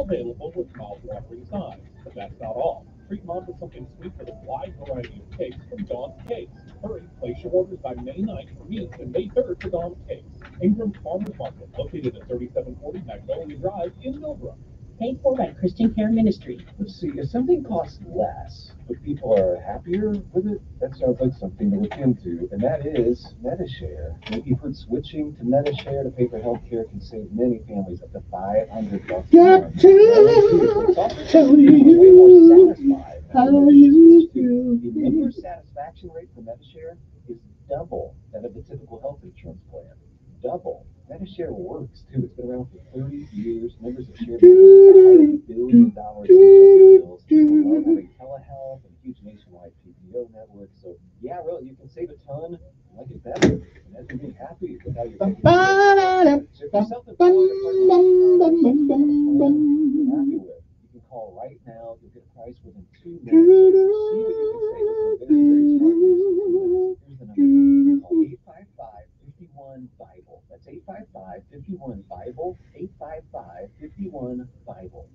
available with mouth-watering sides. But that's not all. Treat mom to something sweet with a wide variety of cakes from Dawn's Cakes. Hurry, place your orders by May 9th for meats and May 3rd for Dawn's Cakes. Ingram's Farmers Market, located at 3740 Magnolia Drive in Millbrook. Paid for by Christian Care Ministry. Let's see, if something costs less, but people are happier with it, that sounds like something to look into, and that is MediShare. Maybe you've heard switching to MediShare to pay for healthcare can save many families up to $500 a month. It's also way more satisfied. The member satisfaction rate for MediShare is double that of the typical health insurance plan. Double. MediShare works too. It's been around for 30 years. Members have shared $5 billion in bills. People love having telehealth and a huge nationwide PPO network. So yeah, really, you can save a ton, like it better, and then you'll be happy with how you're taking care of it. So if you're self-employed or happy with, you can call right now. You'll get a price within 2 minutes. See what you can save. It's a very, very smart use. Here's the number. Call 855-51-BIBLE. That's 855-51-BIBLE. 855-51-BIBLE.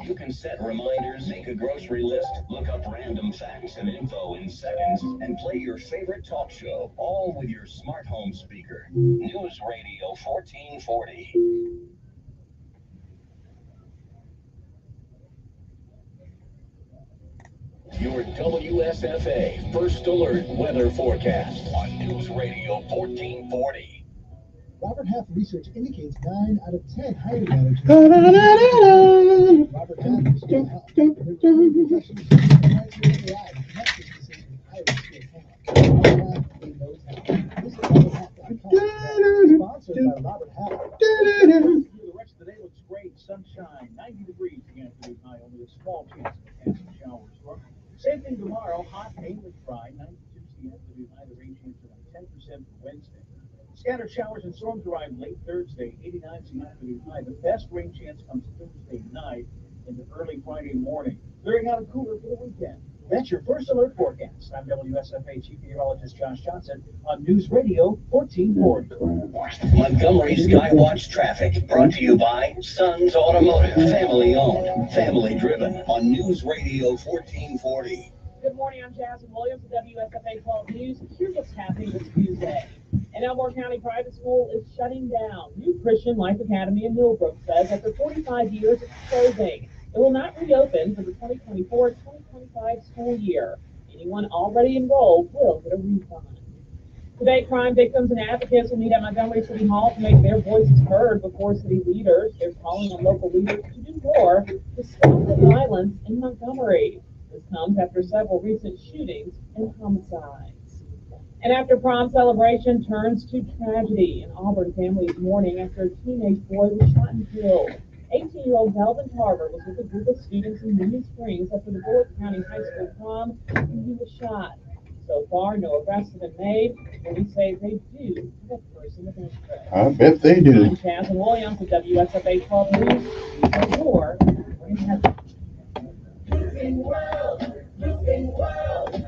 You can set reminders, make a grocery list, look up random facts and info in seconds, and play your favorite talk show, all with your smart home speaker. News Radio 1440. Your WSFA First Alert Weather Forecast on News Radio 1440. Robert Half research indicates 9 out of 10 hiring managers. Robert Half is still health. Sponsored by Robert Half. The rest of the day looks great. Sunshine, 90 degrees again for the high, only a small chance of passing showers. Same thing tomorrow, hot, mainly dry, 92 CF to the high, the rain chance around 10% for Wednesday. Scattered showers and storms arrive late Thursday, 89 CF to the high. The best rain chance comes Thursday night into early Friday morning. Clearing out a cooler for the weekend. That's your First Alert forecast. I'm WSFA Chief Meteorologist Josh Johnson on News Radio 1440. Montgomery Skywatch traffic brought to you by Sons Automotive, family owned, family driven on News Radio 1440. Good morning, I'm Jasmine Williams at WSFA 12 News. Here's what's happening this Tuesday. An Elmore County private school is shutting down. New Christian Life Academy in Millbrook says after 45 years it's closing. It will not reopen for the 2024-2025 school year. Anyone already enrolled will get a refund. Today, crime victims and advocates will meet at Montgomery City Hall to make their voices heard before city leaders. They're calling on local leaders to do more to stop the violence in Montgomery. This comes after several recent shootings and homicides. And after prom celebration turns to tragedy. An Auburn family is mourning after a teenage boy was shot and killed. 18-year-old Delvin Tarver was with a group of students in Union Springs after the Bullitt County High School prom, and he was shot. So far, no arrests have been made. Police say they do have a person of interest. I bet they do. I'm Jasmine Williams with WSFA 12 News. For more,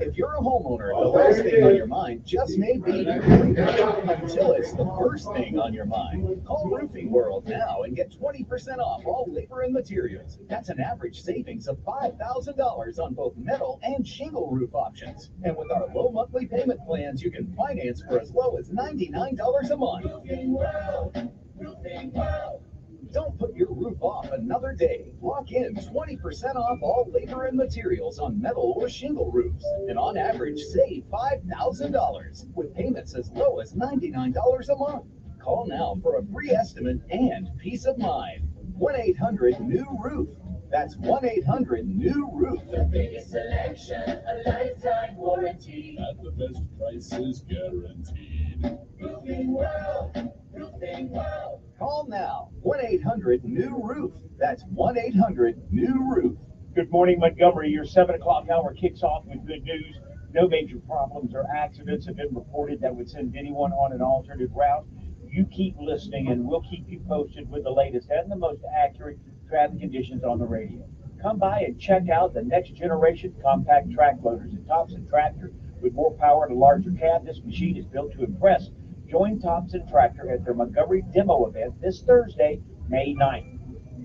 If you're a homeowner, the last thing on your mind just may be until it's the first thing on your mind. Call Roofing World now and get 20% off all labor and materials. That's an average savings of $5,000 on both metal and shingle roof options. And with our low monthly payment plans, you can finance for as low as $99 a month. Roofing World. Roofing World. Don't put your roof off another day. Lock in 20% off all labor and materials on metal or shingle roofs. And on average, save $5,000 with payments as low as $99 a month. Call now for a free estimate and peace of mind. 1-800-NEW-ROOF. That's 1-800-NEW-ROOF. The biggest selection, a lifetime warranty. At the best prices guaranteed. Roofing World. Roofing World. Call now. 1-800-NEW-ROOF. That's 1-800-NEW-ROOF. Good morning, Montgomery. Your 7 o'clock hour kicks off with good news. No major problems or accidents have been reported that would send anyone on an alternate route. You keep listening, and we'll keep you posted with the latest and the most accurate traffic conditions on the radio. Come by and check out the next generation compact track loaders at Thompson Tractor. With more power and a larger cab, this machine is built to impress. Join Thompson Tractor at their Montgomery demo event this Thursday, May 9th.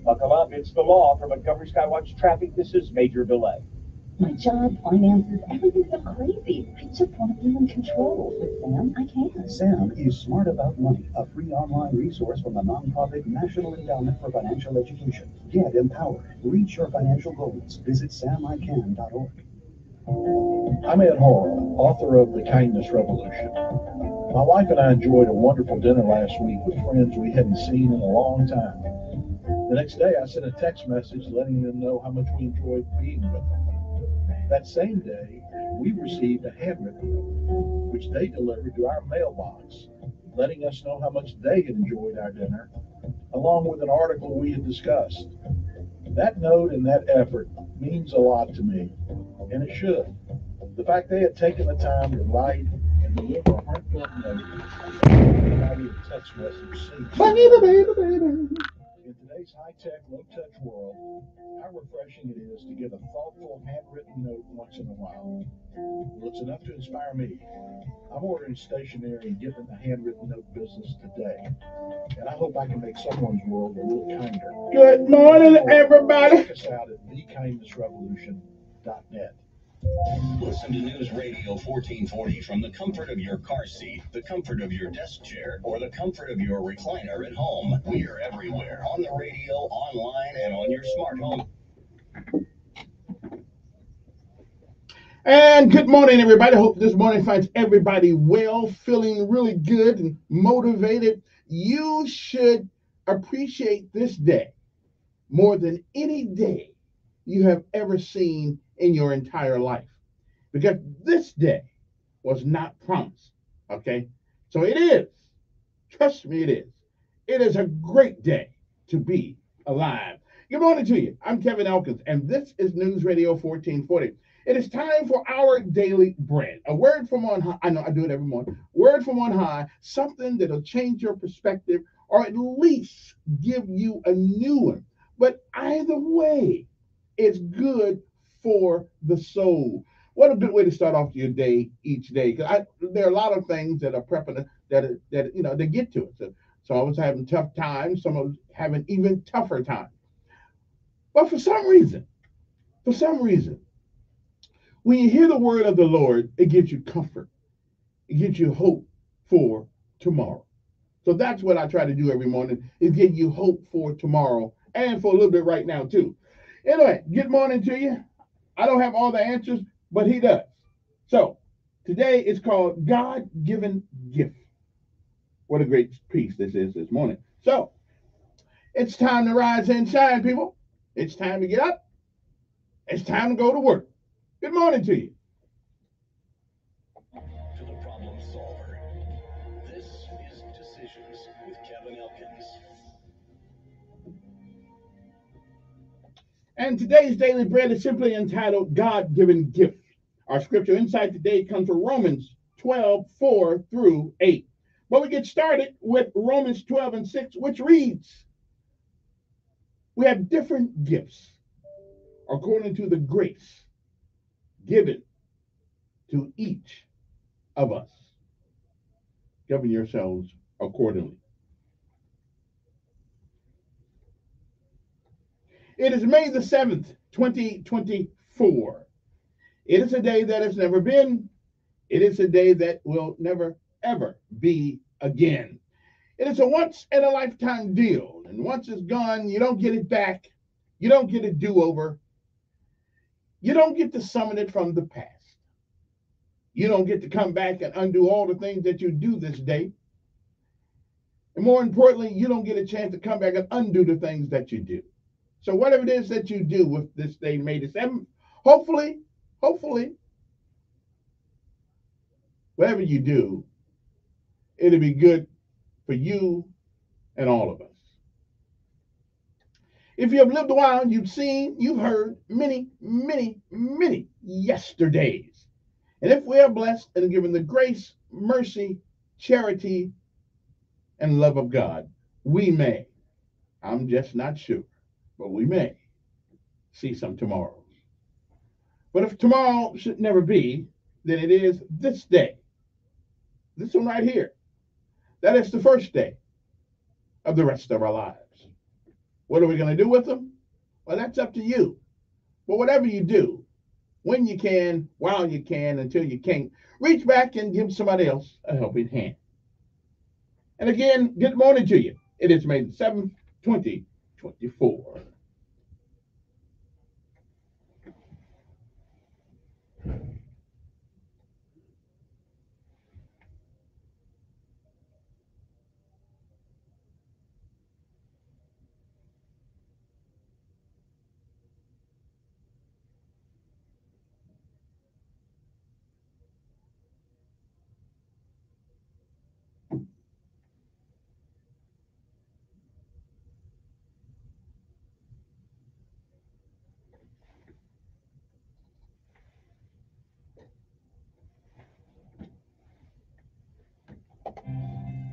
Buckle up, it's the law. From Montgomery Skywatch Traffic, this is Major Delay. My job, finances, everything's so crazy. I just want to be in control. With Sam, I can. Sam is Smart About Money, a free online resource from the nonprofit National Endowment for Financial Education. Get empowered. Reach your financial goals. Visit samican.org. I'm Ed Horrell, author of The Kindness Revolution. My wife and I enjoyed a wonderful dinner last week with friends we hadn't seen in a long time. The next day, I sent a text message letting them know how much we enjoyed being with them. That same day, we received a handwritten note, which they delivered to our mailbox, letting us know how much they had enjoyed our dinner, along with an article we had discussed. That note and that effort means a lot to me, and it should. The fact they had taken the time to write and deliver a heartfelt note without a text message seems in today's high-tech, low-touch world, how refreshing it is to get a thoughtful, handwritten note once in a while. Well, it's enough to inspire me. I'm ordering stationery and getting in the handwritten note business today, and I hope I can make someone's world a little kinder. Good morning, everybody. Check us out at thekindnessrevolution.net. Listen to News Radio 1440 from the comfort of your car seat, the comfort of your desk chair, or the comfort of your recliner at home. We are everywhere, on the radio, online, and on your smart home. And good morning, everybody. Hope this morning finds everybody well, feeling really good and motivated. You should appreciate this day more than any day you have ever seen in your entire life, because this day was not promised. Okay, so it is. Trust me, it is. It is a great day to be alive. Good morning to you. I'm Kevin Elkins, and this is News Radio 1440. It is time for our daily bread. A word from on high. I know I do it every morning. Word from on high, something that'll change your perspective or at least give you a new one. But either way, it's good for the soul. What a good way to start off your day each day. Because there are a lot of things that are prepping that they get to it. So I was having tough times. Some of us having even tougher times. But for some reason, when you hear the word of the Lord, it gives you comfort. It gives you hope for tomorrow. So that's what I try to do every morning, is give you hope for tomorrow and for a little bit right now too. Anyway, good morning to you. I don't have all the answers, but he does. So today is called God-Given Gift. What a great piece this is this morning. So it's time to rise and shine, people. It's time to get up. It's time to go to work. Good morning to you. To the problem solver. This is Decisions with Kevin Elkins. And today's daily bread is simply entitled God-Given Gift. Our scripture insight today comes from Romans 12:4 through 8. But we get started with Romans 12:6, which reads, we have different gifts according to the grace given to each of us. Govern yourselves accordingly. It is May the 7th, 2024. It is a day that has never been. It is a day that will never, ever be again. It is a once in a lifetime deal. And once it's gone, you don't get it back. You don't get a do-over. You don't get to summon it from the past. You don't get to come back and undo all the things that you do this day. And more importantly, you don't get a chance to come back and undo the things that you do. So whatever it is that you do with this day, May the 7th, hopefully, whatever you do, it'll be good for you and all of us. If you have lived a while, you've seen, you've heard many, many, many yesterdays. And if we are blessed and given the grace, mercy, charity, and love of God, we may, I'm just not sure, but we may see some tomorrows. But if tomorrow should never be, then it is this day, this one right here. That is the first day of the rest of our lives. What are we going to do with them? Well, that's up to you. But whatever you do, when you can, while you can, until you can't, reach back and give somebody else a helping hand. And again, good morning to you. It is May the 7th, 2024.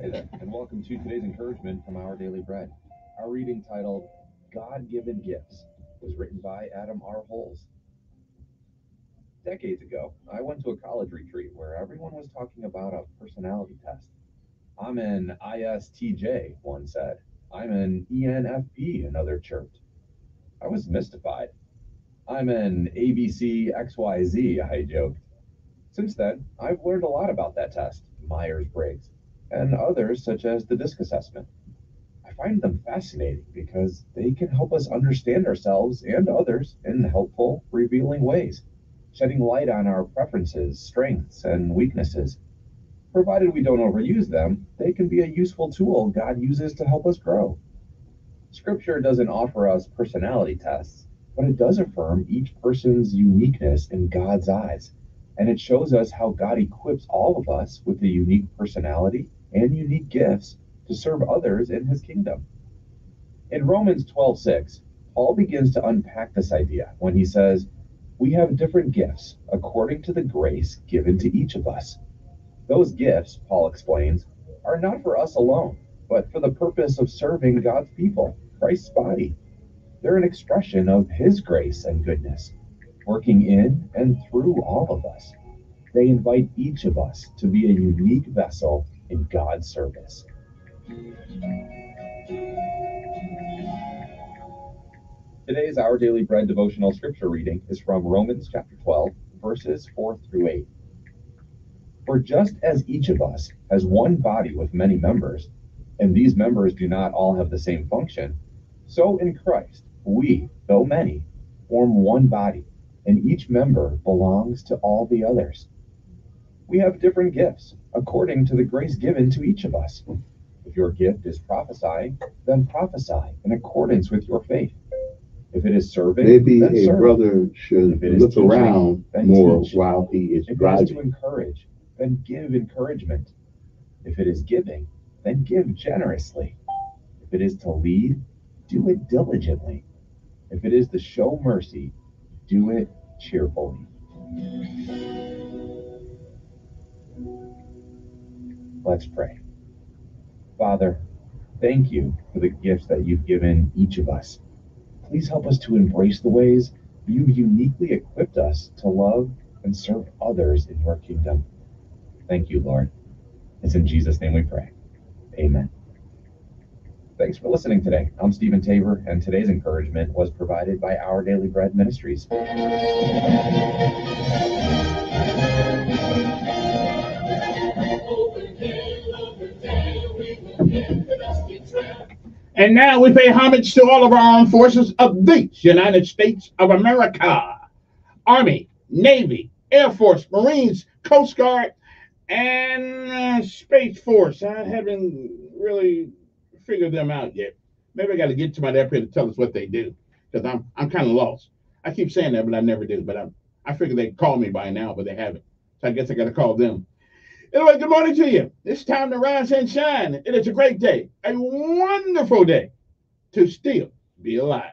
Hey there, and welcome to today's encouragement from Our Daily Bread. Our reading titled God Given Gifts was written by Adam R. Holes. Decades ago, I went to a college retreat where everyone was talking about a personality test. I'm an ISTJ, one said. I'm an ENFP, another chirped. I was mystified. I'm an ABCXYZ, I joked. Since then, I've learned a lot about that test, Myers-Briggs, and others such as the DISC assessment. I find them fascinating because they can help us understand ourselves and others in helpful, revealing ways, shedding light on our preferences, strengths, and weaknesses. Provided we don't overuse them, they can be a useful tool God uses to help us grow. Scripture doesn't offer us personality tests, but it does affirm each person's uniqueness in God's eyes, and it shows us how God equips all of us with a unique personality and unique gifts to serve others in his kingdom. In Romans 12:6, Paul begins to unpack this idea when he says, "We have different gifts according to the grace given to each of us." Those gifts, Paul explains, are not for us alone, but for the purpose of serving God's people, Christ's body. They're an expression of his grace and goodness, working in and through all of us. They invite each of us to be a unique vessel in God's service. Today's Our Daily Bread devotional scripture reading is from Romans chapter 12, verses 4 through 8. For just as each of us has one body with many members, and these members do not all have the same function, so in Christ we, though many, form one body, and each member belongs to all the others. We have different gifts according to the grace given to each of us. If your gift is prophesying, then prophesy in accordance with your faith. If it is serving, Maybe then a serve. brother should If it is look teaching, around then more teach. while he is If it is to driving. encourage, then give encouragement. If it is giving, then give generously. If it is to lead, do it diligently. If it is to show mercy, do it cheerfully. Let's pray. Father, thank you for the gifts that you've given each of us. Please help us to embrace the ways you've uniquely equipped us to love and serve others in your kingdom. Thank you, Lord. It's in Jesus' name we pray. Amen. Thanks for listening today. I'm Stephen Tabor, and today's encouragement was provided by Our Daily Bread Ministries. And now we pay homage to all of our armed forces of the United States of America. Army, Navy, Air Force, Marines, Coast Guard, and Space Force. I haven't really figured them out yet. Maybe I got to get somebody up here to tell us what they do, because I'm kind of lost. I keep saying that, but I never do. But I figure they'd call me by now, but they haven't. So I guess I got to call them. Anyway, good morning to you. It's time to rise and shine. It is a great day, a wonderful day to still be alive.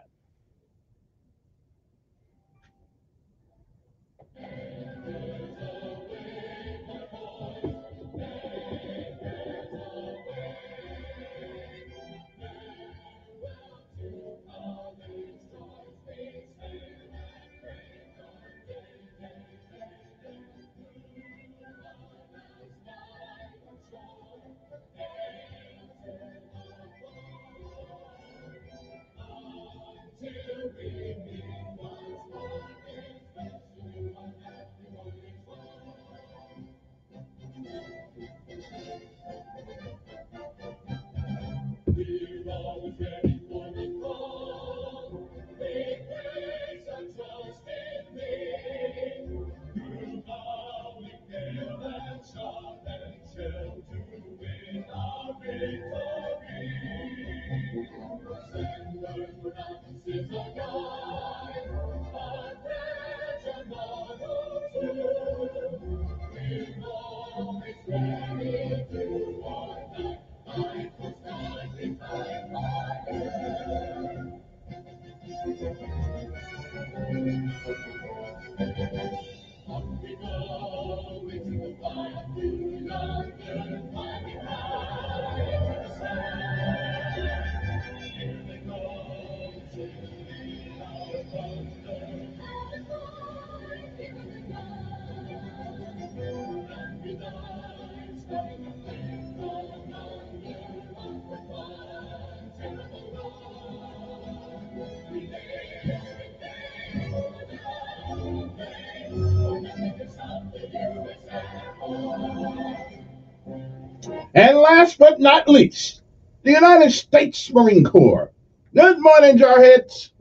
And last but not least, the United States Marine Corps. Good morning, Jarheads.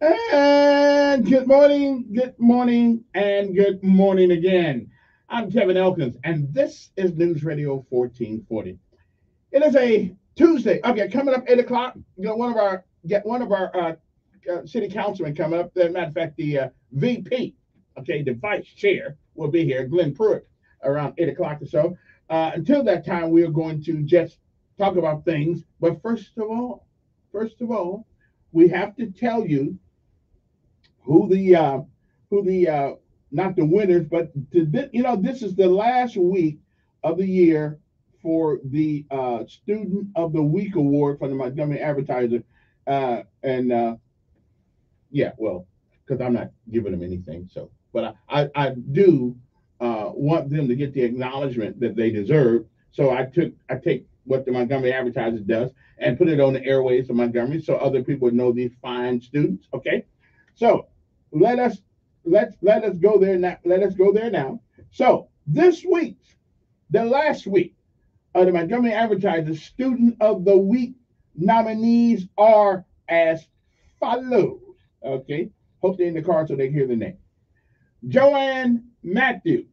And good morning, and good morning again. I'm Kevin Elkins, and this is News Radio 1440. It is a Tuesday. Okay, coming up 8 o'clock. You know, one of our city councilmen coming up. As a matter of fact, the VP, okay, the vice chair will be here, Glenn Pruitt, around 8 o'clock or so. Until that time, we are going to just talk about things. But first of all, we have to tell you who the not the winners, but this is the last week of the year for the Student of the Week award from the Montgomery Advertiser, and yeah, well, because I'm not giving them anything, so but I do want them to get the acknowledgement that they deserve. So I take what the Montgomery Advertiser does and put it on the airways of Montgomery so other people know these fine students. Okay, so let us go there now. Let us go there now. So this week, the last week of the Montgomery Advertiser Student of the Week nominees are as follows. Okay, hope they're in the car so they can hear the name. Joanne Matthew,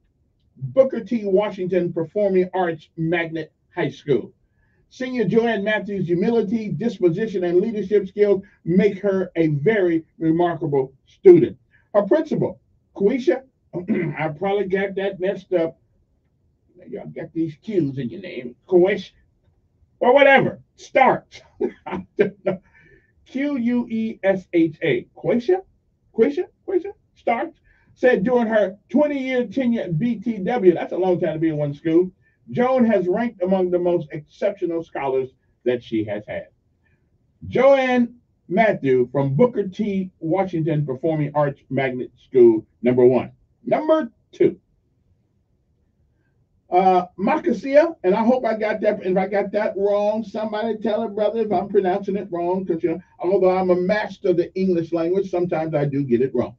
Booker T. Washington Performing Arts Magnet High School. Senior Joanne Matthews' humility, disposition, and leadership skills make her a very remarkable student. Her principal, Quisha, I probably got that messed up. Y'all got these Q's in your name, Quisha, or whatever. Starts. I don't know. Quesha, Quisha, Starks, said during her 20-year tenure at BTW, that's a long time to be in one school, Joan has ranked among the most exceptional scholars that she has had. Joanne Matthew from Booker T. Washington Performing Arts Magnet School, number one. Number two, Macasia, and I hope I got that. If I got that wrong, somebody tell a brother if I'm pronouncing it wrong, because although I'm a master of the English language, sometimes I do get it wrong.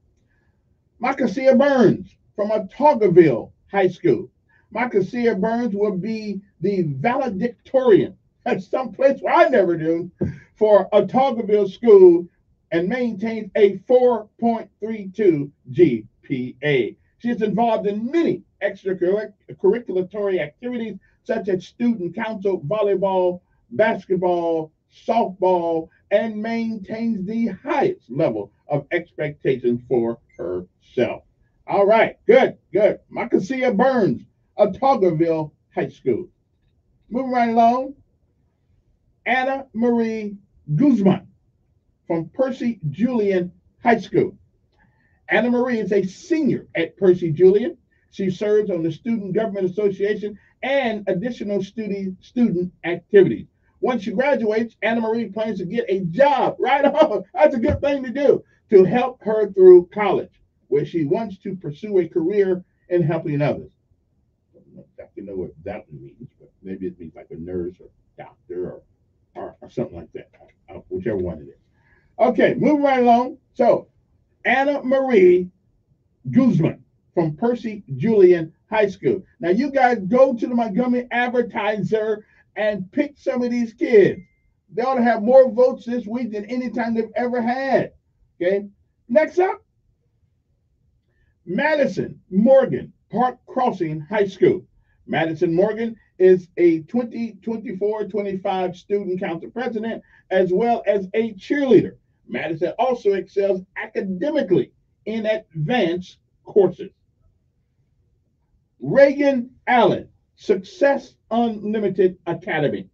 Macasia Burns from Otaugaville High School. Macasia Burns will be the valedictorian That's someplace where I never do, for Otagoville School and maintains a 4.32 GPA. She is involved in many extracurricular activities such as student council, volleyball, basketball, softball, and maintains the highest level of expectations for herself. All right, good, good. Micaiah Burns, Otagoville High School. Moving right along, Anna Marie Guzman from Percy Julian High School. Anna Marie is a senior at Percy Julian. She serves on the Student Government Association and additional student activities. Once she graduates, Anna Marie plans to get a job right on. That's a good thing to do to help her through college, where she wants to pursue a career in helping others. I don't exactly know what that means, but maybe it means like a nurse or doctor or something like that, whichever one it is. Okay, moving right along. So, Anna Marie Guzman from Percy Julian High School. Now, you guys go to the Montgomery Advertiser and pick some of these kids. They ought to have more votes this week than any time they've ever had. Okay, next up, Madison Morgan Park Crossing High School. Madison Morgan is a 2024-25 student council president as well as a cheerleader. Madison also excels academically in advanced courses. Reagan Allen, Success Unlimited Academy.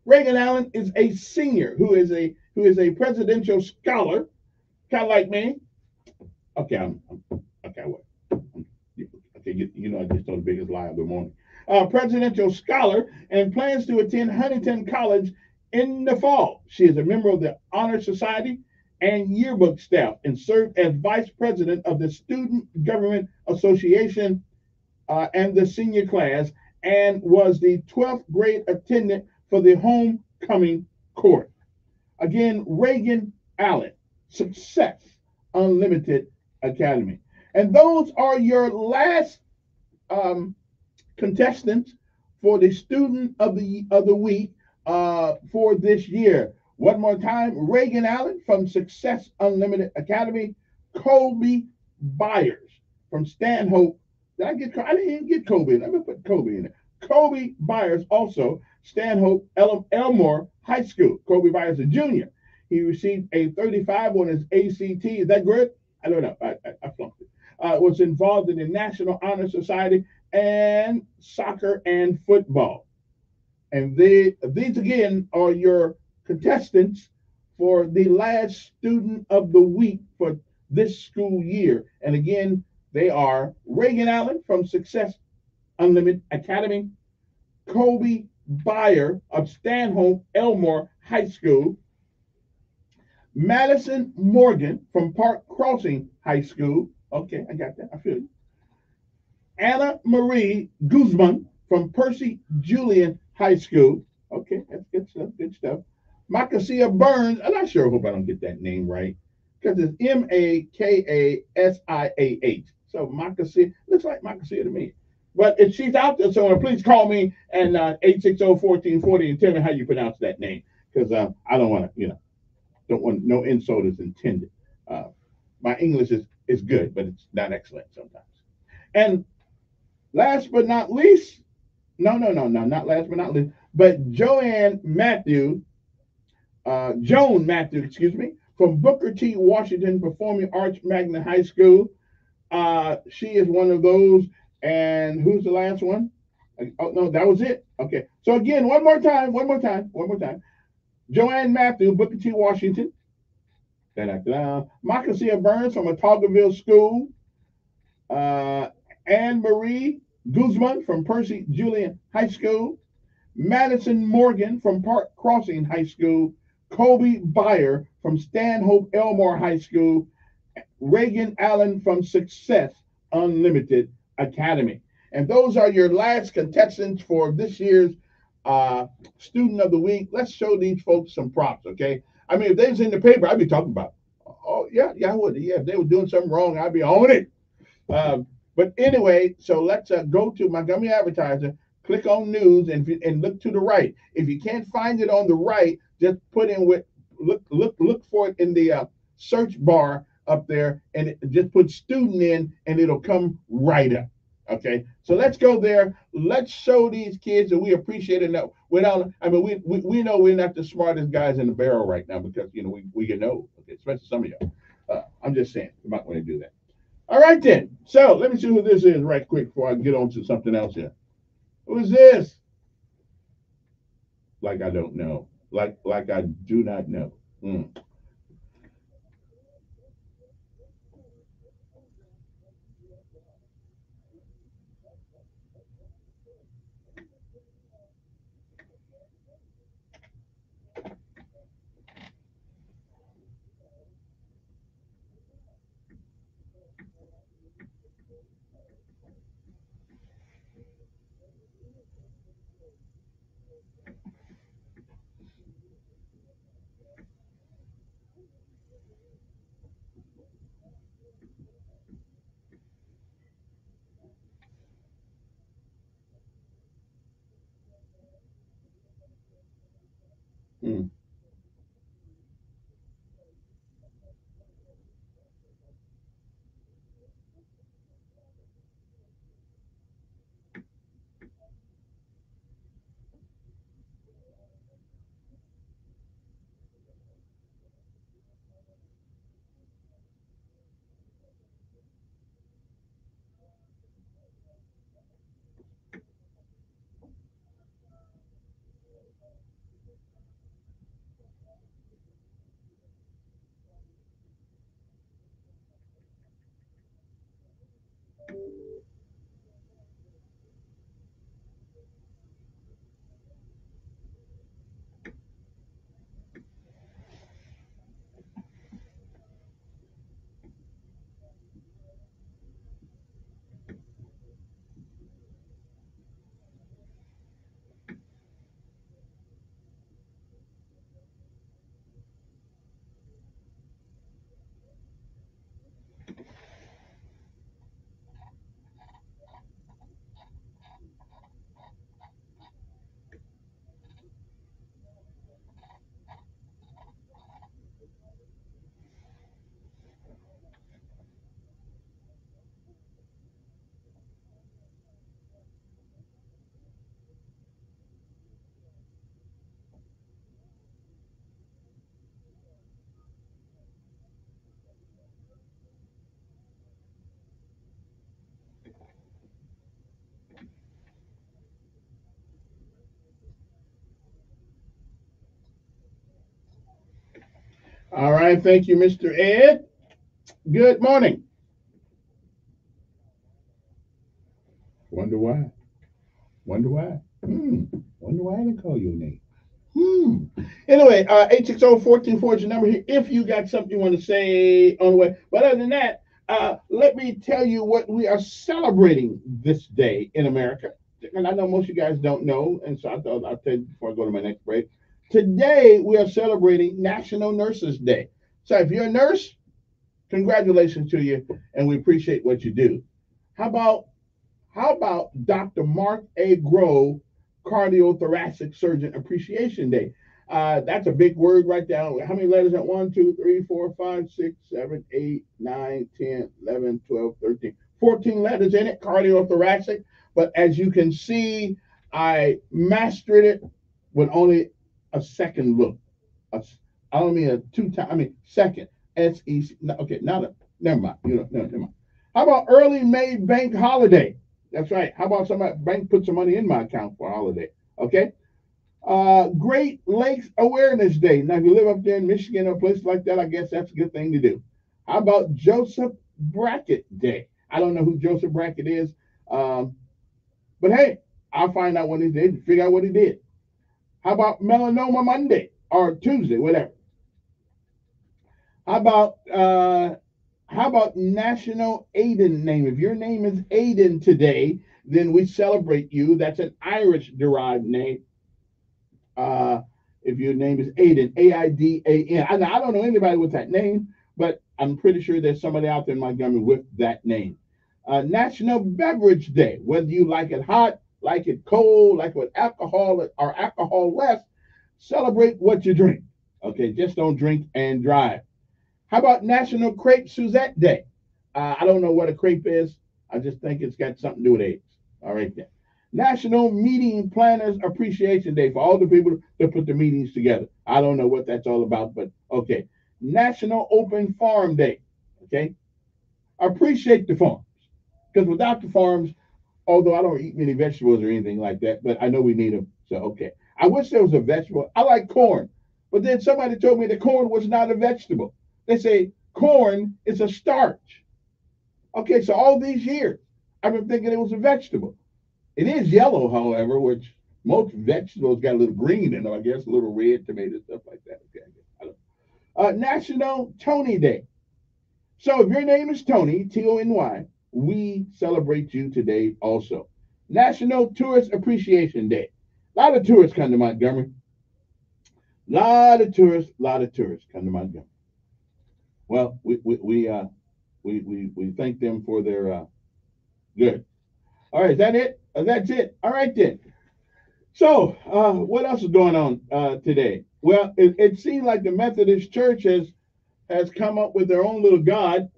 Reagan Allen is a senior who is a presidential scholar, kind of like me. Okay, okay, what? Okay, you know I just told the biggest lie of the morning. Presidential scholar and plans to attend Huntington College in the fall. She is a member of the Honor Society and yearbook staff and served as vice president of the Student Government Association and the senior class, and was the 12th grade attendant for the homecoming court. Again, Reagan Allen, Success Unlimited Academy. And those are your last contestants for the student of the week for this year. One more time, Reagan Allen from Success Unlimited Academy, Colby Byers from Stanhope. I didn't even get Kobe in. I'm gonna put Kobe in there. Kobe Byers also, Stanhope Elmore High School. Kobe Byers, a junior. He received a 35 on his ACT. Is that good? I don't know. I flunked it. Was involved in the National Honor Society and soccer and football. And these again are your contestants for the last student of the week for this school year. And again, they are Reagan Allen from Success Unlimited Academy, Kobe Byer of Stanhope Elmore High School, Madison Morgan from Park Crossing High School. Okay, I got that. I feel you. Anna Marie Guzman from Percy Julian High School. Okay, that's good stuff. Good stuff. Micaiah Burns. I'm not sure. I hope I don't get that name right because it's Makasiah. So Micaiah looks like Micaiah to me. But if she's out there somewhere, please call me and 860-1440 and tell me how you pronounce that name because I don't want to, don't want no insult is intended. My English is good, but it's not excellent sometimes. And last but not least, not last but not least, but Joan Matthew, excuse me, from Booker T. Washington Performing Arts Magnet High School. She is one of those. And who's the last one? Oh, no, that was it. Okay. So again, one more time. Joanne Matthew, Booker T. Washington. Micaiah Burns from Otagoville School. Anne Marie Guzman from Percy Julian High School. Madison Morgan from Park Crossing High School. Kobe Byer from Stanhope Elmore High School. Reagan Allen from Success Unlimited Academy. And those are your last contestants for this year's Student of the Week. Let's show these folks some props, okay? I mean, if they was in the paper, I'd be talking about, oh, yeah, I would. Yeah, if they were doing something wrong, I'd be on it. But anyway, so let's go to Montgomery Advertiser, click on news and look to the right. If you can't find it on the right, just put in with look for it in the search bar up there, and just put student in, and it'll come right up. Okay, so let's go there. Let's show these kids that we appreciate it. Now, without, I mean, we know we're not the smartest guys in the barrel right now because we get old, okay, especially some of y'all. I'm just saying, you might want to do that. All right then. So let me see who this is right quick before I get on to something else here. Who is this? Like I don't know. Like I do not know. Hmm. Hmm. All right. Thank you, Mr. Ed. Good morning. Wonder why? Wonder why? Wonder why I didn't call your name. Hmm. Anyway, 860-1440 is your number here. If you got something you want to say on the way. But other than that, let me tell you what we are celebrating this day in America. And I know most of you guys don't know, and so I thought I'll tell you before I go to my next break. Today, we are celebrating National Nurses Day. So if you're a nurse, congratulations to you, and we appreciate what you do. How about Dr. Mark A. Grove, Cardiothoracic Surgeon Appreciation Day? That's a big word right there. How many letters at 1, 2, 3, 4, 5, 6, 7, 8, 9, 10, 11, 12, 13, 14 letters in it, cardiothoracic. But as you can see, I mastered it with only a second look. I don't mean a two time, I mean second. SEC. Okay, not a, never mind. No, never mind. How about early May bank holiday? That's right. How about somebody bank put some money in my account for a holiday? Okay. Great Lakes Awareness Day. Now, if you live up there in Michigan or a place like that, I guess that's a good thing to do. How about Joseph Brackett Day? I don't know who Joseph Brackett is, but hey, I'll find out what he did and figure out what he did. How about Melanoma Monday or Tuesday, whatever? How about National Aiden name? If your name is Aiden today, then we celebrate you. That's an Irish derived name. Uh, if your name is Aiden, Aidan. I don't know anybody with that name, but I'm pretty sure there's somebody out there in Montgomery with that name. National Beverage Day, whether you like it hot, like it cold, like with alcohol or alcohol less. Celebrate what you drink. Okay, just don't drink and drive. How about National Crepe Suzette Day? I don't know what a crepe is. I just think it's got something to do with eggs. All right then. National Meeting Planners Appreciation Day for all the people that put the meetings together. I don't know what that's all about, but okay. National Open Farm Day. Okay. Appreciate the farms. Because without the farms, although I don't eat many vegetables or anything like that, but I know we need them. So, okay. I wish there was a vegetable. I like corn, but then somebody told me that corn was not a vegetable. They say corn is a starch. Okay, so all these years, I've been thinking it was a vegetable. It is yellow, however, which most vegetables got a little green in them, I guess, a little red tomato, stuff like that. Okay, I guess. National Tony Day. So if your name is Tony, Tony, we celebrate you today also. National Tourist Appreciation Day. A lot of tourists come to Montgomery. Lot of tourists come to Montgomery. Well, we thank them for their good. All right, is that it? That's it. All right then. So, what else is going on today? Well, it seems like the Methodist Church has come up with their own little God.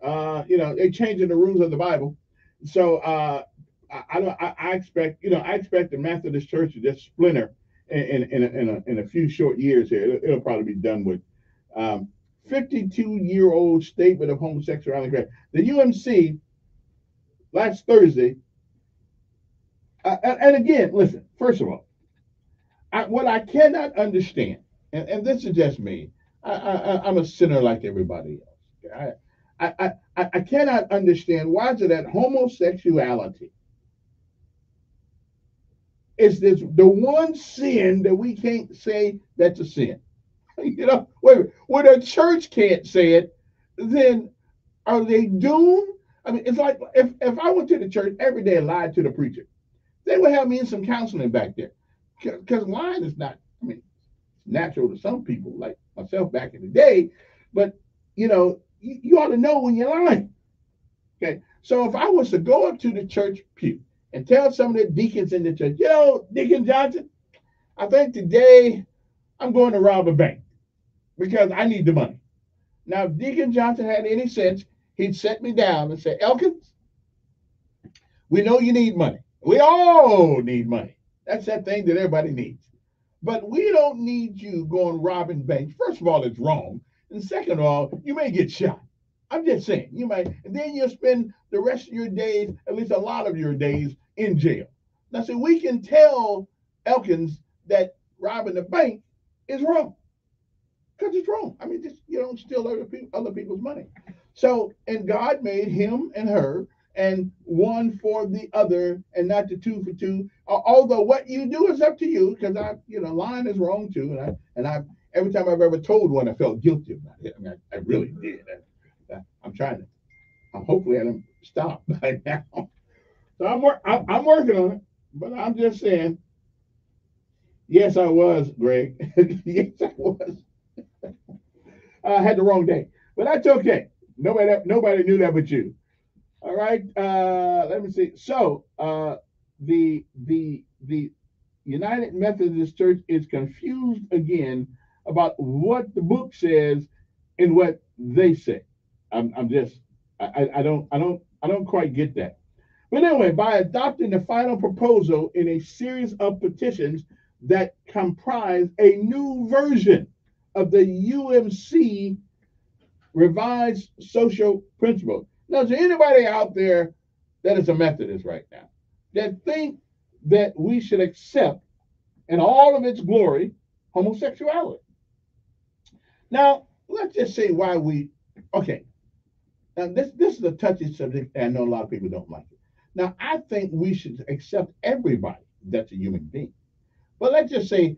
They're changing the rules of the Bible. So I expect the Methodist Church to just splinter in a few short years here. It'll probably be done with. 52-year-old statement of homosexuality. The UMC last Thursday. And again, listen. First of all, what I cannot understand, and this is just me. I'm a sinner like everybody else. I cannot understand why is it that homosexuality is the one sin that we can't say that's a sin. When a church can't say it, then are they doomed? I mean, it's like if I went to the church every day and lied to the preacher, they would have me in some counseling back there. Because lying is not, I mean, natural to some people, like myself back in the day, but you ought to know when you're lying. Okay, so if I was to go up to the church pew and tell some of the deacons in the church, Deacon Johnson, I think today I'm going to rob a bank because I need the money. Now, if Deacon Johnson had any sense, he'd set me down and say, Elkins, we know you need money. We all need money. That's that thing that everybody needs. But we don't need you going robbing banks. First of all, it's wrong. And second of all, you may get shot. I'm just saying, you might, and then you'll spend the rest of your days, at least a lot of your days, in jail. Now, so we can tell Elkins that robbing the bank is wrong. Because it's wrong. I mean, you don't steal other people's money. So, and God made him and her, and one for the other, and not the two for two. Although what you do is up to you, because lying is wrong too. And I every time I've ever told one, I felt guilty about it. I mean, I really did. I'm trying to. I'm hopefully I don't stop by now. So I'm working on it, but I'm just saying. Yes, I was, Greg. Yes, I was. I had the wrong day, but that's okay. Nobody knew that but you. All right. Let me see. So the United Methodist Church is confused again about what the book says and what they say. I don't quite get that. But anyway, by adopting the final proposal in a series of petitions that comprise a new version of the UMC revised social principles. Now, is there anybody out there that is a Methodist right now that think that we should accept in all of its glory homosexuality? Now, let's just say why okay. Now, this is a touchy subject, and I know a lot of people don't like it. Now, I think we should accept everybody that's a human being. But let's just say,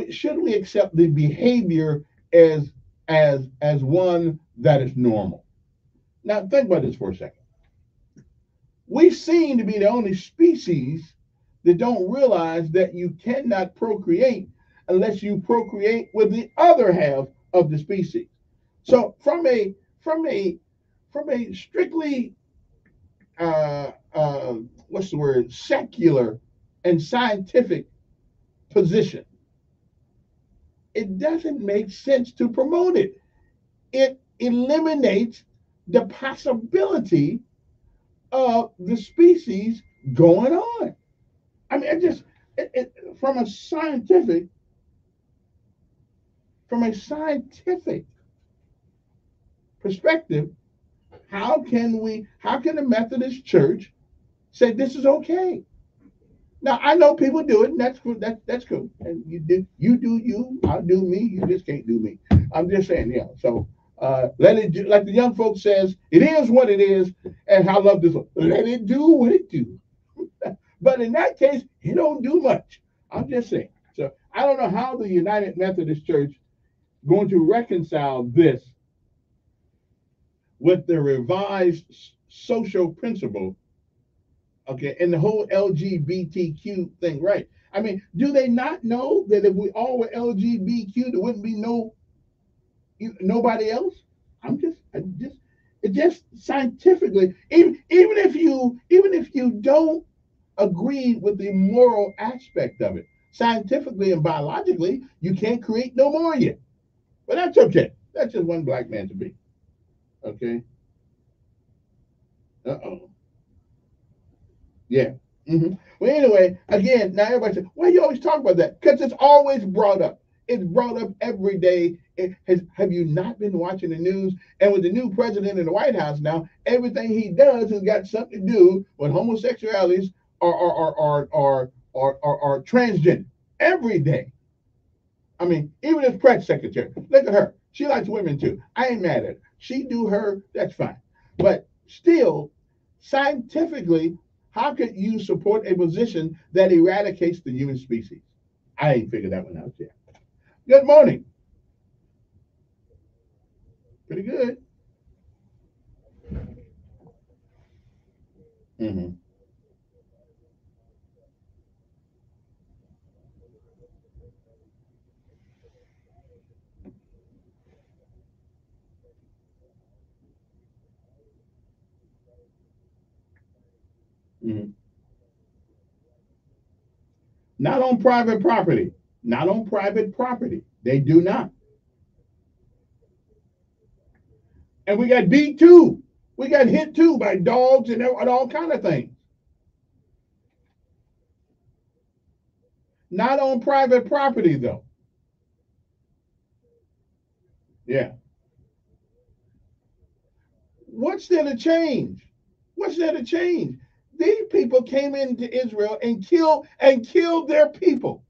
should we accept the behavior as one that is normal? Now, think about this for a second. We seem to be the only species that don't realize that you cannot procreate unless you procreate with the other half of the species. So, from a strictly what's the word, secular and scientific position, it doesn't make sense to promote it. It eliminates the possibility of the species going on. I mean, from a scientific perspective, how can the Methodist Church say this is okay? Now I know people do it, and that's cool. That's cool. And you do you, I'll do me. You just can't do me. I'm just saying, yeah. So let it do, like the young folks says, it is what it is, and I love this one. Let it do what it do. But in that case, it don't do much. I'm just saying. So I don't know how the United Methodist Church going to reconcile this with the revised social principle, okay, and the whole LGBTQ thing, right? I mean, do they not know that if we all were LGBTQ, there wouldn't be nobody else? It just scientifically, even if you don't agree with the moral aspect of it, scientifically and biologically, you can't create no more yet. But that's okay. That's just one black man to be. Okay. Uh-oh. Yeah. Well, anyway, again, now everybody says, why you always talk about that? Because it's always brought up. It's brought up every day. Have you not been watching the news? And with the new president in the White House now, everything he does has got something to do with homosexualities or transgender. Every day. I mean, even his press secretary, look at her. She likes women too. I ain't mad at her. She do her, that's fine. But still, scientifically, how could you support a position that eradicates the human species? I ain't figured that one out yet. Good morning. Pretty good. Mm-hmm. Mm-hmm. Not on private property. Not on private property. They do not. And we got beat too. We got hit too by dogs and all kind of things. Not on private property though. Yeah. What's there to change? What's there to change? These people came into Israel and killed their people.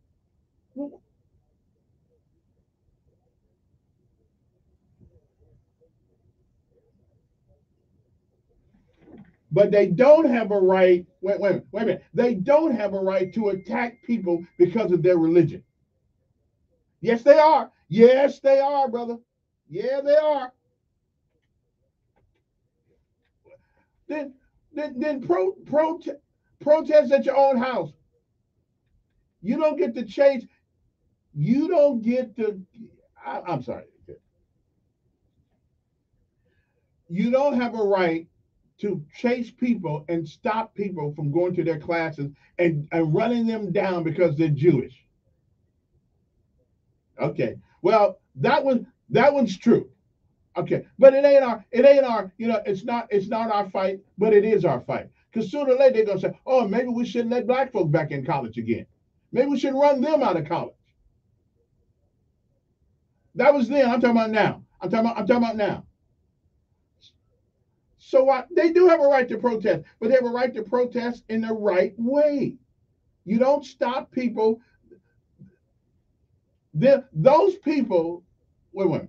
But they don't have a right. Wait a minute. They don't have a right to attack people because of their religion. Yes, they are. Yes, they are, brother. Yeah, they are. Then protest at your own house. You don't get to change. You don't get to. I'm sorry. You don't have a right to chase people and stop people from going to their classes and running them down because they're Jewish. Okay. Well, that one's true. Okay. But it ain't our, it's not our fight, but it is our fight. Because sooner or later they're gonna say, oh, maybe we shouldn't let black folks back in college again. Maybe we should run them out of college. That was then. I'm talking about now. I'm talking about now. So what? They do have a right to protest, but they have a right to protest in the right way. You don't stop people. Those people, wait.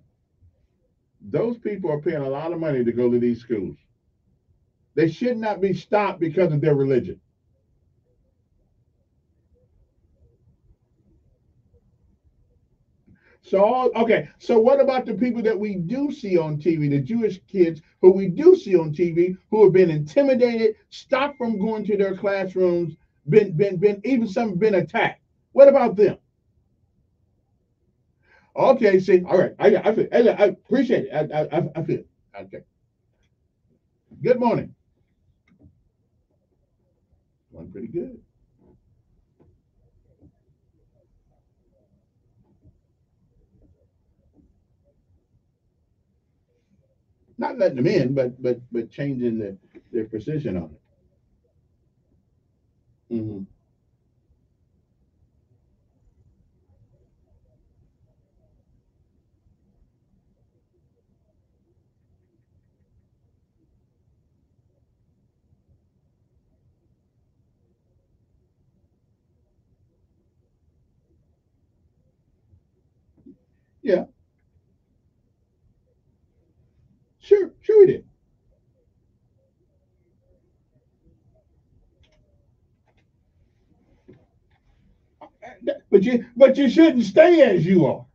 Those people are paying a lot of money to go to these schools. They should not be stopped because of their religion. So, okay, so what about the people that we do see on TV, the Jewish kids who we do see on TV who have been intimidated, stopped from going to their classrooms, been even some been attacked? What about them? Okay, see, all right, I appreciate it. I feel it. Okay. Good morning. Going pretty good. not letting them in, but changing their position on it. Mm-hmm. Yeah, sure we did. But you shouldn't stay as you are.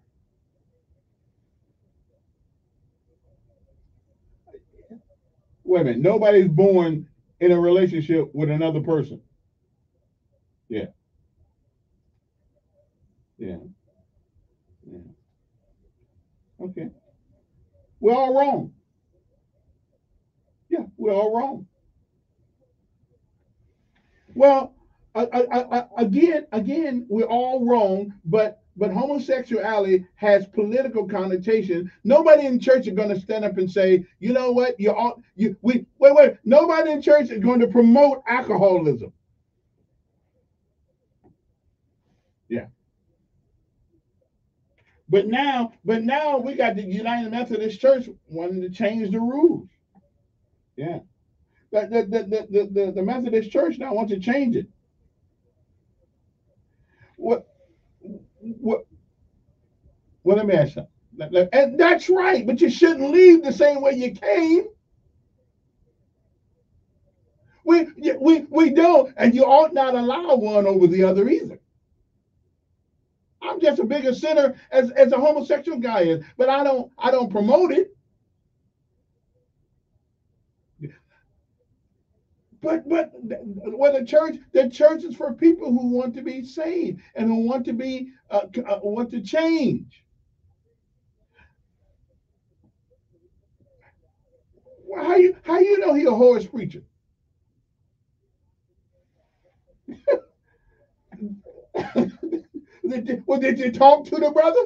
Wait a minute. Nobody's born in a relationship with another person. Yeah, yeah, yeah. Okay. We're all wrong. Yeah, we're all wrong. Well, again, we're all wrong. But homosexuality has political connotation. Nobody in church is going to stand up and say, you know what, you all you we wait. Nobody in church is going to promote alcoholism. Yeah. But now we got the United Methodist Church wanting to change the rules. Yeah. The Methodist Church now wants to change it. What what well, let me ask you. And that's right, but you shouldn't leave the same way you came. We don't, and you ought not allow one over the other either. I'm just a bigger sinner as a homosexual guy is, but I don't promote it. But well, the church is for people who want to be saved and who want to be want to change. Well, how you know he a horse preacher? Did you talk to the brother?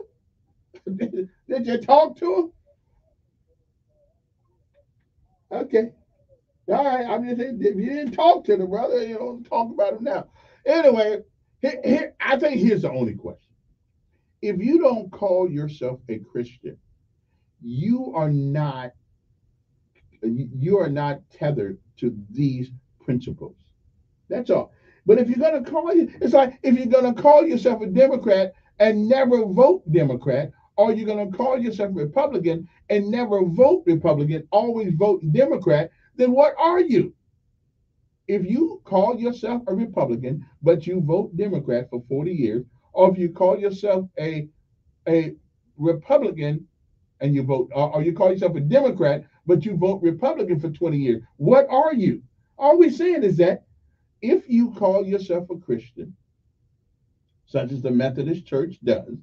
Did you talk to him? Okay. All right. I'm just saying, if you didn't talk to the brother, you don't talk about him now. Anyway, I think here's the only question. If you don't call yourself a Christian, you are not you are not tethered to these principles. That's all. But if you're going to call you, it's like if you're going to call yourself a Democrat and never vote Democrat, or you're going to call yourself Republican and never vote Republican, always vote Democrat, then what are you? If you call yourself a Republican but you vote Democrat for 40 years, or if you call yourself a Republican and you vote, or you call yourself a Democrat but you vote Republican for 20 years, what are you? All we're saying is that if you call yourself a Christian, such as the Methodist Church does,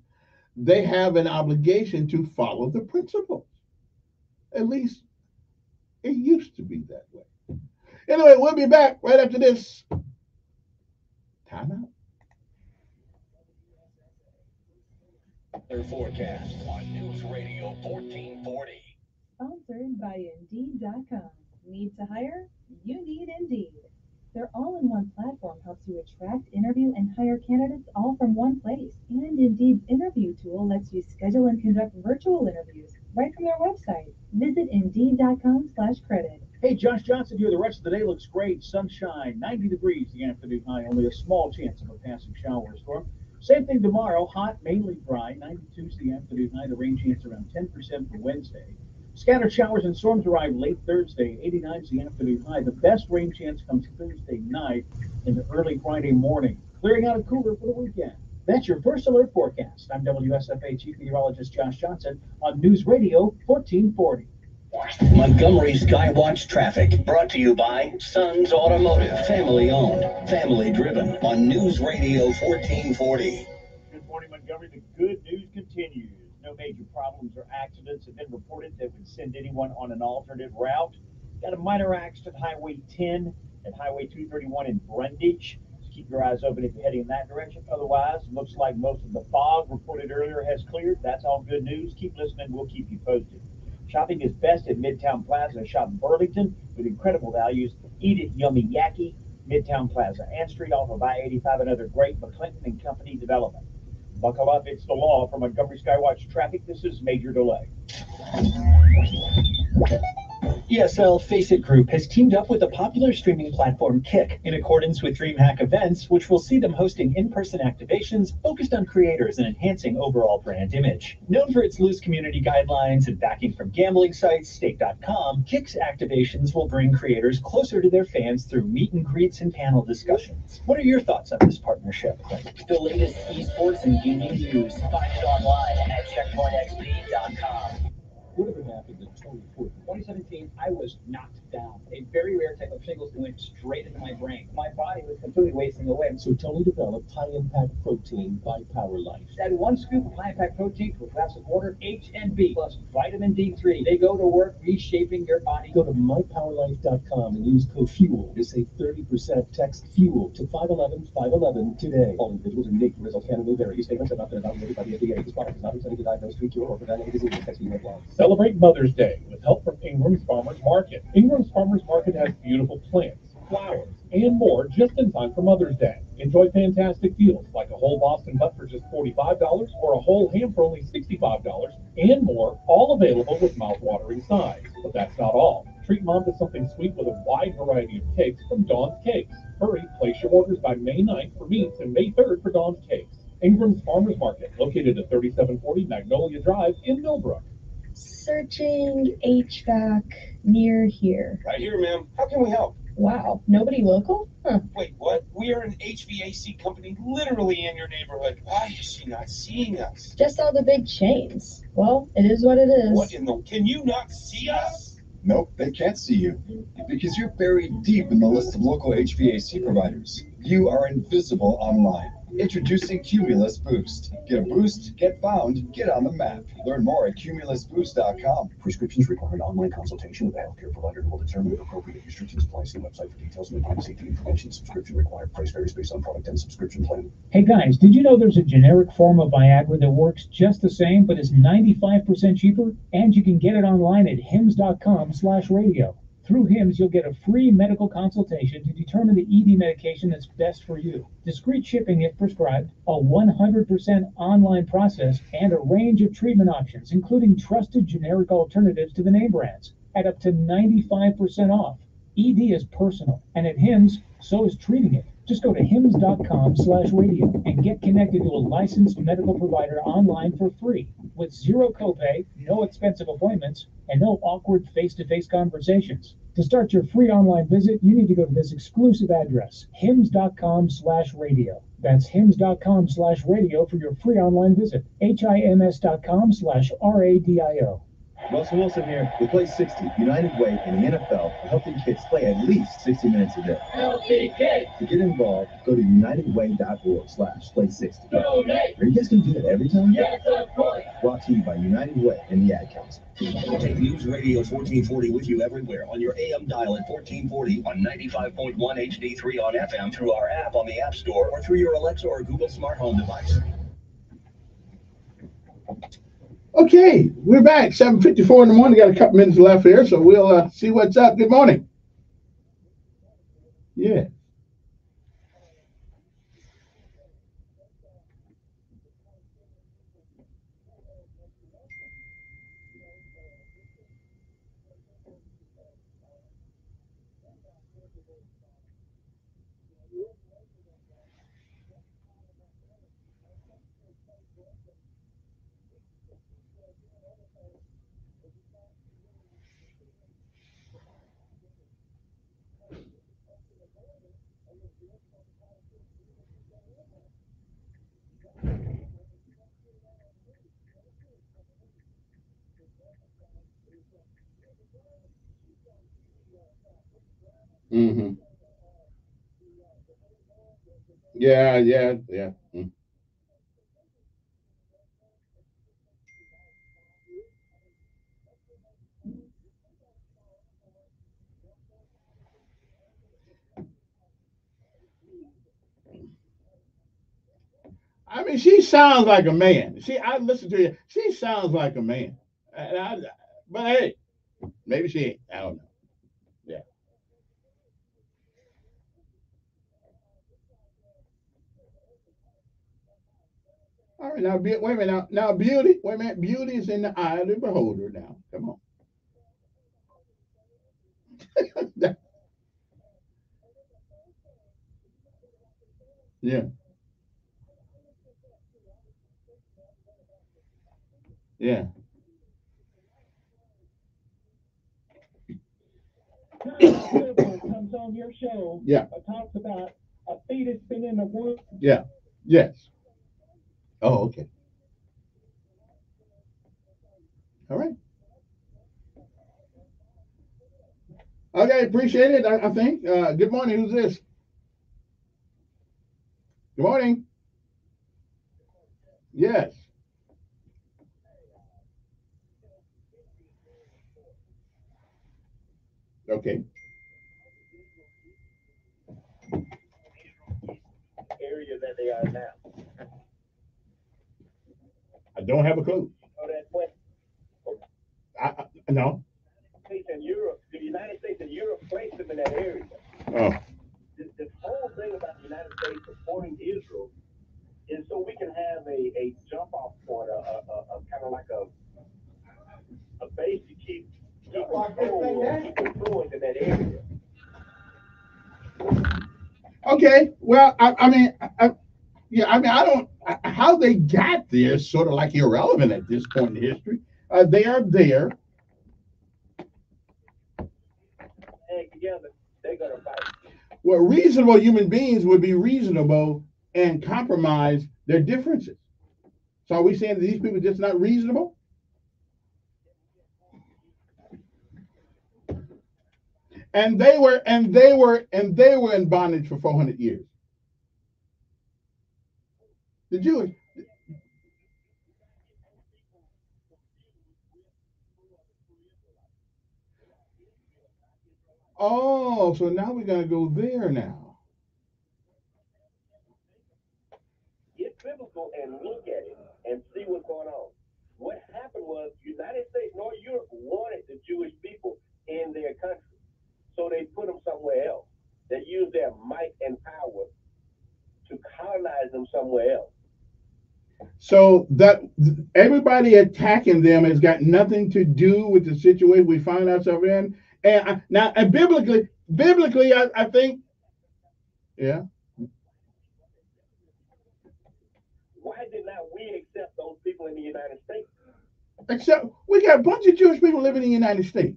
they have an obligation to follow the principles. At least it used to be that way. Anyway, we'll be back right after this. Time out. Weather forecast on News Radio 1440. Sponsored by Indeed.com. Need to hire? You need Indeed. Their all-in-one platform helps you attract, interview, and hire candidates all from one place. And Indeed's interview tool lets you schedule and conduct virtual interviews right from their website. Visit Indeed.com/credit. Hey, Josh Johnson here. The rest of the day looks great. Sunshine, 90 degrees the afternoon high. Only a small chance of a passing shower or storm. Same thing tomorrow. Hot, mainly dry. 92 the afternoon high. The rain chance around 10% for Wednesday. Scattered showers and storms arrive late Thursday. 89 the afternoon high. The best rain chance comes Thursday night into early Friday morning. Clearing out and cooler for the weekend. That's your first alert forecast. I'm WSFA Chief Meteorologist Josh Johnson on News Radio 1440. Montgomery Skywatch traffic brought to you by Sons Automotive, family owned, family driven on News Radio 1440. Good morning, Montgomery. The good news continues. No major problems or accidents have been reported that would send anyone on an alternate route. Got a minor accident Highway 10 and Highway 231 in Brundage. So keep your eyes open if you're heading in that direction. Otherwise, looks like most of the fog reported earlier has cleared. That's all good news. Keep listening. We'll keep you posted. Shopping is best at Midtown Plaza. Shop Burlington with incredible values. Eat at Yummy Yaki, Midtown Plaza, Ann Street off of I-85, another great McClinton and Company development. Buckle up, it's the law. From Montgomery Skywatch Traffic, this is Major Delay. ESL Face It Group has teamed up with the popular streaming platform Kick in accordance with DreamHack Events, which will see them hosting in-person activations focused on creators and enhancing overall brand image. Known for its loose community guidelines and backing from gambling sites, Stake.com, Kick's activations will bring creators closer to their fans through meet and greets and panel discussions. What are your thoughts on this partnership? The latest esports and gaming news. Find it online at checkpointxp.com. Whatever happened to Tony Ford? In 2017, I was knocked down. A very rare type of shingles that went straight into my brain. My body was completely wasting away. So Tony developed high-impact protein by Power Life. Add 1 scoop of high-impact protein to a glass of water, H&B plus vitamin D3. They go to work reshaping your body. Go to mypowerlife.com and use code FUEL to save 30%. Text FUEL to 511-511 today. All individuals are unique. Results can and may vary. These statements have not been evaluated by the FDA. This product is not intended to diagnose, treat, cure, or prevent any disease. Text FUEL apply. Celebrate Mother's Day with help from Ingram's Farmers Market. Ingram's Farmers Market has beautiful plants, flowers, and more just in time for Mother's Day. Enjoy fantastic deals like a whole Boston butt for just $45 or a whole ham for only $65 and more, all available with mouth-watering sides. But that's not all. Treat Mom to something sweet with a wide variety of cakes from Dawn's Cakes. Hurry, place your orders by May 9th for meats and May 3rd for Dawn's Cakes. Ingram's Farmers Market, located at 3740 Magnolia Drive in Millbrook. Searching HVAC near here. Right here, ma'am. How can we help? Wow, nobody local? Huh. Wait, what? We are an HVAC company literally in your neighborhood. Why is she not seeing us? Just all the big chains. Well, it is what it is. What in the... Can you not see us? Nope, they can't see you because you're buried deep in the list of local HVAC providers. You are invisible online. Introducing Cumulus Boost. Get a boost, get found, get on the map. Learn more at cumulusboost.com. Prescriptions require an online consultation with a healthcare provider who will determine if appropriate. Restrictions apply. See website for details and important safety information. Subscription required. Price varies based on product and subscription plan. Hey guys, did you know there's a generic form of Viagra that works just the same but is 95% cheaper? And you can get it online at hims.com/radio. Through HIMS, you'll get a free medical consultation to determine the ED medication that's best for you. Discreet shipping if prescribed, a 100% online process, and a range of treatment options, including trusted generic alternatives to the name brands, at up to 95% off. ED is personal, and at HIMS, so is treating it. Just go to hims.com/radio and get connected to a licensed medical provider online for free, with zero copay, no expensive appointments, and no awkward face-to-face conversations. To start your free online visit, you need to go to this exclusive address, hims.com/radio. That's hims.com/radio for your free online visit. hims.com/radio. Russell Wilson here. We play 60, United Way in the NFL, helping kids play at least 60 minutes a day. Healthy kids. To get involved, go to unitedway.org/play60. Donate. Are you guys going to do that every time? Yes, of course. Brought to you by United Way and the Ad Council. Take News Radio 1440 with you everywhere on your AM dial at 1440, on 95.1 HD3 on FM, through our app on the App Store, or through your Alexa or Google smart home device. Okay, we're back. 7:54 in the morning. Got a couple minutes left here, so we'll see what's up. Good morning. Yeah. Mm-hmm. Yeah. Mm. I mean, she sounds like a man. I listened to you. She sounds like a man. And But hey, maybe she ain't. I don't know. Yeah. All right, now, wait a minute. Now, beauty. Wait a minute. Beauty is in the eye of the beholder. Now, come on. Yeah. Yeah. Comes on your show. Yeah. Talks about a fetus been in the womb. Yeah. Yes. Oh, okay. All right. Okay, appreciate it. I think. Good morning. Who's this? Good morning. Yes. Okay. Area that they are now. I don't have a clue. So that's what No. States and Europe, the United States and Europe placed them in that area. Oh. This whole thing about the United States supporting Israel is so we can have a jump off point, a kind of like a base to keep control in that area. Okay. Well, I mean, I don't. How they got there is sort of like irrelevant at this point in history. They are there. And together, they're gonna fight. Well, reasonable human beings would be reasonable and compromise their differences. So are we saying that these people are just not reasonable? And they were in bondage for 400 years. The Jewish. Oh, so now we're gonna go there now. Get biblical and look at it and see what's going on. What happened was United States nor Europe wanted the Jewish people in their country. So they put them somewhere else. They used their might and power to colonize them somewhere else. So that everybody attacking them has got nothing to do with the situation we find ourselves in. And biblically, I think, yeah. Why did not we accept those people in the United States? Except we got a bunch of Jewish people living in the United States.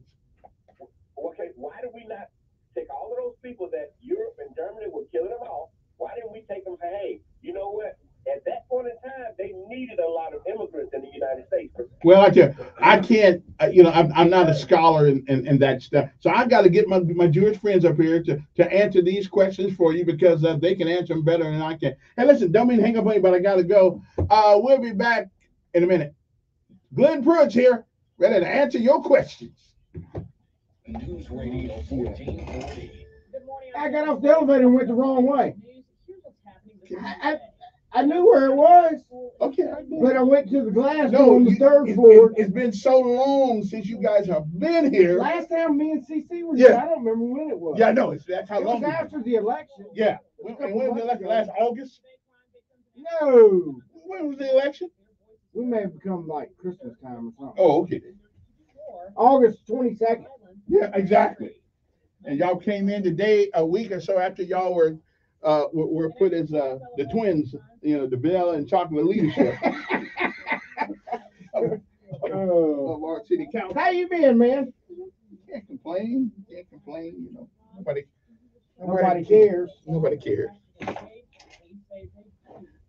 Okay, why did we not take all of those people that Europe and Germany were killing them off? Why didn't we take them and say, hey, you know what? At that point in time, they needed a lot of immigrants in the United States. Well, I can't, I'm not a scholar in that stuff. So I got to get my Jewish friends up here to answer these questions for you because they can answer them better than I can. Hey, listen, don't mean to hang up on you, but I got to go. We'll be back in a minute. Glenn Pruitt's here, ready to answer your questions. News Radio 1440. I got off the elevator and went the wrong way. I knew where it was. Okay. But I went to the glass door on the third floor. It's been so long since you guys have been here. Last time me and CC were here, I don't remember when it was. Yeah, I know. That's how long it was after the election. Yeah. When was the election? Last August? No. When was the election? We may have become like Christmas time or something. Oh, okay. August 22nd. Yeah, exactly. And y'all came in today a week or so after y'all were put as the twins, the Bell and Chocolate leadership of our city council. How you been, man? Can't complain. Nobody cares. Nobody cares.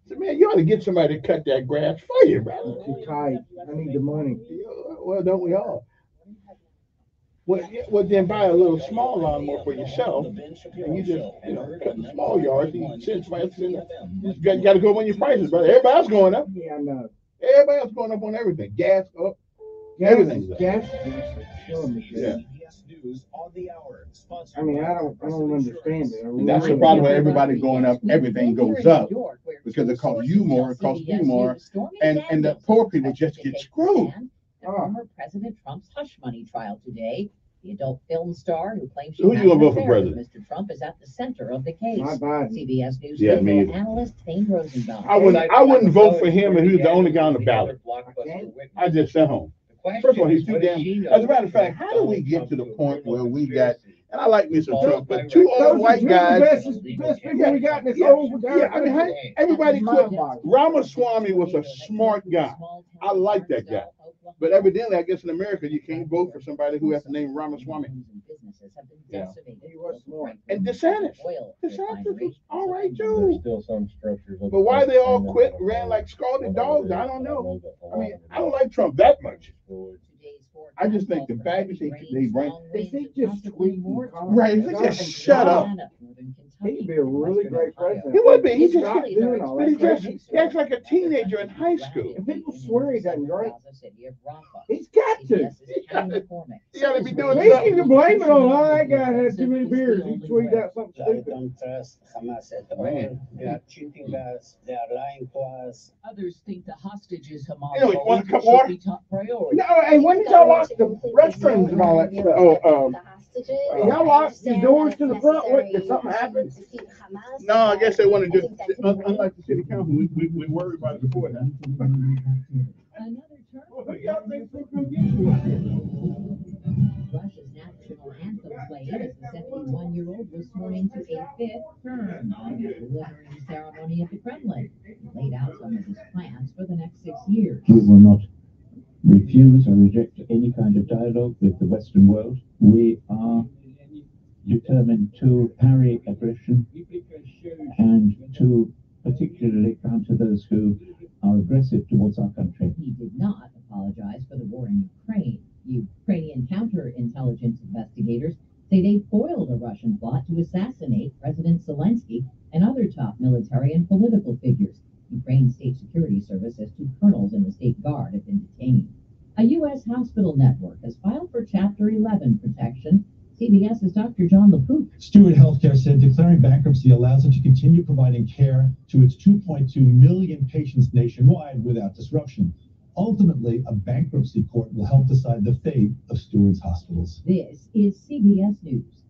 So, man, you ought to get somebody to cut that grass for you, brother. Too tight. I need the money. Well, don't we all? Well, then buy a little small lawnmower for yourself, and you just, cut the small yards. You just got to go on your prices, brother. Everybody else going up. Yeah, I know. Everybody else going up on everything. Gas up. Everything's up. Gas is killing me. Yeah. I mean, I don't understand it. And that's the problem with everybody going up. Everything goes up because it costs you more, it costs you more, and the poor people just get screwed. at former President Trump's hush money trial today. The adult film star who claims she Who had you an gonna vote for affair with president? Mr. Trump is at the center of the case. Not Biden. CBS News Yeah, me legal either. analyst Thane Rosenbaum. I wouldn't vote for him if he was the only guy on the ballot. I just sent home. First of all, he's too damn. As a matter of fact, how do we get to the point where we got? And I like me some Trump, but two old white guys. Best people we got in this old guy. Yeah, I mean, everybody quit. Ramaswamy was a smart guy. I like that guy. But evidently, I guess in America, you can't vote for somebody who has the name Ramaswamy. Yeah. And DeSantis. DeSantis was all right, too. Still some structures. But why they all quit, ran like scalded dogs, I don't know. I mean, I don't like Trump that much. I just think the baggage they bring. They think just tweet. Right, they just shut up. He'd be a really great president. He would be. He just Stop doing all but he that. just he acts like a teenager in high school. And people swear he doesn't drink. He's got to. He got to be doing Maybe you something. can blame it on that guy had too many beers. He tweeted out something stupid. Others think the hostages You know, you want a cup of water? should be top priority. No, hey, when did y'all lock the restrooms and all that stuff? Y'all locked the doors to the front. What, did something happen? No, I guess they want to just, unlike the city council, we worry about it before that. Russia's national anthem played as the 71-year-old was sworn into a fifth term at the delivering ceremony at the Kremlin. He laid out some of his plans for the next 6 years. We will not refuse or reject any kind of dialogue with the Western world. We are determined to parry aggression and to particularly counter those who are aggressive towards our country. He did not apologize for the war in Ukraine. Ukrainian counterintelligence investigators say they foiled a Russian plot to assassinate President Zelensky and other top military and political figures. Ukraine's state security service says 2 colonels in the state guard have been detained. A U.S. hospital network has filed for Chapter 11 protection. CBS's Dr. John LaPook. Stewart Healthcare said declaring bankruptcy allows it to continue providing care to its 2.2 million patients nationwide without disruption. Ultimately, a bankruptcy court will help decide the fate of Stewart's hospitals. This is CBS News.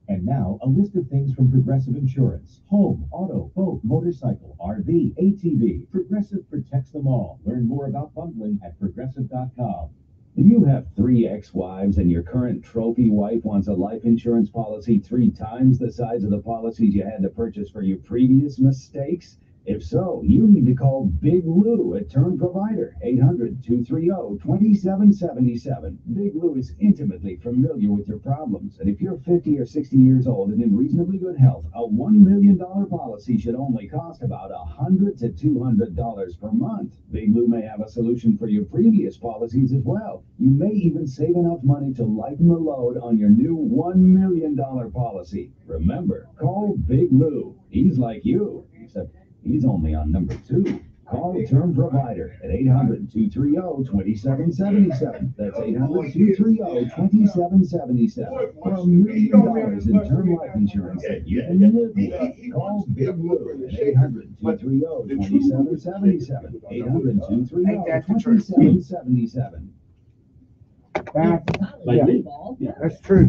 And now, a list of things from Progressive Insurance. Home, auto, boat, motorcycle, RV, ATV. Progressive protects them all. Learn more about bundling at Progressive.com. Do you have 3 ex-wives and your current trophy wife wants a life insurance policy 3 times the size of the policies you had to purchase for your previous mistakes? If so, you need to call Big Lou at Term Provider, 800-230-2777. Big Lou is intimately familiar with your problems, and if you're 50 or 60 years old and in reasonably good health, a $1 million policy should only cost about $100 to $200 per month. Big Lou may have a solution for your previous policies as well. You may even save enough money to lighten the load on your new $1 million policy. Remember, call Big Lou. He's like you, except he's only on number 2. Call Term Provider at 800-230-2777. That's 800-230-2777. For $1 million in term life insurance that you can live with. Call Big Lou at 800-230-2777. 800-230-2777. That's true.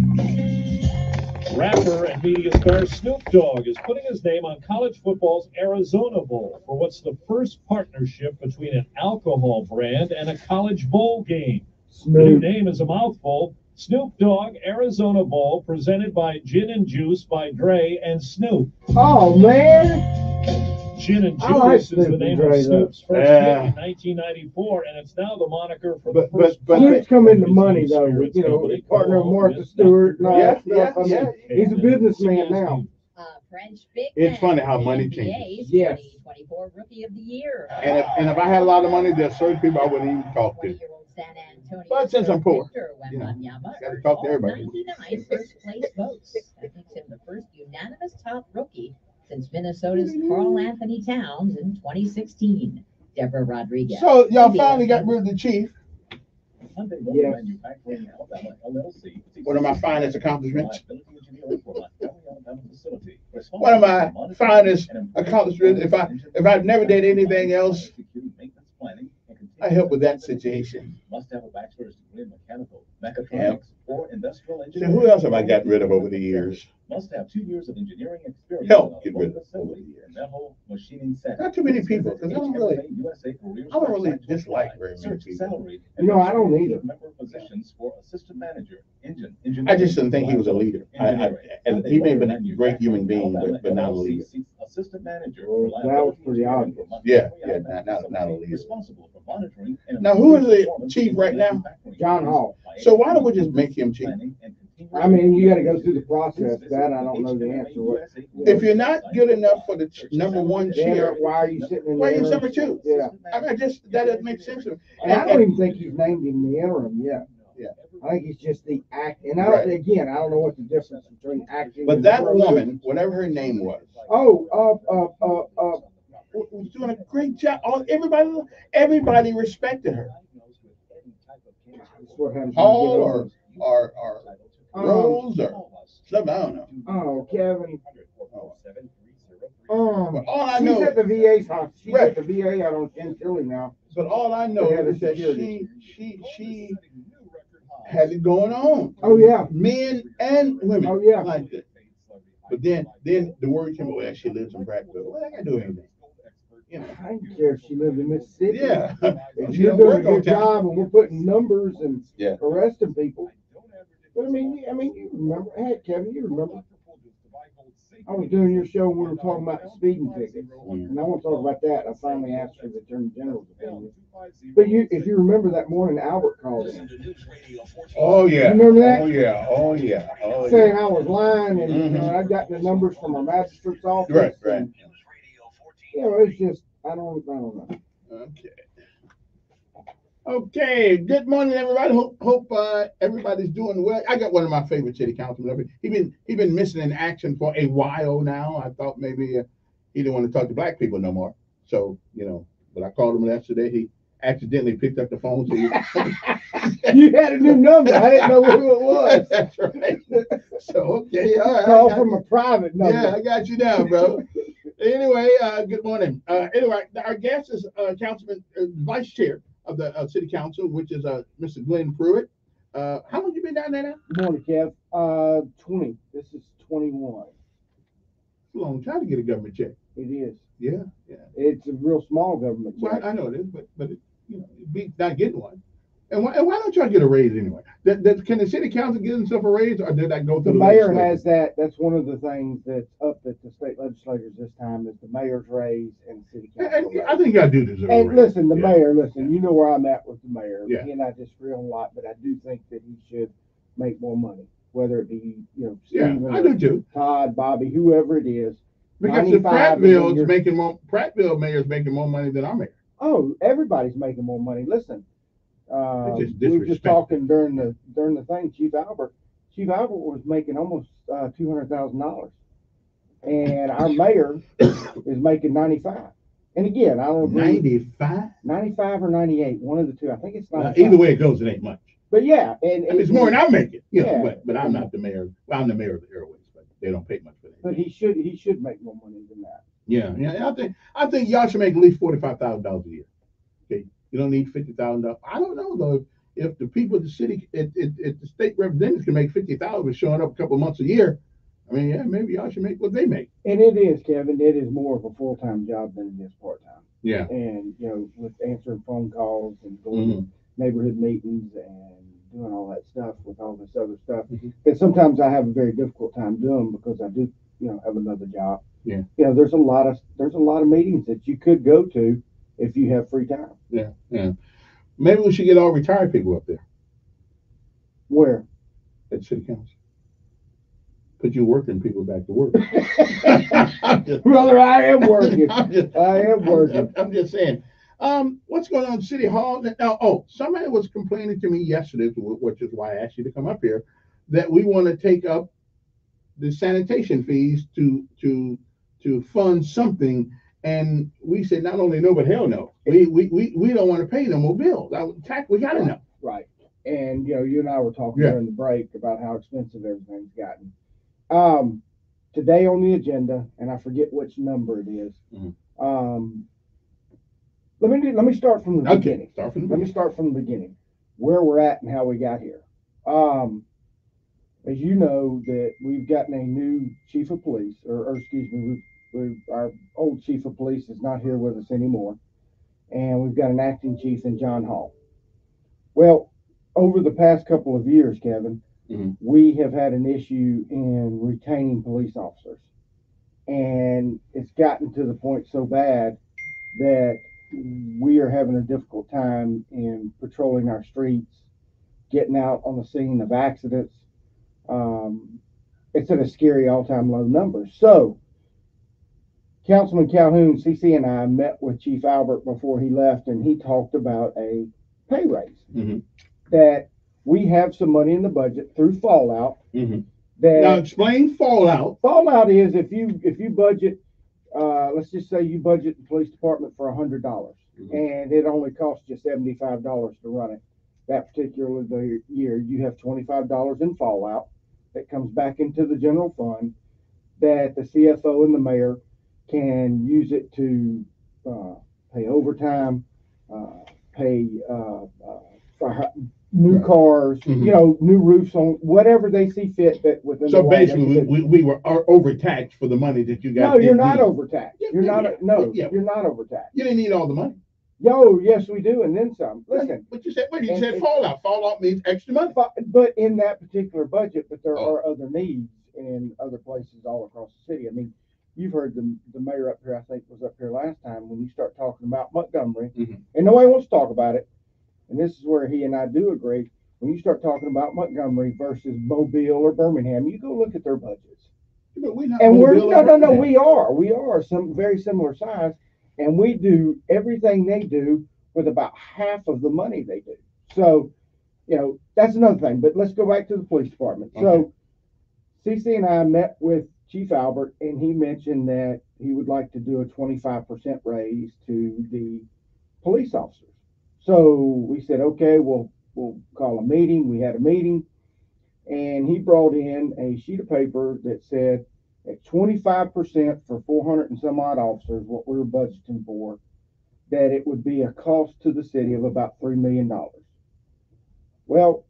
Rapper and media star Snoop Dogg is putting his name on college football's Arizona Bowl for what's the first partnership between an alcohol brand and a college bowl game. The new name is a mouthful. Snoop Dogg Arizona Bowl, presented by Gin and Juice by Dre and Snoop. Oh, man. Gin and I like Juice is the name of Snoop's first hit in 1994, and it's now the moniker for the first. Snoop's come into money, though. You know, partner of Martha Stewart and all that stuff. I mean, he's a businessman now. French Big It's funny how money changes. Yes. 2024 Rookie of the Year. And if I had a lot of money, there's certain people I wouldn't even talk to. But since I'm poor, you know, got to talk to everybody. 99 first place votes. That makes him the first unanimous top rookie since Minnesota's Carl Anthony Towns in 2016. Deborah Rodriguez. So y'all finally got rid of the chief. Yes. One of my finest accomplishments. One of my finest accomplishments. If I've never did anything else, I help with that situation. Must have a bachelor's degree in mechanical, mechatronics, or industrial So engineering. who else have I gotten rid of over the years? Must have 2 years of engineering experience. Help in get rid of assembly, metal, machining setting. Not too many people, because I don't really dislike very many Search people. salary. You know, I don't either. Member positions for assistant manager, engine, I just didn't think he was a leader. And he may have been a great human being, but not a leader. Assistant manager. Well, that was pretty obvious. Yeah, not a leader. Responsible for monitoring. Now, who is the chief right now? John Hall. So why don't we just make him chief? I mean, you gotta go through the process. That I don't know the answer. If you're not good enough for the number one Yeah, chair, why are you sitting in why are the you interim? number two? Yeah. I mean, that doesn't make sense to me. And I don't even think he's named in the interim yet. Yeah. I think he's just the act, and I don't, again, I don't know what the difference between acting. But and that interim is. woman, whatever her name was, was doing a great job. Everybody respected her. That's what happens when you Hall get or older. Rose or something, I don't know. Oh, Kevin. But all I She's know, at the VA's house. She's Right. at the VA out on Chantilly now. but all I know Yeah, the is that security. she had it going on. Oh, yeah. Men and women. Oh, yeah. Like that. But then the word came, well, she lives in Brackville. Well, I can't do anything. You know. I don't care if she lived in Mississippi. Yeah. If She you're don't doing a work on good time. job and we're putting numbers and Yeah. arresting people. But I mean, you remember, hey, Kevin, you remember. I was doing your show when we were talking about the speeding tickets. And I want to talk about that. I finally asked for the Attorney General's opinion. But if you remember that morning, Albert called in. Oh yeah. You remember that? Oh yeah. Oh yeah. Oh Saying yeah. I was lying and Mhm. I'd gotten the numbers from our magistrate's office. Right. And, you know, it's just, I don't know. Okay. Okay. Good morning, everybody. Hope everybody's doing well. I got one of my favorite city councilmen. He been missing in action for a while now. I thought maybe he didn't want to talk to black people no more. So but I called him yesterday. He accidentally picked up the phone. So You had a new number. I didn't know who it was. That's right. So okay, all right. Call from a private number. Yeah, I got you now, bro. Anyway, good morning. Anyway, our guest is Councilman, Vice Chair of the City Council, which is Mr. Glenn Pruitt. How long you been down there now? Good morning, Kev. 20. This is 21. It's a long time to get a government check. It is. Yeah. It's a real small government check. Well, I know it is, but it beats not getting one. And why don't y'all get a raise anyway? Can the city council give themselves a raise, or did that go The through mayor legislature? has that. That's one of the things that's up at the state legislatures this time is the mayor's raise and the city council And raise. I think y'all do deserve a And raise. listen, the Yeah. mayor, you know where I'm at with the mayor. Yeah. He and I disagree on a lot, but I do think that he should make more money, whether it be, Yeah, Stephen I or do too. Todd, Bobby, whoever it is. Because the 95 and Prattville you're- mayor's making more money than our mayor. Oh, everybody's making more money. Listen, It's just we were just disrespectful. talking during the thing. Chief Albert was making almost $200,000, and our mayor is making 95. And again, I don't agree. 95? 95 or 98, one of the two. I think it's 95. Either way it goes, it ain't much. But yeah, and It's more than I'm making. Yeah. But I'm not the mayor. Well, I'm the mayor of the Airways, but they don't pay much for that. But he should make more money than that. Yeah. I think y'all should make at least $45,000 a year. Okay, you don't need $50,000. I don't know though if the people at the city, if the state representatives can make $50,000 with showing up a couple months a year. I mean, yeah, maybe y'all should make what they make. And it is, Kevin. It is more of a full-time job than it is part-time. Yeah. And with answering phone calls and going to neighborhood meetings and doing all that stuff with all this other stuff. And sometimes I have a very difficult time doing because I do, have another job. Yeah. There's a lot of meetings that you could go to if you have free time. Yeah. Maybe we should get all retired people up there Where? at city council. Put you working people back to work. Brother, I am working. I am working. I'm just saying. What's going on at City Hall? Now, somebody was complaining to me yesterday, which is why I asked you to come up here, that we want to take up the sanitation fees to fund something. And we said, not only no, but hell no. We don't want to pay no more bills. We got enough. Right. And, you and I were talking during the break about how expensive everything's gotten. Today on the agenda, and I forget which number it is, let me start from the beginning. Let me start from the beginning, where we're at and how we got here. As you know, that we've gotten a new chief of police, or excuse me, our old chief of police is not here with us anymore, and we've got an acting chief in John Hall. Well, over the past couple of years, Kevin, we have had an issue in retaining police officers, and it's gotten to the point so bad that we are having a difficult time in patrolling our streets, getting out on the scene of accidents. It's at a scary all-time low number. So, Councilman Calhoun, CC, and I met with Chief Albert before he left, and he talked about a pay raise. That we have some money in the budget through Fallout. That now explain Fallout. Fallout is if you budget, let's just say you budget the police department for $100, and it only costs you $75 to run it. That particular year, you have $25 in Fallout that comes back into the general fund that the CFO and the mayor can use it to pay overtime, pay for new cars, you know, new roofs on whatever they see fit that within. So basically, we were overtaxed for the money that you got. No, you're not overtaxed. You're not overtaxed. You didn't need all the money. Yo, yes, we do, and then some. Listen, what you said? You said Fallout. Fallout means extra money. But in that particular budget, but there are other needs in other places all across the city. I mean, you've heard the mayor up here, I think, was up here last time when you start talking about Montgomery, and nobody wants to talk about it. And this is where he and I do agree. When you start talking about Montgomery versus Mobile or Birmingham, you go look at their budgets. But we're not. And we are some very similar size. And we do everything they do with about half of the money they do. So, you know, that's another thing. But let's go back to the police department. Okay. So, CC and I met with Chief Albert, and he mentioned that he would like to do a 25% raise to the police officers. So we said, okay, we'll call a meeting. We had a meeting, and he brought in a sheet of paper that said, at 25% for 400 and some odd officers, what we were budgeting for, that it would be a cost to the city of about $3 million. Well,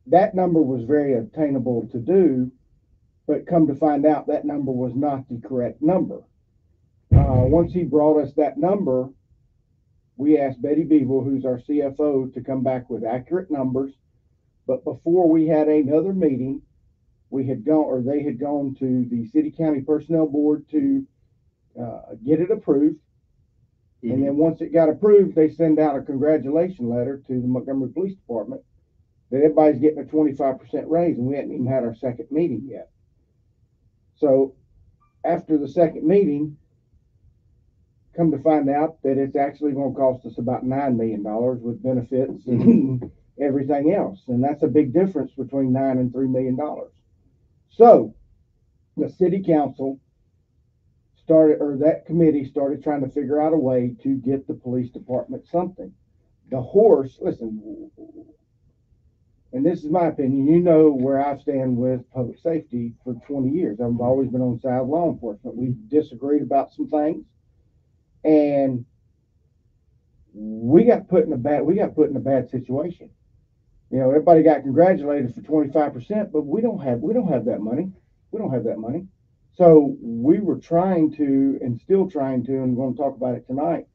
that number was very attainable to do, but come to find out that number was not the correct number. Once he brought us that number, we asked Betty Beeble, who's our CFO, to come back with accurate numbers. But before we had another meeting, they had gone to the City County Personnel Board to get it approved. And then once it got approved, they send out a congratulation letter to the Montgomery Police Department that everybody's getting a 25% raise, and we hadn't even had our second meeting yet. So after the second meeting, come to find out that it's actually going to cost us about $9 million with benefits and everything else. And that's a big difference between $9 and $3 million. So the city council that committee started trying to figure out a way to get the police department something. The horse, listen, and this is my opinion, you know where I stand with public safety for 20 years. I've always been on the side of law enforcement. We've disagreed about some things, and we got put in a bad situation. You know, everybody got congratulated for 25%, but we don't have that money. We don't have that money. So we were trying to, and still trying to, and we're going to talk about it tonight,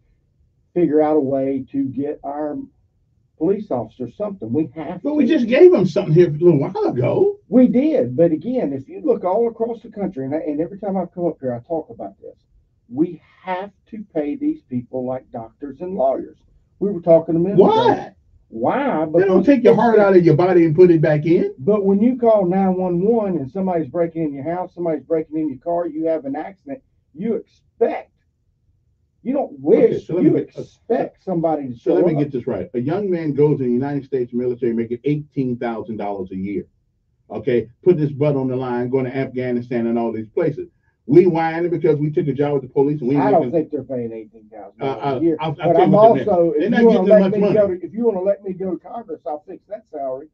figure out a way to get our police officers something. We have. But we just gave them something here a little while ago. We did, but again, if you look all across the country, and every time I come up here, I talk about this. We have to pay these people like doctors and lawyers. We were talking a minute ago. Why? Why? They don't take your heart out of your body and put it back in. But when you call 911 and somebody's breaking in your house, somebody's breaking in your car, you have an accident, you expect. You don't wish. Okay, you expect somebody to show up. So let me get this right. A young man goes in the United States military making $18,000 a year. Okay, put his butt on the line, going to Afghanistan and all these places. We whining because we took a job with the police, and we. I don't think they're paying $18,000 a year. But I'm also, if you want to let me go to Congress, I'll fix that salary.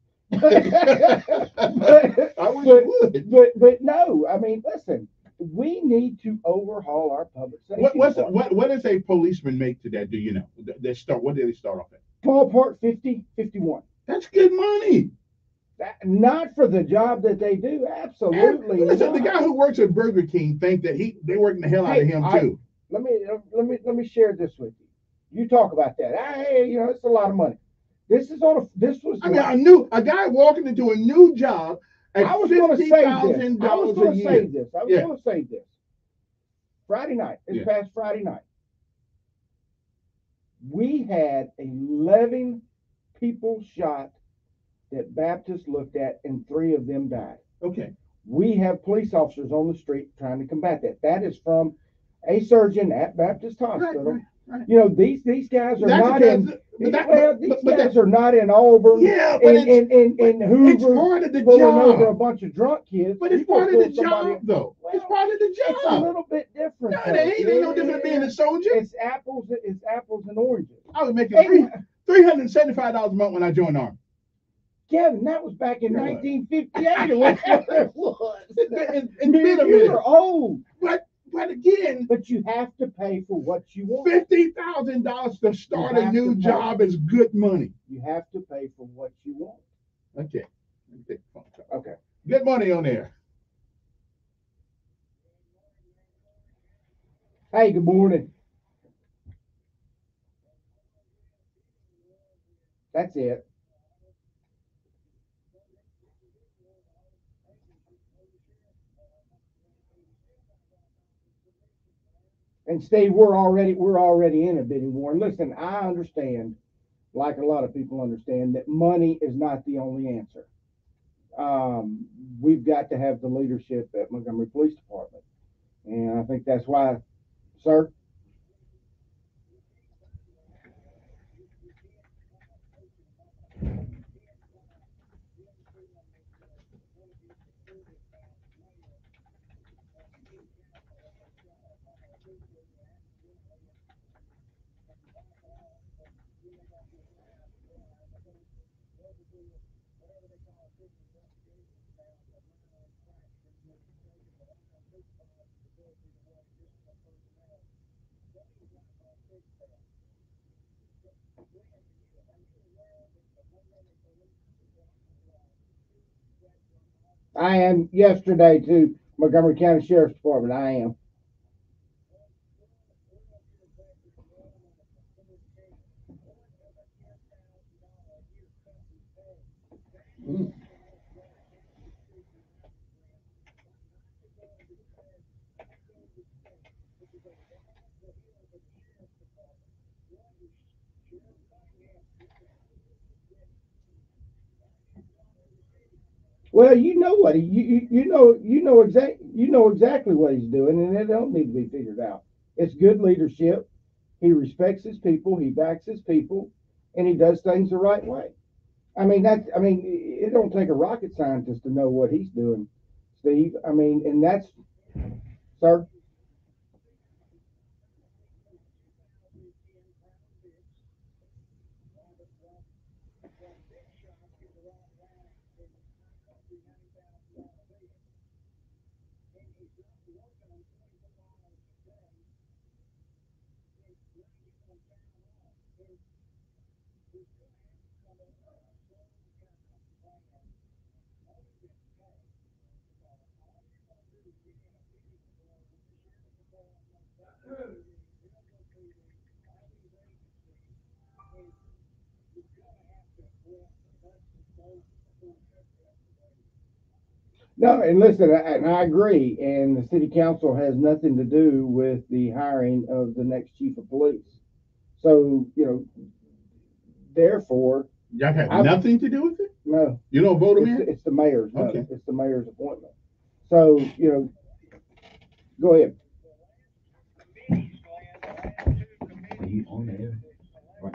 I wish you would. But no, I mean, listen. we need to overhaul our public safety. What does a policeman make today? Do you know? What do they start off at? Ballpark 50, 51. That's good money. Not for the job that they do. Absolutely. Listen, the guy who works at Burger King think that they working the hell out of him too. Let me share this with you. You talk about that. Hey, it's a lot of money. This was. I mean, a guy walking into a new job at $50,000 a year. I was going to say this. Friday night, past Friday night, we had 11 people shot that Baptist looked at, and 3 of them died. Okay. We have police officers on the street trying to combat that. That is from a surgeon at Baptist Hospital. Right. These guys are not in. These guys are not in Auburn. Yeah, but in Hoover. It's part of the job. Over a bunch of drunk kids. But it's part of the job, though. Well, it's part of the job. It's a little bit different. No, it ain't no different being a soldier. It's apples and oranges. I was making $375 a month when I joined the Army. Kevin, that was back in 1958. It was. It's been a minute. You're old. But again, you have to pay for what you want. $50,000 to start a new job is good money. You have to pay for what you want. Okay. Okay. Good money on there. Hey, good morning. That's it. And Steve, we're already in a bidding war. And listen, I understand, like a lot of people understand, that money is not the only answer. We've got to have the leadership at Montgomery Police Department, and I think that's why, sir. I am yesterday to Montgomery County Sheriff's Department. I am. Well, you know what you know exactly what he's doing, and it don't need to be figured out. It's good leadership. He respects his people. He backs his people, and he does things the right way. It don't take a rocket scientist to know what he's doing, Steve. And that's, sir. No, and listen, and I agree. And the city council has nothing to do with the hiring of the next chief of police. So, therefore, y'all have nothing to do with it? No. You don't vote him in? It's the mayor's. No, okay. It's the mayor's appointment. So, go ahead. Are you on air? Right.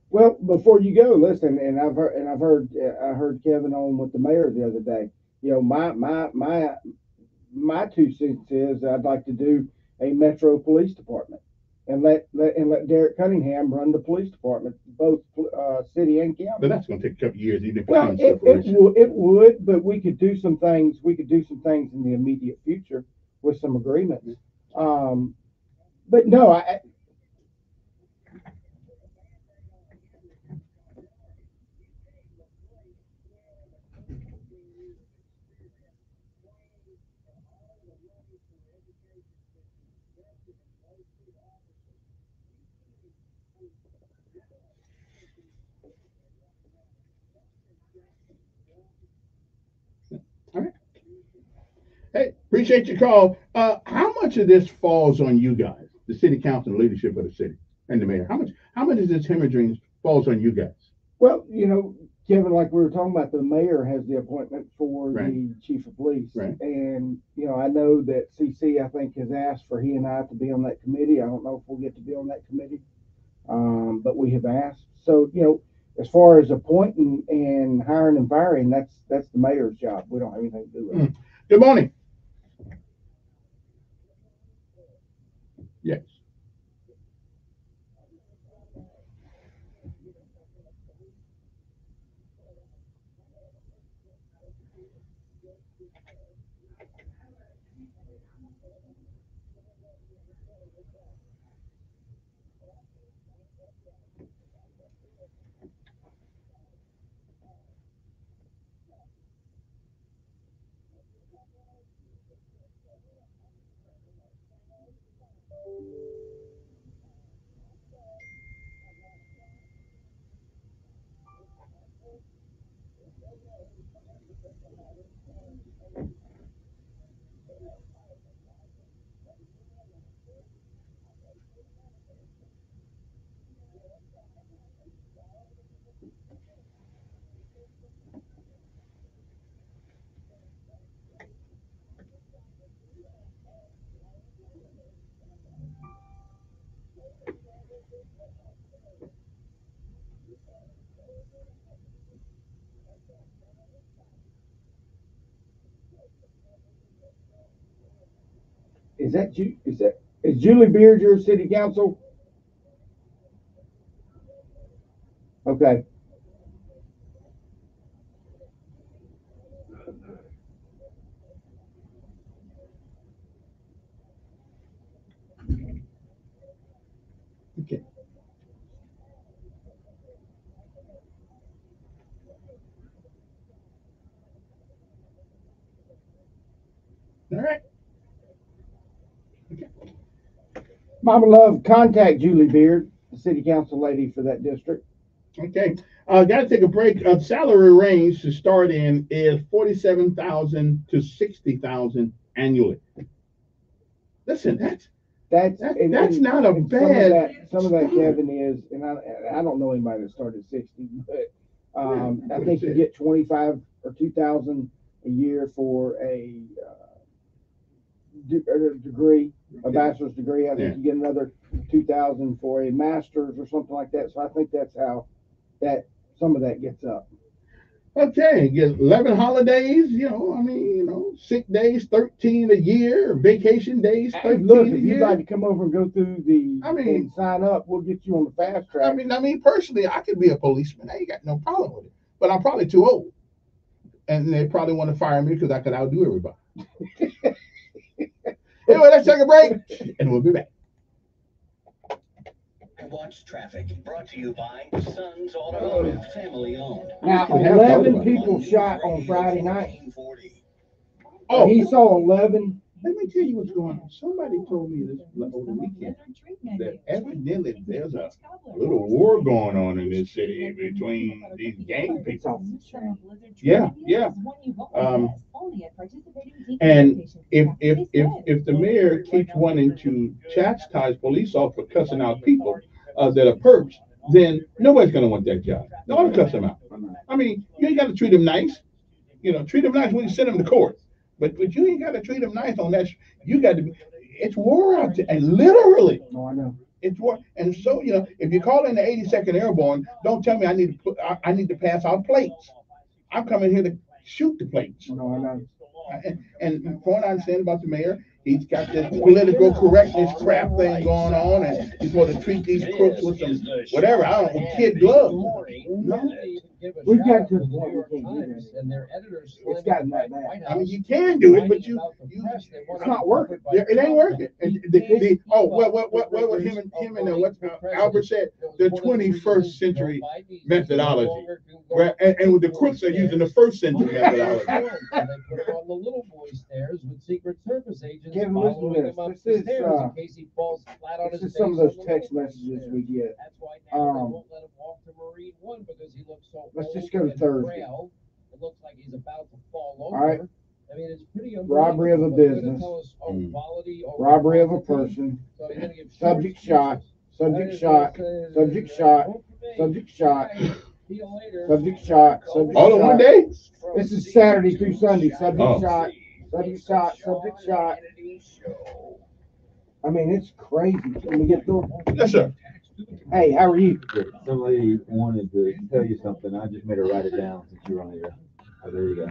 Well, before you go, listen, I heard Kevin on with the mayor the other day. My my 2 cents is I'd like to do a metro police department and let Derek Cunningham run the police department, both city and county. But that's going to take a couple of years, even if Well, it would, but we could do some things. We could do some things in the immediate future with some agreements. But no, All right. Hey, appreciate your call. How much of this falls on you guys, the city council and leadership of the city and the mayor? How much of this hemorrhaging falls on you guys? well, Kevin, like we were talking about, the mayor has the appointment for the chief of police. Right. And, I know that CC, I think, has asked for he and I to be on that committee. I don't know if we'll get to be on that committee. But we have asked. So, as far as appointing and hiring and firing, that's the mayor's job. We don't have anything to do with it. Good morning. Yes. Is Julie Beard your city council? Okay. Okay. All right. Okay. Mama Love, contact Julie Beard, the city council lady for that district. Okay. Got to take a break. Salary range to start in is 47,000 to 60,000 annually. Listen, that's not a bad. Some of that, Kevin, is, and I don't know anybody that started 60, but I think you get 25 or 2,000 a year for a degree, a bachelor's degree. I think you get another 2,000 for a master's or something like that. So I think that's how that some of that gets up. Okay, get 11 holidays, sick days, 13 a year, vacation days, 13 Look, a if year. you'd like to come over and go through and sign up, we'll get you on the fast track. I mean, personally, I could be a policeman. I ain't got no problem with it. But I'm probably too old. And they probably want to fire me because I could outdo everybody. Anyway, let's take a break, and we'll be back. Watch Traffic, brought to you by Sons Automotive, family owned. Now, 11 people shot on Friday night. Oh, he saw 11. Let me tell you what's going on. Somebody told me this over the weekend that evidently there's a little war going on in this city between these gang people. Yeah. And if the mayor keeps wanting to chastise police officers for cussing out people that are perps, then nobody's going to want that job. No one cuss them out. I mean, you ain't got to treat them nice. Treat them nice when you send them to court. But you ain't got to treat them nice on that. You got to be. It's war out there, and literally. Oh, I know. It's war, and so if you call in the 82nd Airborne, don't tell me I need to pass out plates. I'm coming here to shoot the plates. No, I know. And from what I understand about the mayor, he's got this political correctness crap thing going on, and he's going to treat these crooks with some whatever, I don't know, kid gloves. We've got to the point we can't do this. It's gotten that bad. I mean, you can do it, but It's not working. it ain't working. And what was him and what Albert said, the 21st century methodology, and the crooks are using the first century methodology. On the little boy stairs with Secret Service agents Kevin, listen to following this. him up This the is, stairs in case he falls flat on This his is face. some of those on the text little boy messages stairs. we get. That's why now they won't let him walk to Marine One because he looks so Let's old just go to and Thursday. frail. It looks like he's about to fall over. All right. I mean, it's pretty Robbery of a unbelievable. They're gonna business. tell us, oh, quality over Robbery of a quantity. person. So he's gonna give Subject short shot. Subject shot. Subject shot. Subject shot. Subject shot. Subject All in one shot. day? This is Saturday through Sunday. Subject Oh. shot. Subject shot. Subject shot. I mean, it's crazy. Let me get through. Yes, sir. Hey, how are you? Somebody wanted to tell you something. I just made her write it down since you're on here. Oh, there you go.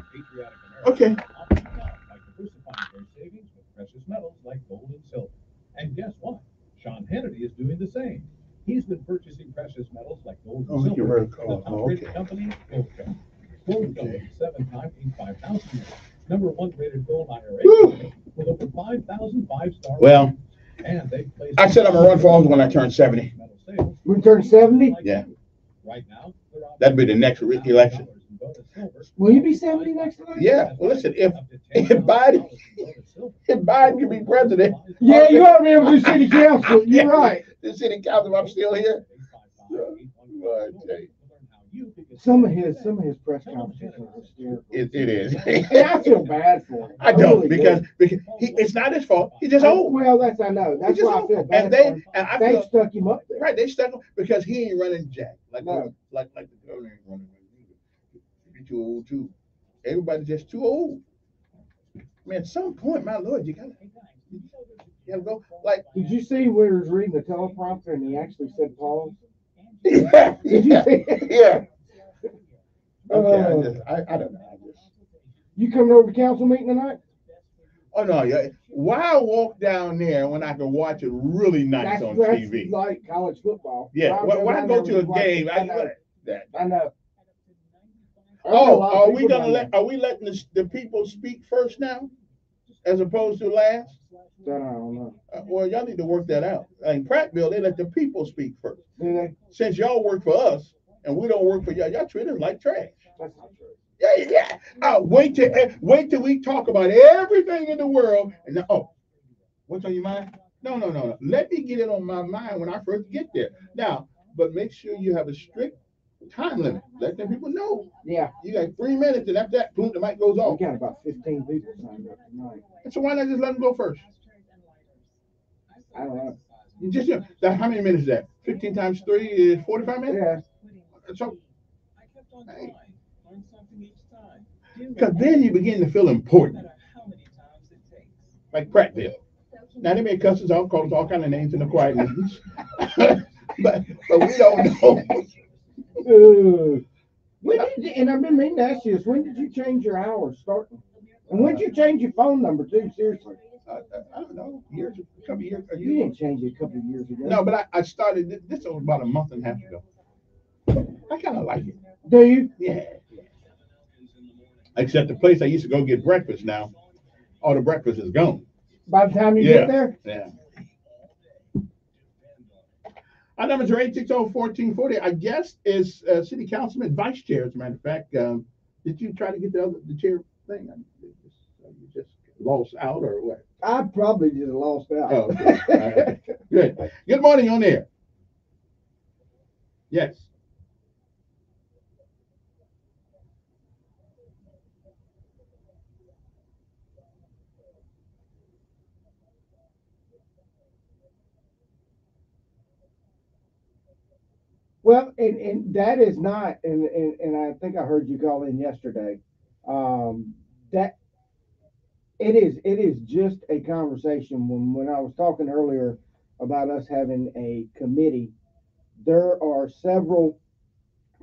Okay. By diversifying their savings with precious metals like gold and silver. And guess what? Sean Hannity is doing the same. He's been purchasing precious metals like gold and Oh, you silver heard from the call. top-rated Okay. company, Goldco. Goldco is 7-time 85,000 #1 rated gold IRA company with over 5,000 5-star Well, ratings. And they placed I said I'm gonna run for office when I turn 70. We turn 70? Yeah. Right now, That'd be the next election. Will you be 70 next time? Yeah. Well, listen, if Biden can be president, Yeah, you ought to be able to do city council. You're right. The city council, I'm still here. Some of his press conferences are hysterical. It is. And I feel bad for him. I don't really because do. it's not his fault. He's just old. Well, that's I know. That's He's just why I old. feel bad And for him. I They feel stuck him up there. right. They stuck him because he ain't running jack like No. like the governor ain't running. He's too old too. Everybody's just too old. I mean, at some point, my lord, you gotta go. Like, Did you see where he was reading the teleprompter and he actually said pause? yeah, yeah. Okay, I don't know. You coming over to council meeting tonight? Oh no, yeah. Why walk down there when I can watch it really nice on That's TV? like college football. Yeah. Why go to a game? I know. Oh, are we letting the people speak first now, as opposed to last? I don't know. Well, y'all need to work that out. In Prattville, they let the people speak first. Do they? Since y'all work for us and we don't work for y'all, y'all treat us like trash. That's not true. Yeah. Wait till we talk about everything in the world. And then, what's on your mind? No. Let me get it on my mind when I first get there. Now, but make sure you have a strict time limit. Let them people know. Yeah. You got 3 minutes, and after that, boom, the mic goes off. We got about 15 people signed up tonight. So why not just let them go first? I don't know. You just how many minutes is that? 15 times 3 is 45 minutes. Yeah. So, because then you begin to feel important. Like Prattville. Now they may cuss us out, call us all kind of names in the quiet meetings, but we don't know. When did and I've been meaning to ask you this. When did you change your hours starting? And when did you change your phone number too? Seriously. I don't know. A couple years. You didn't change it a couple of years ago. No, but I started this was about a month and a half ago. I kind of like it. Do you? Yeah. Except the place I used to go get breakfast now, all the breakfast is gone. By the time you get there? Yeah. Our number is 860-1440. I guess is city councilman vice chair, as a matter of fact. Did you try to get the chair thing? You just lost out or what? I probably just lost out. Oh, okay. All right. Good. Good morning on air. Yes. Well, and that is not, and I think I heard you call in yesterday. That it is just a conversation. When I was talking earlier about us having a committee, there are several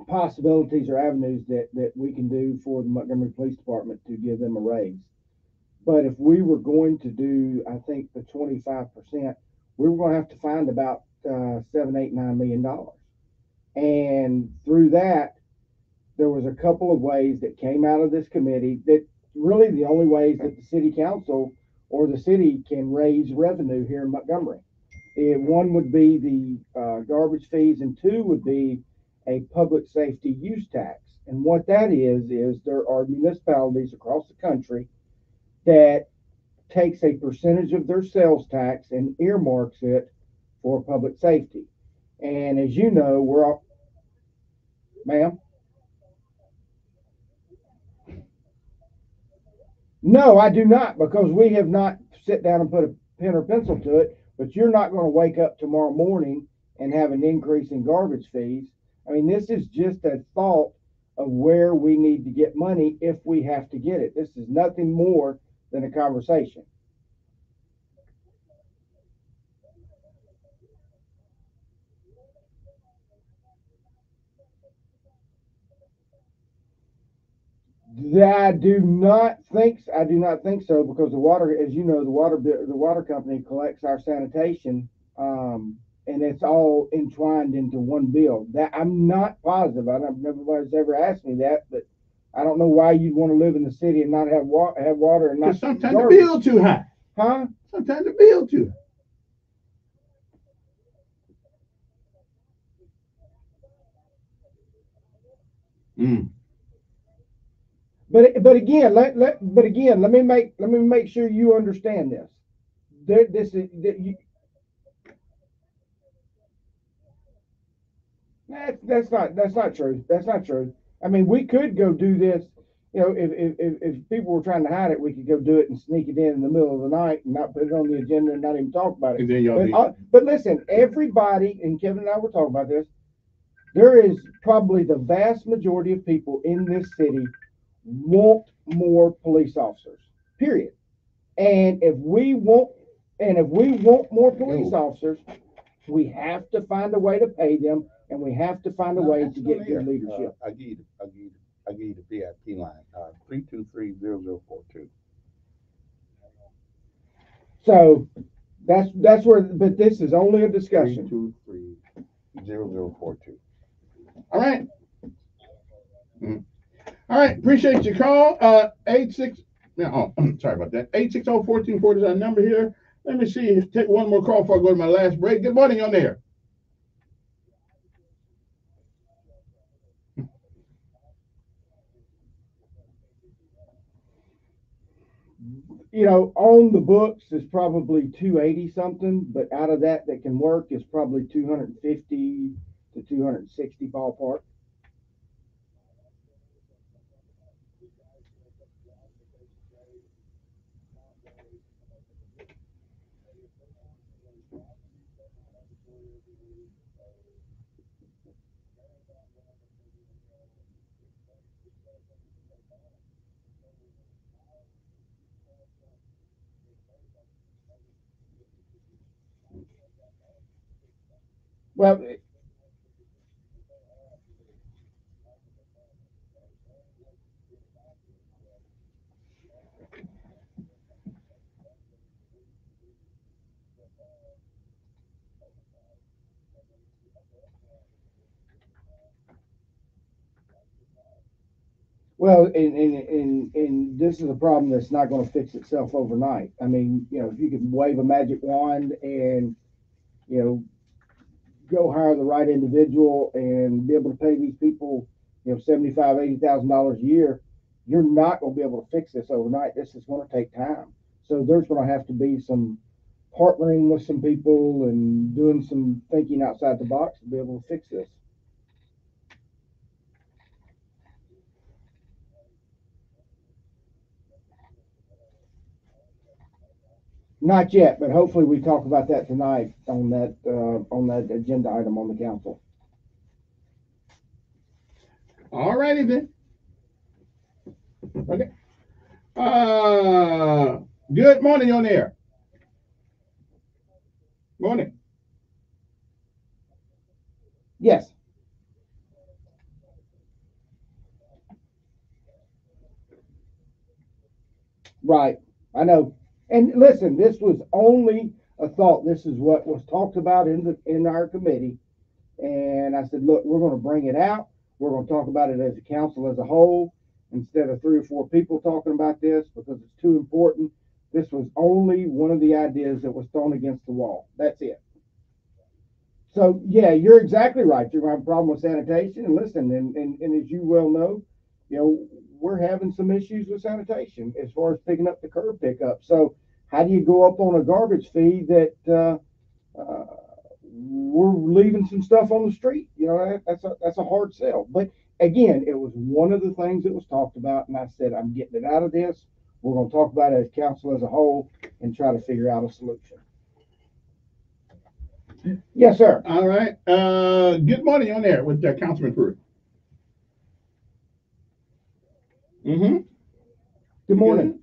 possibilities or avenues that we can do for the Montgomery Police Department to give them a raise. But if we were going to do, I think the 25%, we were going to have to find about $7, $8, $9 million. And through that, there was a couple of ways that came out of this committee that really the only ways that the city council or the city can raise revenue here in Montgomery. One would be the garbage fees, and two would be a public safety use tax. And what that is there are municipalities across the country that takes a percentage of their sales tax and earmarks it for public safety. And as you know, we're all, ma'am? No, I do not, because we have not sit down and put a pen or pencil to it. But you're not going to wake up tomorrow morning and have an increase in garbage fees. I mean, this is just a thought of where we need to get money if we have to get it. This is nothing more than a conversation. I do not think so, because the water, as you know, the water company collects our sanitation, and it's all entwined into one bill. That I'm not positive. I don't. Nobody's ever asked me that, but I don't know why you'd want to live in the city and not have water and not. Sometimes the bill too high. Huh? Sometimes the bill too high. Mm. But again, let me make sure you understand this. This is that's not true. That's not true. I mean, we could go do this. You know, if people were trying to hide it, we could go do it and sneak it in the middle of the night and not put it on the agenda and not even talk about it. But listen, everybody, and Kevin and I were talking about this. There is probably the vast majority of people in this city want more police officers. Period. And if we want more police officers, we have to find a way to pay them, and we have to find a way to get good leadership. I give you the VIP line, 323-0042. So that's where, but this is only a discussion. 323-0042. All right. Mm-hmm. All right. Appreciate your call. 86. No, sorry about that. 860-1440 is our number here. Let me see. Take one more call before I go to my last break. Good morning on there. You know, on the books is probably 280 something, but out of that can work is probably 250 to 260 ballpark. Well, and this is a problem that's not going to fix itself overnight. I mean, you know, if you could wave a magic wand and, you know, go hire the right individual and be able to pay these people, you know, $75,000-$80,000 a year, you're not going to be able to fix this overnight. This is going to take time. So there's going to have to be some partnering with some people and doing some thinking outside the box to be able to fix this. Not yet, but hopefully we talk about that tonight on that agenda item on the council. All righty then. Okay. Good morning on air. Morning. Yes. Right. I know. And listen, this was only a thought. This is what was talked about in our committee. And I said, look, we're going to bring it out. We're going to talk about it as a council as a whole instead of 3 or 4 people talking about this because it's too important. This was only one of the ideas that was thrown against the wall. That's it. So yeah, you're exactly right. You're going to have a problem with sanitation. And listen, and as you well know, we're having some issues with sanitation as far as picking up the curb pickup. So how do you go up on a garbage fee that we're leaving some stuff on the street? That's a hard sell. But again, it was one of the things that was talked about, and I said I'm getting it out of this. We're going to talk about it as council as a whole and try to figure out a solution. Yes, sir. All right. Good morning on there with Councilman Pruitt. Mm-hmm. Good morning.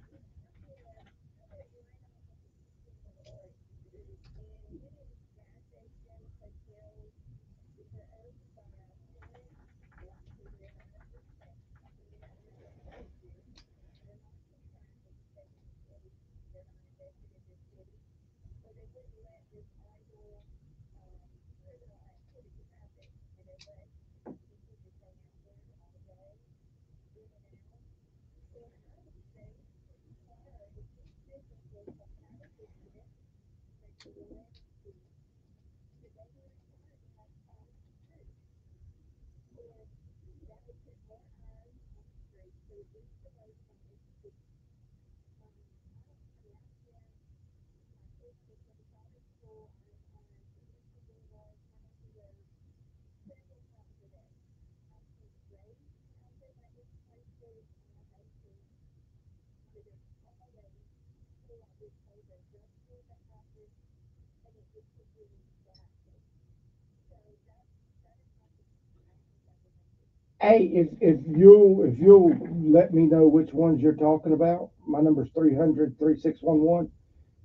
Hey, if you'll let me know which ones you're talking about, my number's 300-3611.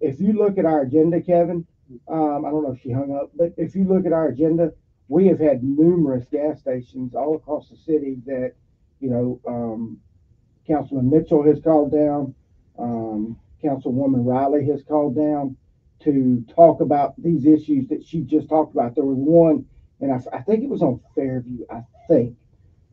If you look at our agenda, Kevin, I don't know if she hung up, but if you look at our agenda, we have had numerous gas stations all across the city that, Councilman Mitchell has called down, Councilwoman Riley has called down to talk about these issues that she just talked about. There was one, and I think it was on Fairview, I think,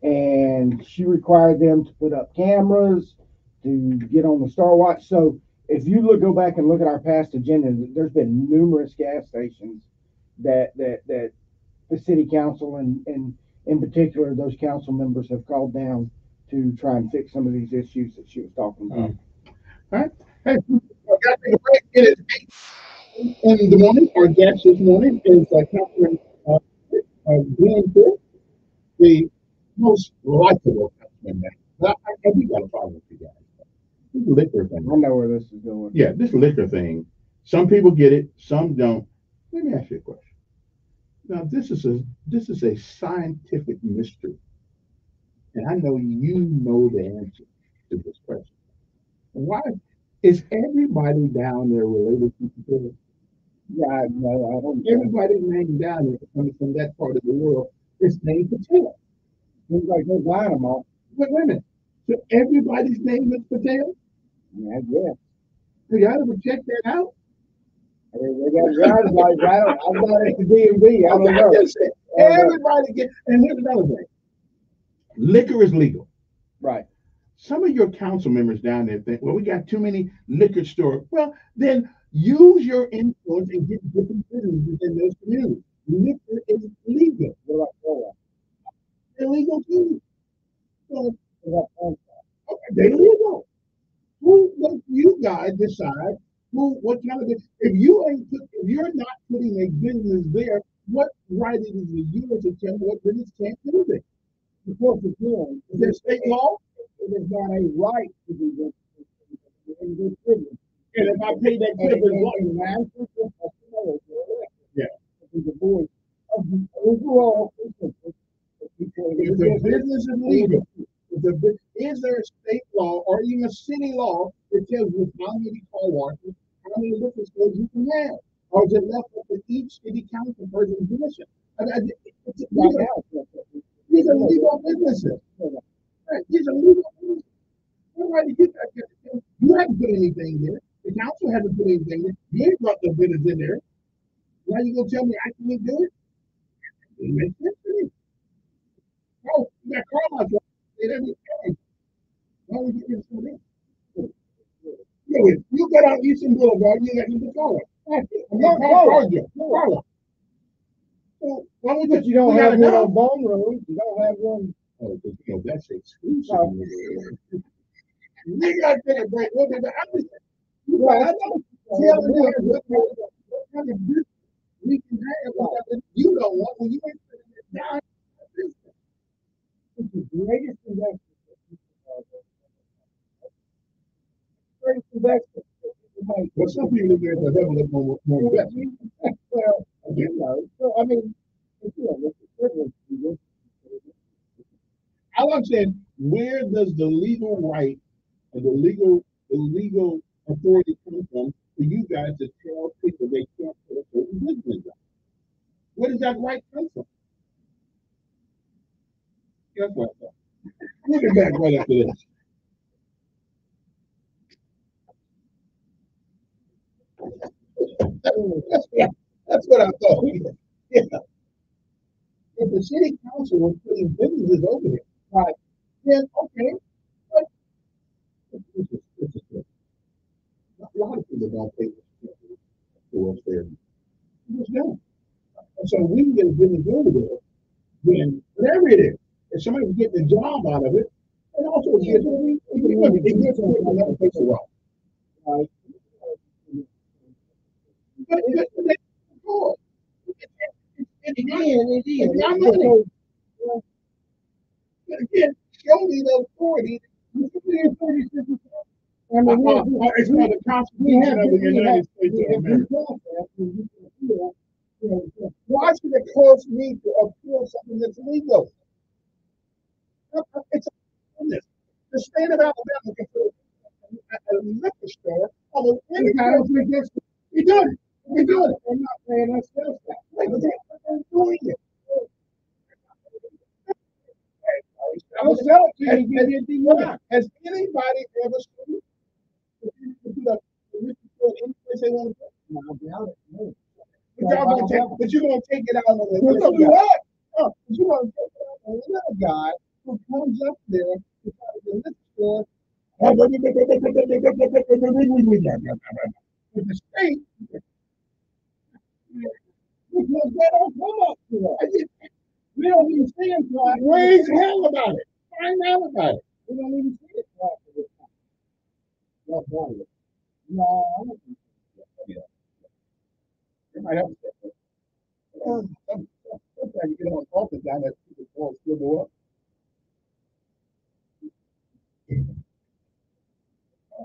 and she required them to put up cameras to get on the Star Watch. So if you go back and look at our past agenda, there's been numerous gas stations that the city council and in particular those council members have called down to try and fix some of these issues that she was talking about. All right. Hey, I got to take a break. It is 8 in the morning. Our guest this morning is Councilman Glenn Pruitt, the most likable councilman now. But I do got a problem with you guys. This liquor thing. I know where this is going. Yeah, this liquor thing. Some people get it, some don't. Let me ask you a question. Now, this is a scientific mystery, and I know you know the answer to this question. Why is everybody down there related to Patel? Yeah, no, I don't. Everybody's name down there coming from that part of the world is named Patel. Seems like they're buying them all. Wait a minute. So everybody's name is Patel? Yeah, I guess. So y'all ever check that out? I mean, they got driver's license. I'm not at the DMV. I don't know. Everybody get. And here's another thing. Liquor is legal. Right. Some of your council members down there think, well, we got too many liquor stores. Well, then use your influence and get different businesses in those communities. Liquor is legal. Illegal too. So, okay, they're legal. Who let you guys decide what kind of if you're not putting a business there, what right is it yours to tell me what business can't do there? Because it's doing. Is there state law? It is not a right to do this. And if I pay that privilege, yeah. The voice of the overall if the business is legal, is there a state law or even a city law that tells you how many car washes, how many liquor stores you can have? Or is it left up to each city council person's position? These are legal businesses. Right. These are legal businesses. Nobody get that. You haven't put anything there. haven't put anything in. You ain't brought the bitters in there. Now you gonna tell me I can't do it? It makes sense to me. Oh, you got Carlos right. It every time. Why would you get some in? You got out Eastern Boulevard, you got into Carlos. Carlos. So, why would But you don't have one on Bone Road. You don't have one. Oh, but you know, that's exclusive. We got to take a break. We'll be back. I know. Tell me what kind of business we can have. You don't want when you ain't down. It's the greatest investment. Greatest investment. Well, some people in there that have a little more investment. Well, you know, so I mean, it's a privilege to do this. All I'm saying, where does the legal right and the legal authority come from for you guys to tell people they can't put a certain business on? Where does that right come from? Guess what? We'll get back right after this. That's what I thought. Yeah. If the city council was putting businesses over there, right, then okay. But it's a lot of people don't pay for what's there. Just don't. And so we can get a business over there, then whatever it is, if somebody's getting a job out of it, and also it gives another place to work. Right? But it's our money. Again, show me the authority. I mean, it's called the Constitution of the United States of America. Why should a court need to appeal something that's legal? It's the state of Alabama can put a liquor store on any kind of business. We do it. We do it. They're not paying us sales tax. They're doing it. Has anybody ever seen the liquor store any place they want to put? No, I doubt it. But you're going to take it out on the little guy. But you're going to take it out on the little guy who comes up there to try to get liquor store. With the state, because they don't come up to us. We don't even see them try. Raise hell about it. Find out about it. We don't even see it try for this time. No, I don't think so. It might have to. Sometimes you get on office down there, people won't still go up.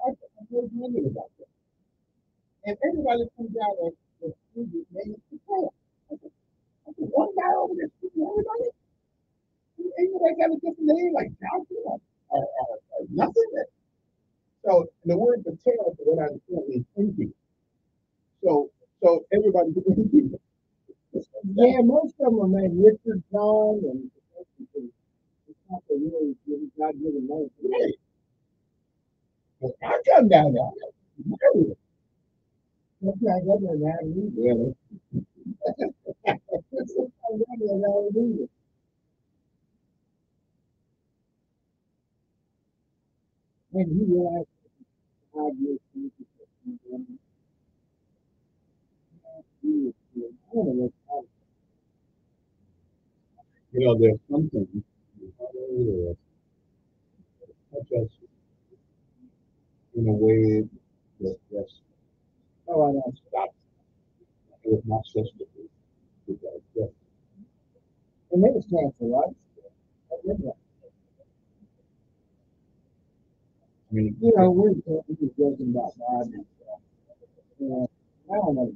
I'm very wondering about that. And everybody comes out and maybe control. One guy over there speaking to everybody. Ain't nobody got a different name like Johnson or nothing. So the word potato, for what I understand, means empty. So everybody gets empty. Yeah, most of them are named Richard, John, and it's not the really God given name. Right. Well, I come down there. That's not governor that either. That's not governor that either. And you realize 5 years you know, there's something touch us in a way that's I know. Stop. It was not just the And they was canceled, right? I mean, you know, we're just joking about God and stuff. I don't know.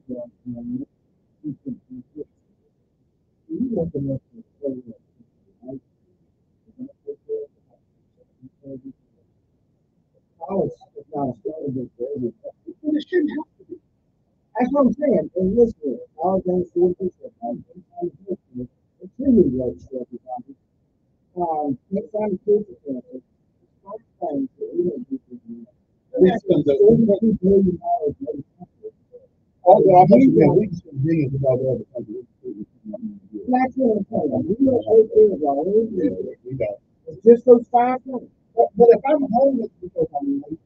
You look at this, right? College is not a standard for everybody. It shouldn't have to be. That's what I'm saying. And listen, all those sources it's really great for everybody. Next time the kids are canceled, it's not things that we don't do for you. $42 billion Although I must admit, we can millions of other countries. That's what I'm saying. We don't take care of our own business. We don't. It's just those 5 things. But if I'm homeless because I'm lazy,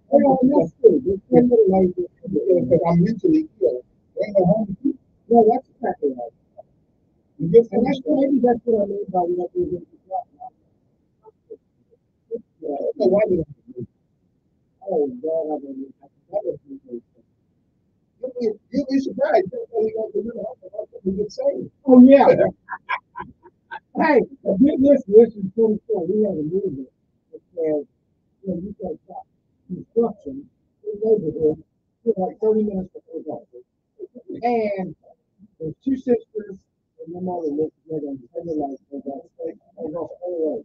Well, that's true. There's some little lazy. because I'm mentally ill, ain't no homeless people. No, that's exactly right. You get And that's maybe that's what I mean by what we're doing. I don't know why they don't do it. Oh, God, I mean, that was You'll be surprised. Everybody wants to know how we get saved. Oh, yeah. Hey, this is 24. We have a movement that says, you can stop construction in the neighborhood for like 30 minutes before dark. And there's 2 sisters and my mother lived together and they were like, they go all over.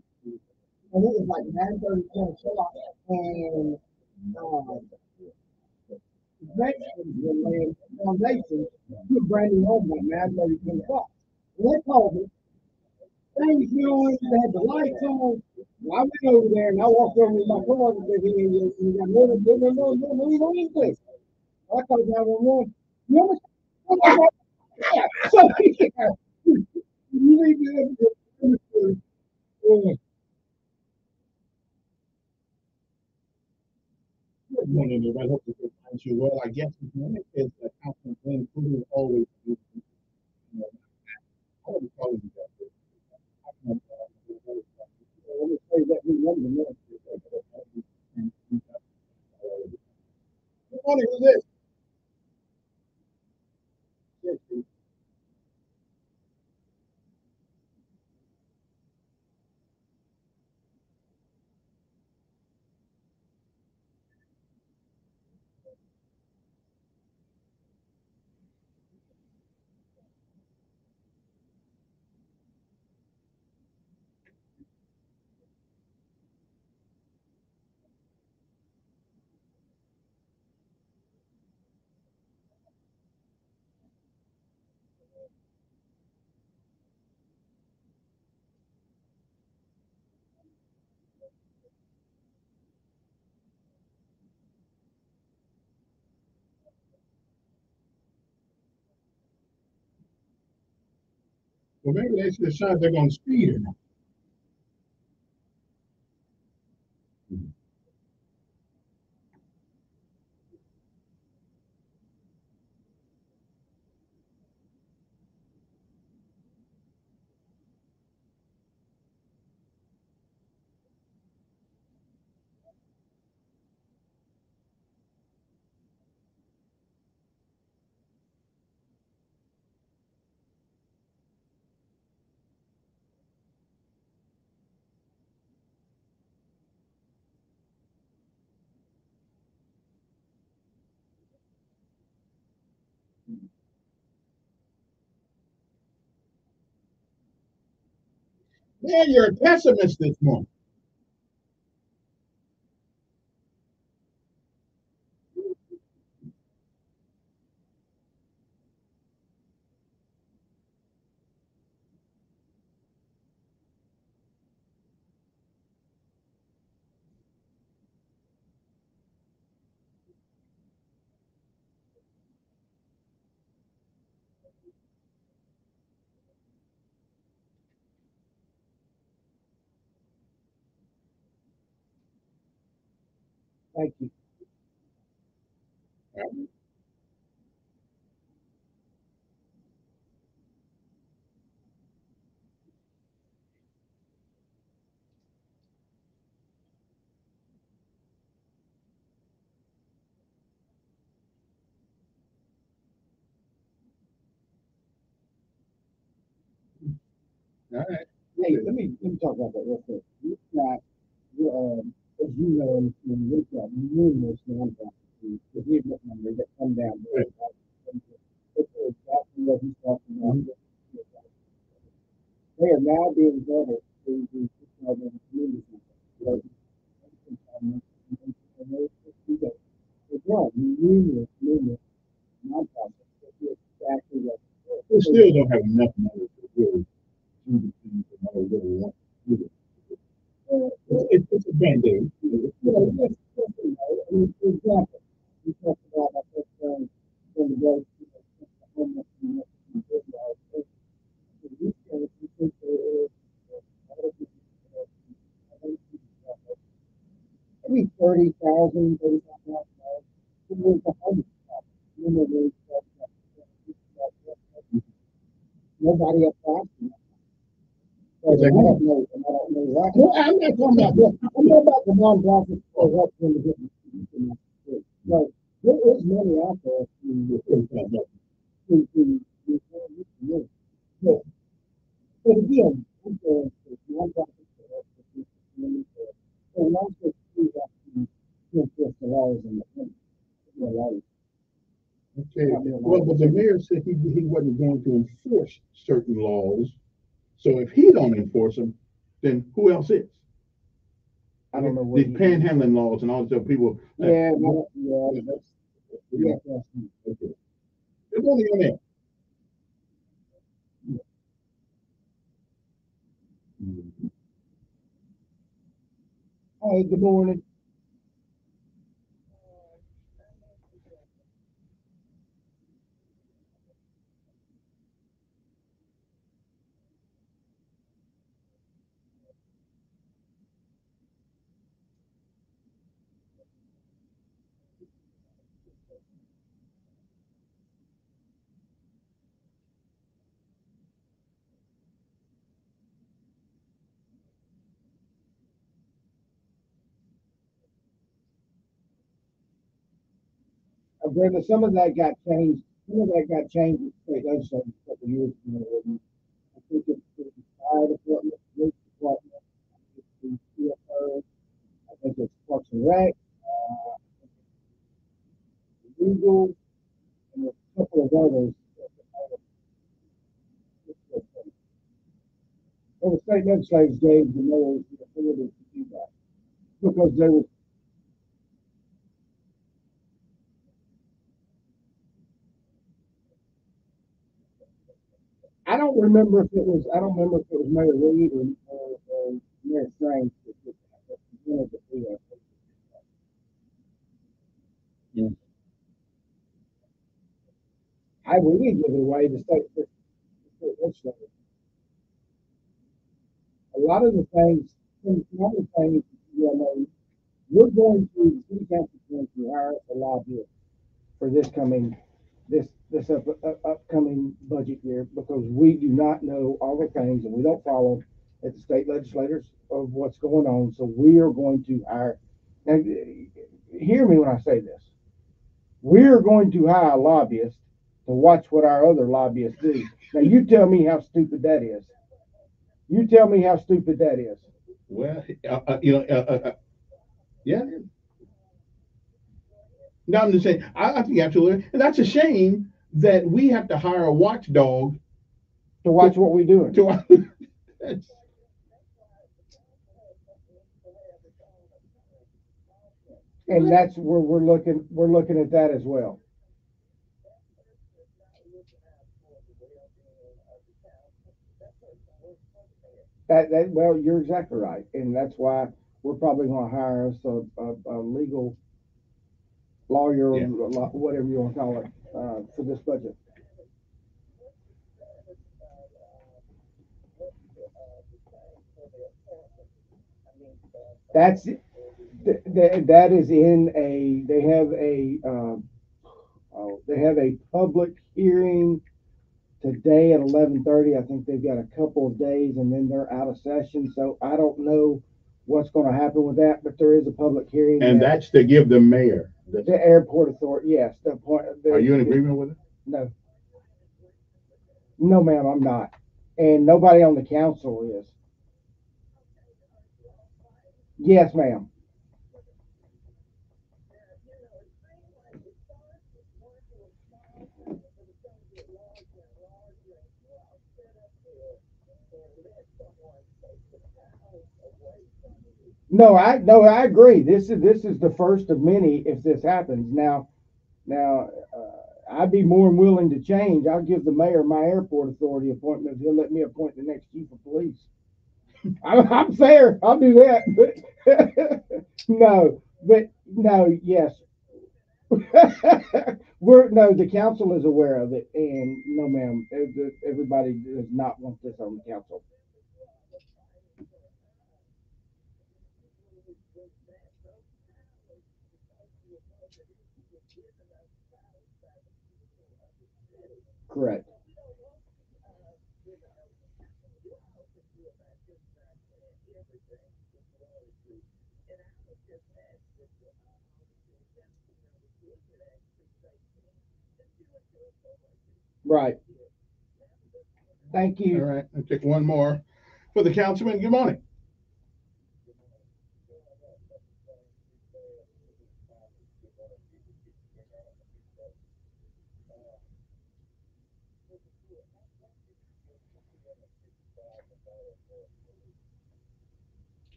And it was like 9:30, 10 o'clock. And Mexicans were laying foundation to a brand new home like 9:30, 10 o'clock. And they called me. Things going, they had the lights on. I went over there and I walked over to my car and said, "Hey, you got no, you don't need this." I called 911. You understand? So, yeah, you need to understand. Good morning, everybody. Hope you find you well. I guess this morning is the Councilman Glenn Cooper always. I would call you that. Let me say that we won the minute. Good morning, who's this? Well, maybe they should decide they're going to speed or not. Man, you're a pessimist this morning. Thank you. All right. Hey, let me talk about that real quick. We've got, as you know, we've got numerous nonprofits that we've got numbers that come down. It's exactly what he's talking about. They are now being vetted to the community center. There's numerous nonprofits that do exactly what. We still don't have enough money to really do the things that I really want to do. It's a band-aid. For example, we talked about going to go. Maybe 30,000, 35,000. Nobody up fast enough. So I don't know. Right. Well, I'm not talking about this. I'm talking about the nonprofits that help them to get. So there is money out there but again, nonprofits that help and also see that enforce the laws and the laws. Okay. Well, but the mayor said he wasn't going to enforce certain laws. So if he don't enforce them, then who else is? I don't know. These panhandling laws and all these other people. Yeah, that's okay. It's only on there. Hey, good morning. Brenda, some of that got changed. Some of that got changed in state legislature a couple of years ago. I think it's the fire department, police department, the CFO. I think it's Parks and Rec, legal, and a couple of others. Well, the state legislators gave the mayors the authority to do that because they were. I don't remember if it was. I don't remember if it was Mayor Reed or Mayor Strange that wanted to do that. Yeah. We didn't give it away. The state legislature. A lot of the things, some of the things, we're going to, the city council is going to hire a lobbyist for this upcoming budget year because we do not know all the things and we don't follow at the state legislators of what's going on. So we are going to hire, now hear me when I say this, we're going to hire a lobbyist to watch what our other lobbyists do. Now you tell me how stupid that is. You tell me how stupid that is. Well, yeah. No, I'm just saying, I think absolutely. And that's a shame that we have to hire a watchdog to watch what we're doing. And that's where we're looking at that as well. Well, you're exactly right, and that's why we're probably going to hire us a legal lawyer, or whatever you want to call it, for this budget. That is in a. They have a public hearing today at 11:30. I think they've got a couple of days and then they're out of session. So I don't know what's going to happen with that, but there is a public hearing. And that's to give the mayor the airport authority. Yes. Are you in agreement with it? No. No, ma'am, I'm not. And nobody on the council is. Yes, ma'am. No, I agree. This is the first of many if this happens. Now, I'd be more than willing to change. I'll give the mayor my airport authority appointment if he'll let me appoint the next chief of police. I'm fair. I'll do that. But no, yes. No, the council is aware of it, and no, ma'am, everybody does not want this on the council. Correct. Right. Thank All you. right, I'll take one more for the councilman. Good morning.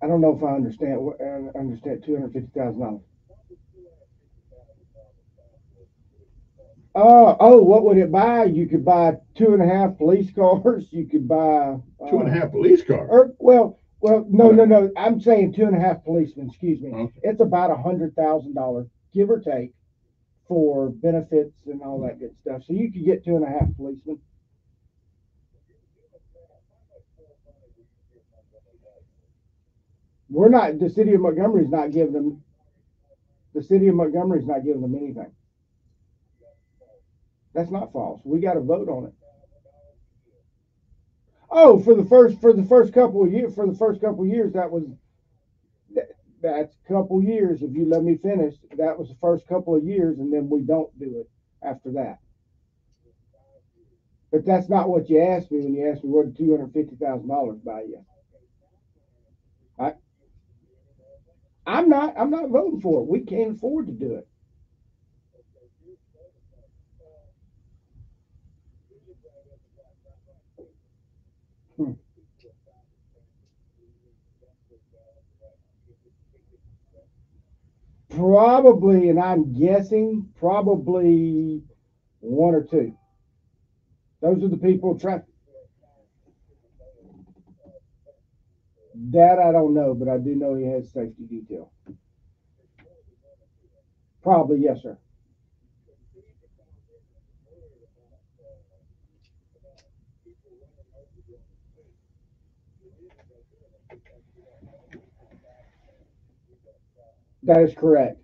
I don't know if I understand. Understand $250,000. Oh, what would it buy? You could buy two and a half police cars. You could buy Two and a half police cars. no. I'm saying two and a half policemen. Excuse me. Okay. It's about $100,000, give or take, for benefits and all that good stuff. So you could get two and a half policemen. We're not. The city of Montgomery's not giving them. The city of Montgomery's not giving them anything. That's not false. We got to vote on it. Oh, for the first couple of years, that was that's a couple years. If you let me finish, that was the first couple of years, and then we don't do it after that. But that's not what you asked me when you asked me what did $250,000 buy you. I, I'm not voting for it. We can't afford to do it. Hmm. Probably, and I'm guessing probably one or two. Those are the people trying. That I don't know, but I do know he has safety detail. Probably, yes, sir. That is correct.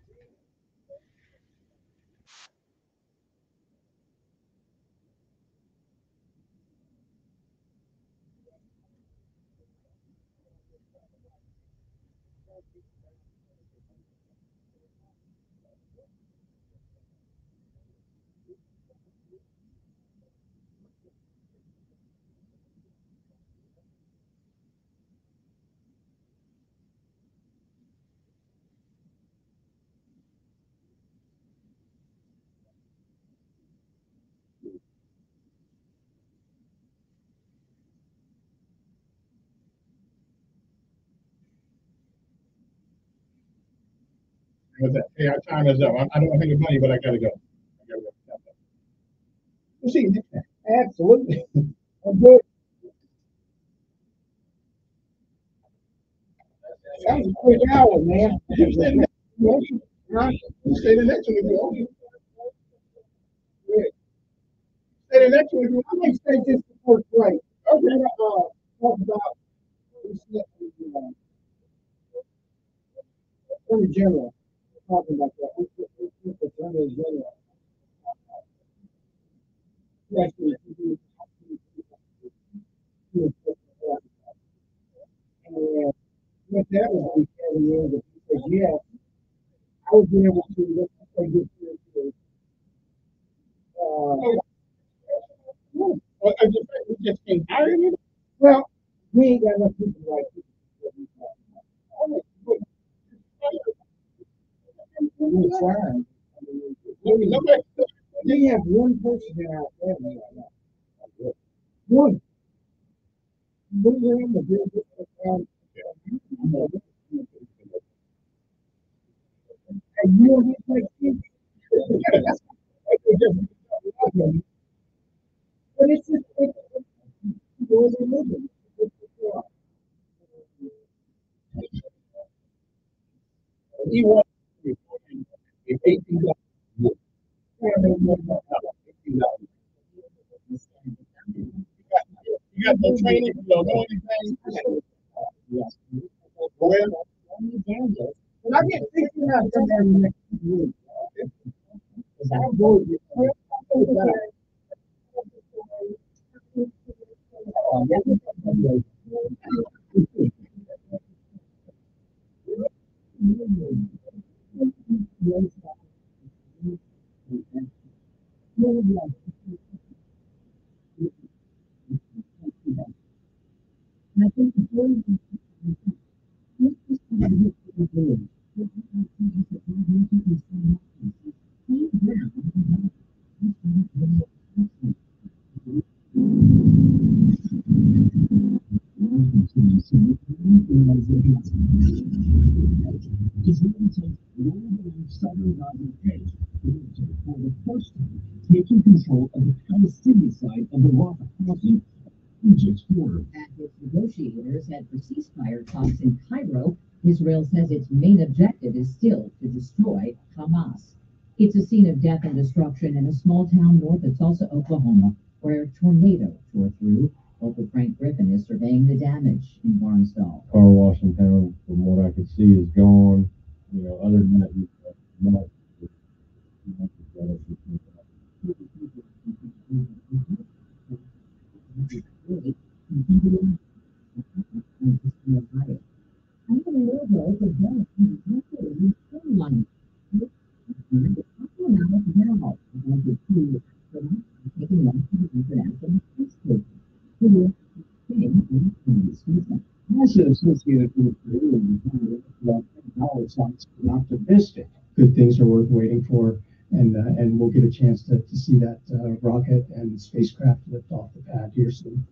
With that, hey, our time is up. I don't want to think of money, but I gotta go. I gotta go. We'll see you next time. Absolutely. I'm good. That was a quick hour, man. You stay the next one. You stay the next one if you want. Stay the next one if you I want. may say just before break. Okay. Talk about Attorney General. Talking about that. Attorney General. Yes, and what that was telling you that he said, yeah, I would be able to, let's say, get to, We just can't hire you. well, we ain't got enough people like this. We're trying. Nobody. We have one person in our family right now. One. We're in the business and you don't get like kids. But it's just, it's the way they live it. He wants no training, you don't know anything. Yes. Go ahead. But I get thinking out there next week. I'm going to for the first time, taking control of the Palestinian side of the Rafah crossing, Egypt's border. At its negotiators had for ceasefire talks in Cairo, Israel says its main objective is still to destroy Hamas. It's a scene of death and destruction in a small town north of Tulsa, Oklahoma, where a tornado tore through. Local Frank Griffin is surveying the damage in Barnsdall. Car wash in town, from what I could see, is gone. Other than that, not. Also associated with knowledge sites and optimistic. Good things are worth waiting for, and we'll get a chance to see that rocket and spacecraft lift off the pad here soon.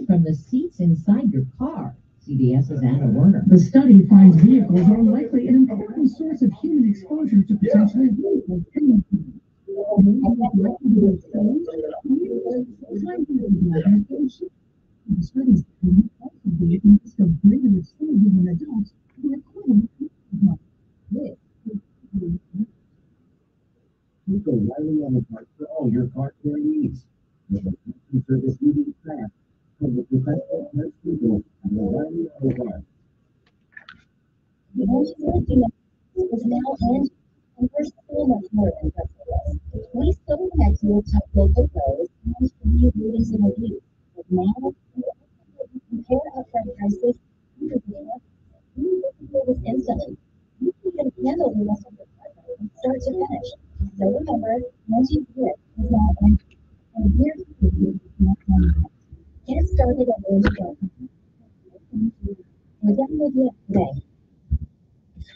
From the seats inside your car, CBS's Anna Werner. The study finds vehicles are likely an important source of human exposure to potentially lethal chemicals. The studies can also be at risk of greater exposure than adults who are according to Go Riley Auto Parts for all your car care needs. With a customer service leading staff, from the professional parts people and the Riley Auto Parts. Is now and first so much more than customers. We still connect you with top local pros and new ratings and reviews. But now, compare upfront prices, you can this instantly. You can handle the rest of the project from start to finish. So remember, once you do it, it's not and here's the get started at Rosie.com. We're done with it today.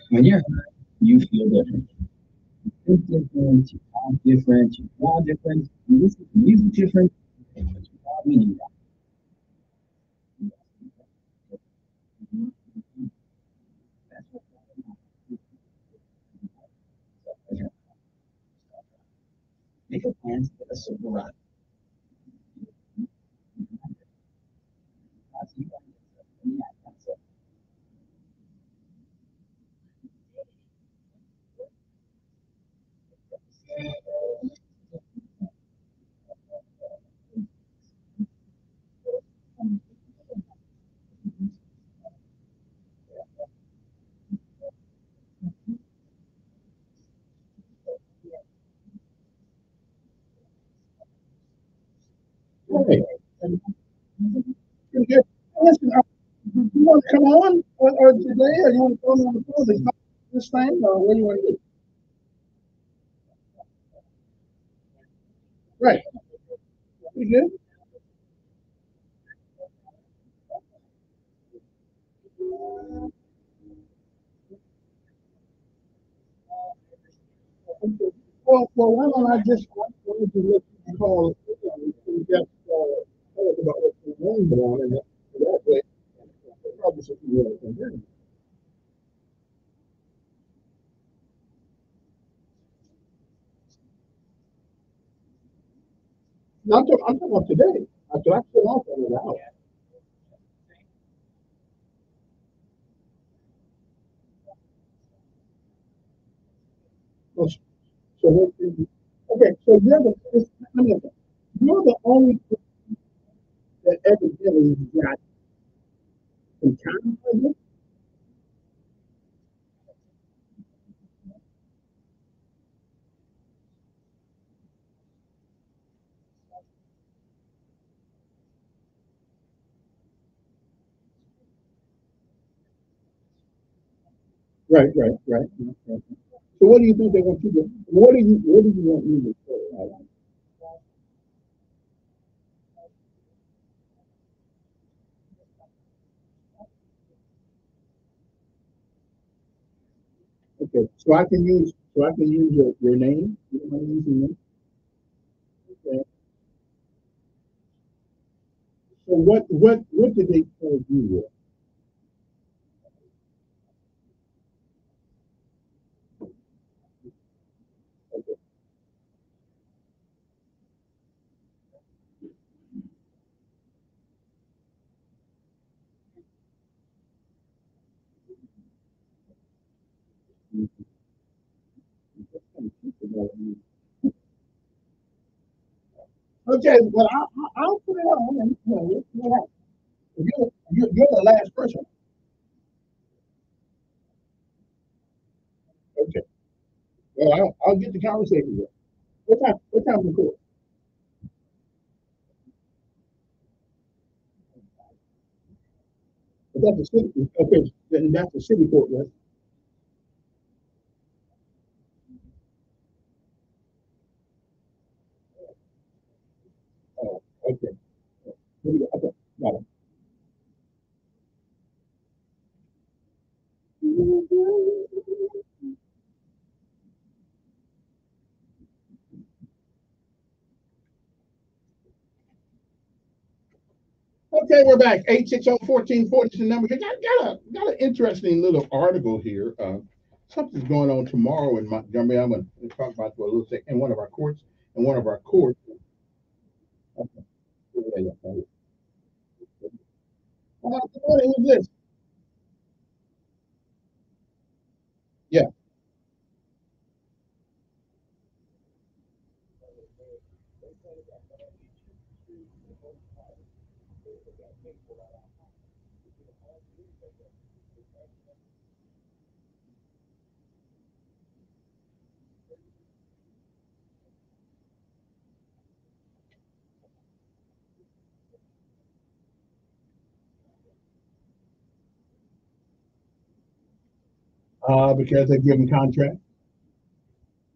When you're hurt, you feel different. You think different, you talk different, you draw different, you listen to music different, and it's all we need. Make a plan to get a silver ride. Hey. Listen, you want to come on or today, or you want to come on the phone? This thing, or what do you want to do? Right. You good? Well, why don't I just wanted to let you call and get talk about what's going on, and that way, probably something you want to do. I'm talking about today. I'm still off on it out. So, so what okay, so you're the only person that evidently got some time for this. Right. So what do you think they want you to? What do you want me to say? Okay, so I can use your name. You don't mind using your name? Okay. So what did they tell you? Okay, well I'll put it on and we'll see what happens. You're the last person. Okay. Well, I'll get the conversation with. What time is the court? Is that the city? Okay, then that's the city court, right? Oh, okay. Okay, got it. Okay, we're back. 860-1440 is the number. Got an interesting little article here. Something's going on tomorrow in Montgomery. I'm going to talk about for a little second. In one of our courts, Okay. Yeah. Who's this? Yeah. Because they give them contract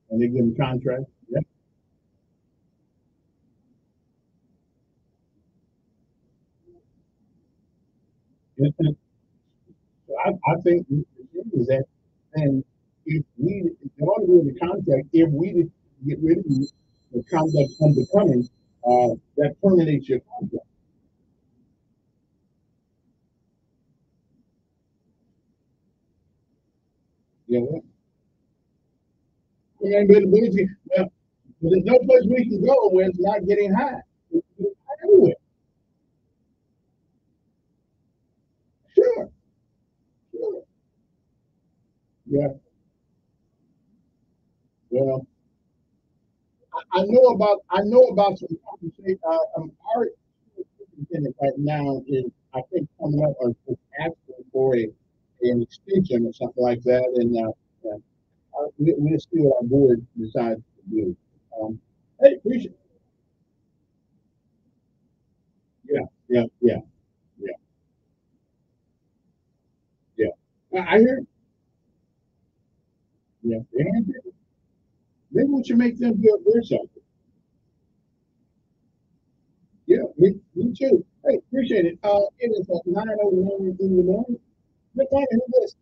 and they give them contract. Yeah. And I think the thing is that, and if we, in order to do the contract, if we did get rid of the contract unbecoming, that terminates your contract. You know, and well, there's no place we can go where it's not getting high. It's high everywhere. Sure, sure. Yeah. Well, I know about some compensation. Our superintendent right now is, I think, coming up or is asking for an extension or something like that, and we'll see what our board decides to do. Hey, appreciate. Yeah, yeah, yeah, yeah. I hear. Yeah, maybe we should make them do it their side. Yeah, me too. Hey, appreciate it. It is at 9:09 in the morning. Good morning. Who is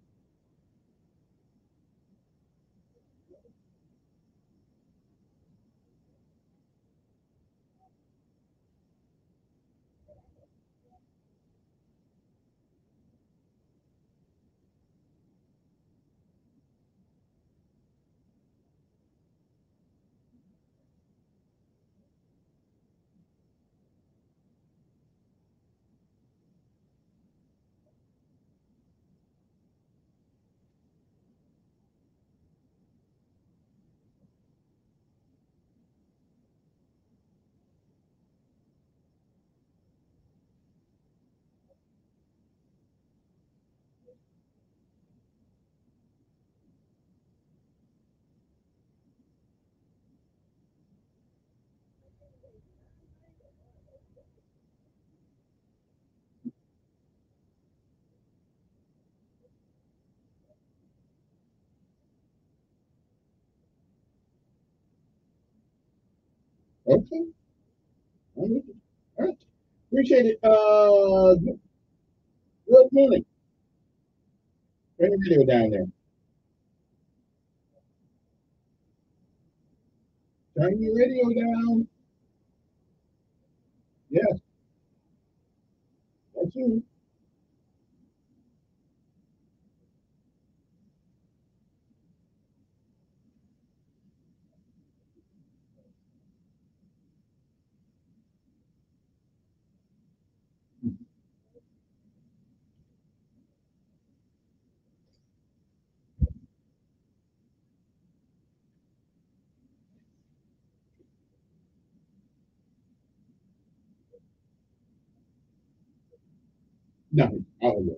Okay. All right. All right. Appreciate it. Good morning. Turn the video down there. Turn your radio down. Yes, that's you. No, I don't know.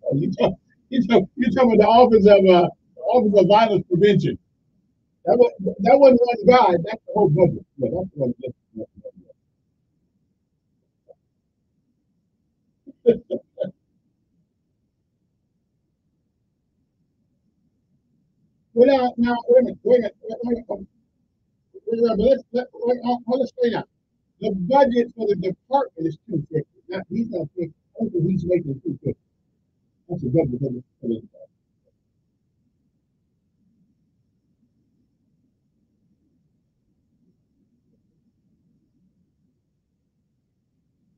Oh, you talking about the Office of Violence Prevention. That wasn't one guy. That's the whole budget. Yeah, that's the one. Well, now, wait a minute, let's say now. The budget for the department is 250. Now, he's not thinking, okay, he's making 250. That's a budget for the department.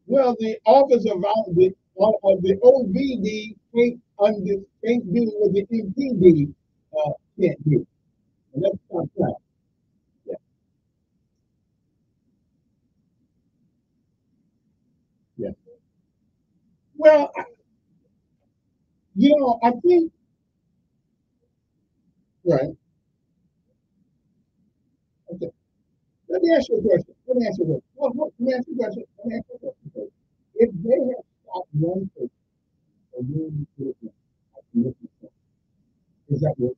Well, the Office of the OVD can't do what the MPD can't do. And that's not right. Yeah. Yeah. Well, I think, right. Okay. Let me ask you a question. Let me ask you a question. If they have stopped one person from being citizen, is that what?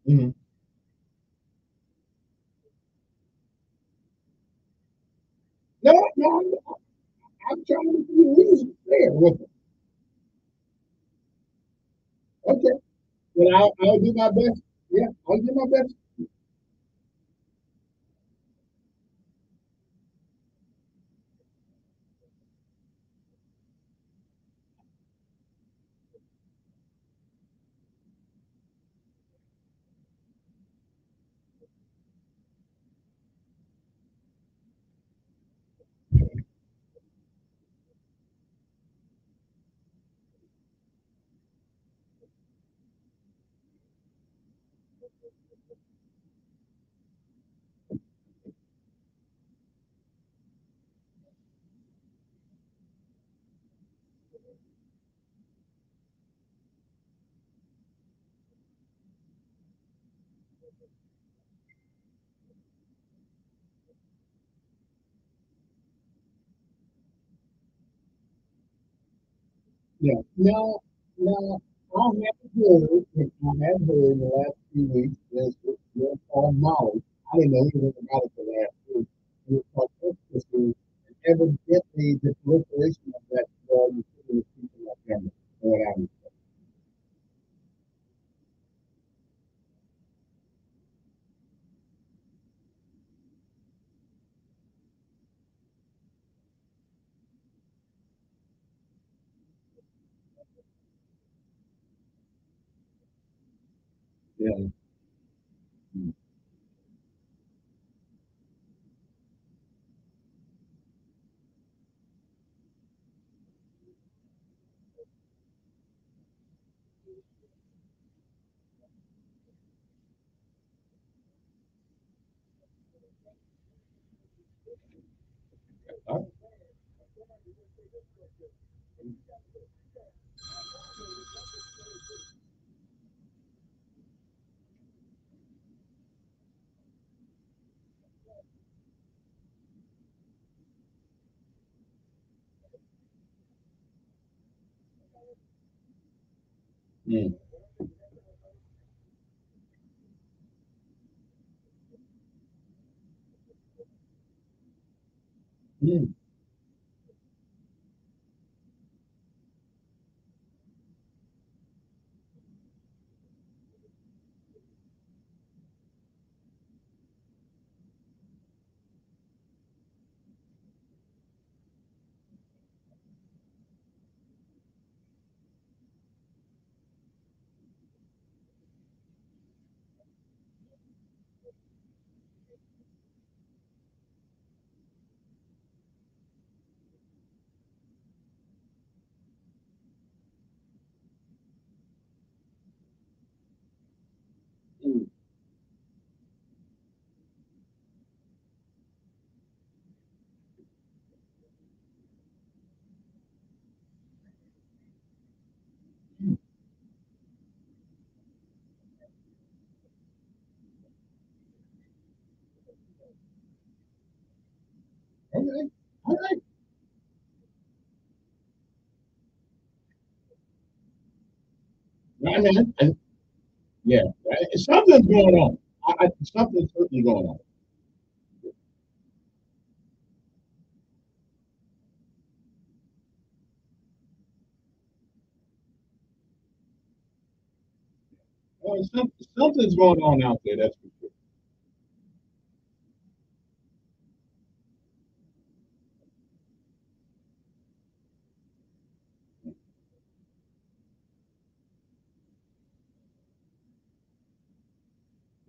Mm-hmm. No, no, I'm trying to be reason fair with it. Okay. Well, I'll do my best. Yeah, I'll do my best. Yeah. Now, I have heard in the last few weeks, there's all knowledge. I didn't know anything about it for last week. It was called ecstasy, and evidently the proliferation of that drug is killing people like that. What I was. Yeah. Mm. Mm. Mm. Okay. All right. I mean, yeah, something's going on. Something's certainly going on. Something's going on out there. That's for sure.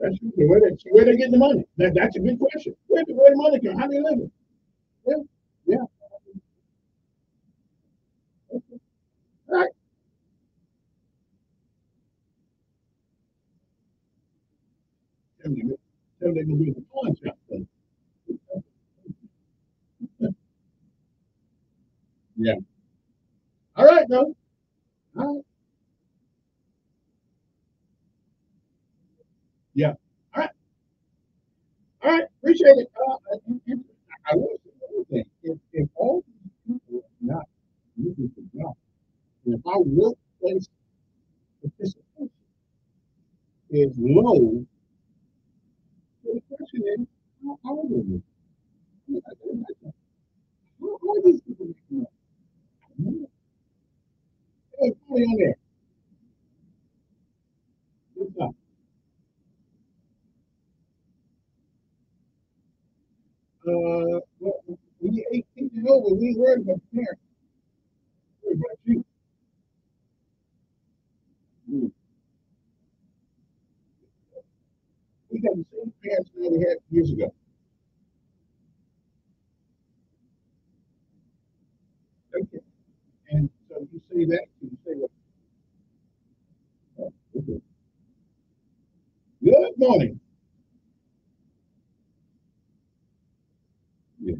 That's true. Where they getting the money? That's a good question. Where the money come? How they living? Yeah, yeah. All right. Tell them they gonna be the pawn shop. Then. Yeah. All right, though. All right. Yeah. All right. All right. Appreciate it. I will say one thing. If all these people are not looking for jobs, and if our workplace participation is low, so the question is, how old are we? How are these people making money? Hey, probably on there. What's up? Well, when you're 18 years old, we ain't worried about the parents. We're worried about you. Mm. We got the same parents that we had years ago. Okay. And so you say that, you say what? Oh, okay. Good morning. Yeah.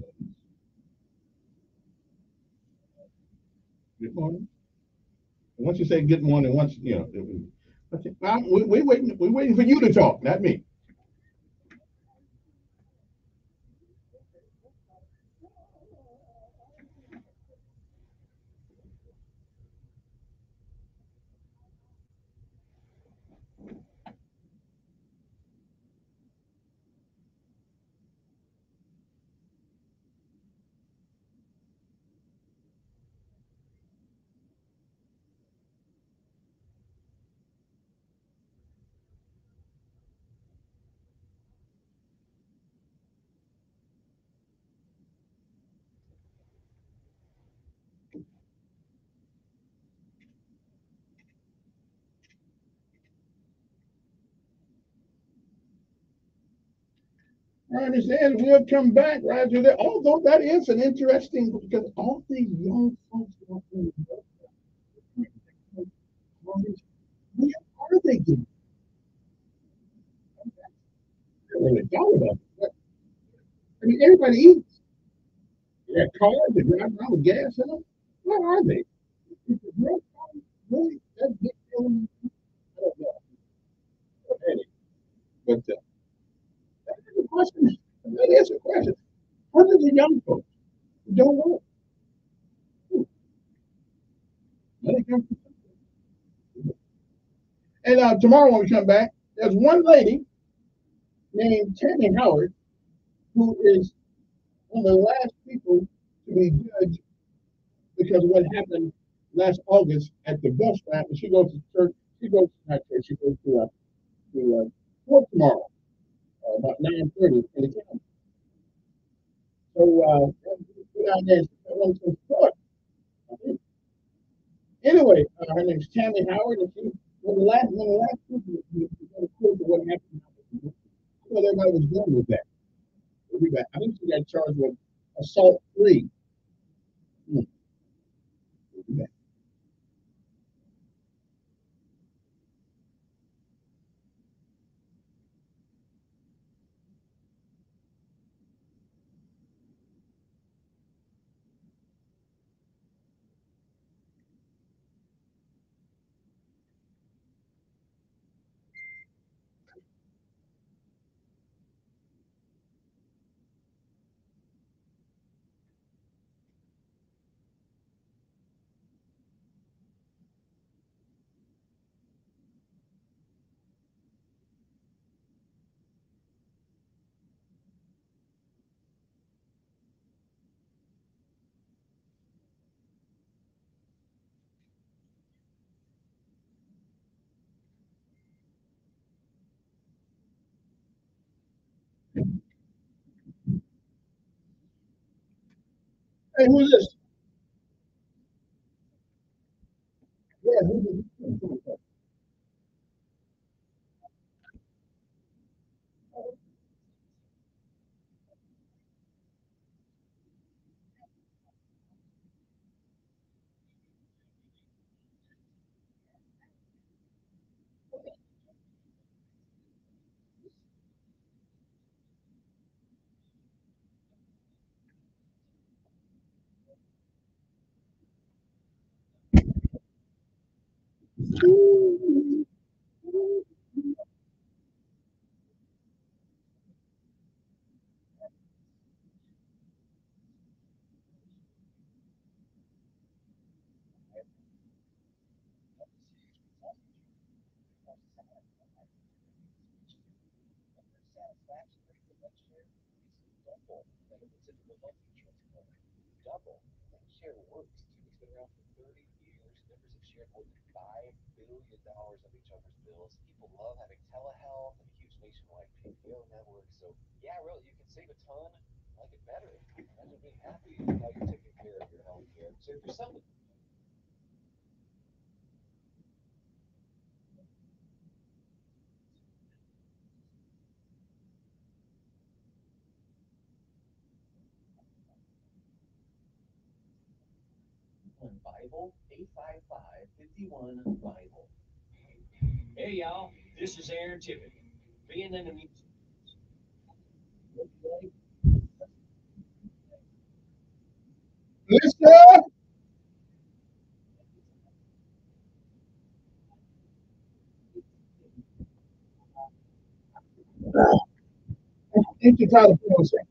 Good morning. And once you say good morning, once you know, okay, we're waiting for you to talk, not me. I understand we'll come back, Roger. Although that is an interesting because all these young folks out there, where are they getting? I really thought about it. I mean, everybody eats. They have cars, they drive around with gas in them. Where are they? Really? That's big deal? I don't know. Anyway, but that's a good question. That is a question. Hundreds of young folks who don't work. Money comes from somewhere. And tomorrow when we come back, there's one lady named Tammy Howard who is one of the last people to be judged because of what happened last August at the bus stop. And she goes to church. She goes to not church. She goes to court tomorrow about 9:30 in the county. So go down there and run some court. Anyway, her name's Tammy Howard, and she one of the last people to go to court for what happened. I thought everybody was done with that. We'll be back. I think she got charged with assault 3. We'll be back. Hey, who's this? Yeah, who's this? Bible 855-51 Bible. Hey y'all, this is Aaron Tippett. Being in the music. Lisa! Ain't you tired of people saying?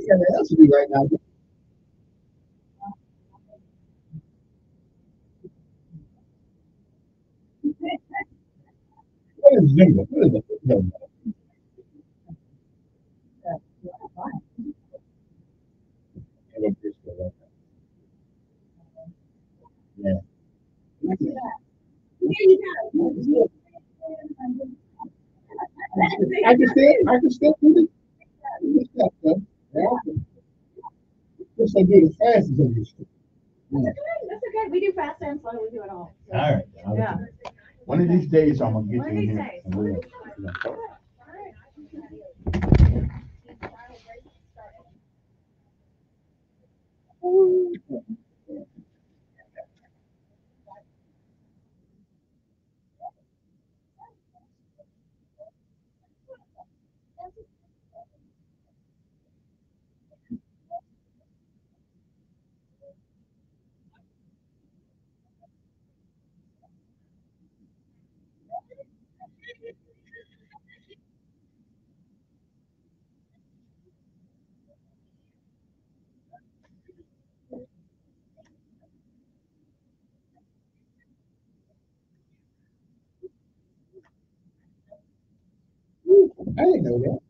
Something else to do right now. What is Zumba? What is it? Yeah. I can still do it. Yeah. Just I do it as fast as I used to. Yeah. That's okay. We do fast and slow. We do it all. All right. Yeah. One of these days I'm gonna get One of you in these here. days. And we'll- I didn't know that.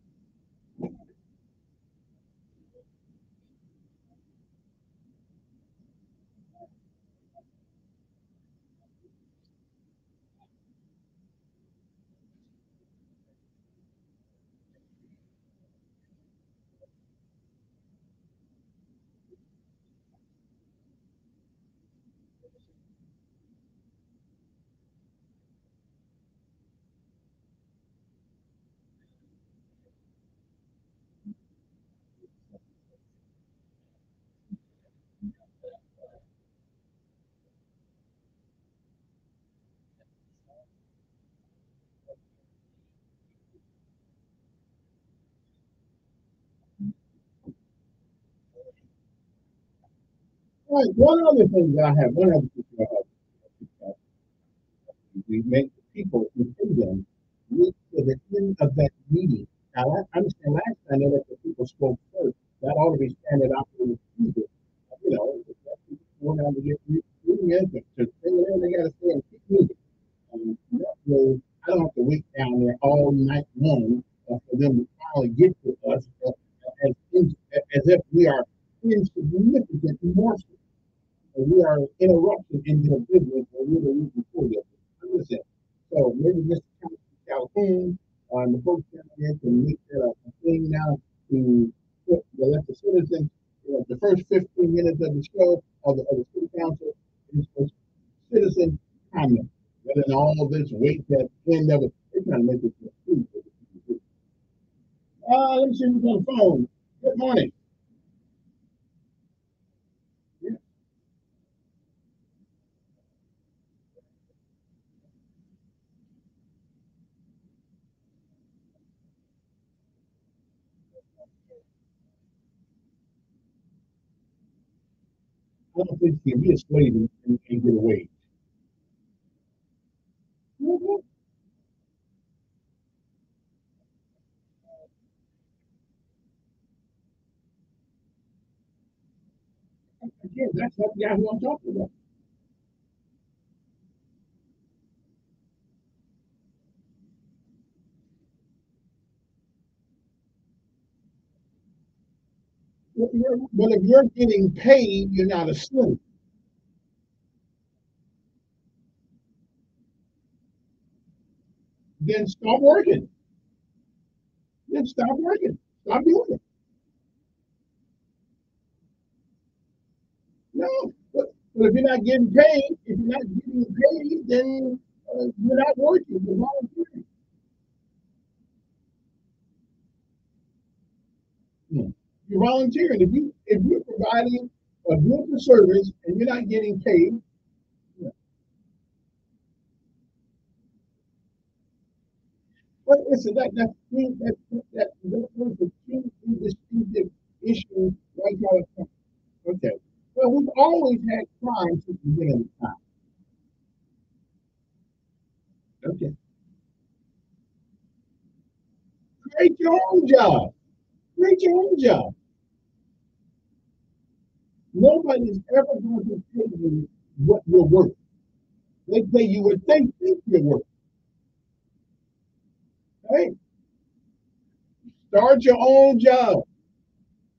All right, one other thing that I have, one other thing that I have, we make the people who pay them wait to the end of that meeting. Now, I understand last time they let the people spoke first. That ought to be standard operating procedure. You know, if that people going out to get unions to stay there, they got to stay and keep moving. That way, I don't have to wait down there all night long for them to finally get to us as, as if we are insignificant morsels. We are an interruption in their business or we're the reason for their business. Understand? So maybe Mr. Calhoun and the folks down there can make that a thing now to let the citizens, the first 15 minutes of the show of the city council is citizen comment. Rather than all this wait at the end of it, they're trying to make it free for the people. Let me see who's on the phone. Good morning. Yeah. I don't think you can be a slave and get away. Again, that's not the guy who I'm talking about. But if you're getting paid, you're not a slave. Then stop working. Then stop working. Stop doing it. No. But if you're not getting paid, if you're not getting paid, then you're not working. You're volunteering. Hmm. You're volunteering. If you're providing a good service and you're not getting paid, but listen, that's a two distinctive issue right now. Okay. Well, we've always had crime since the beginning of time. Okay. Create your own job. Create your own job. Nobody's ever going to pay you what you're worth. They pay you what they think you're worth. Hey, start your own job.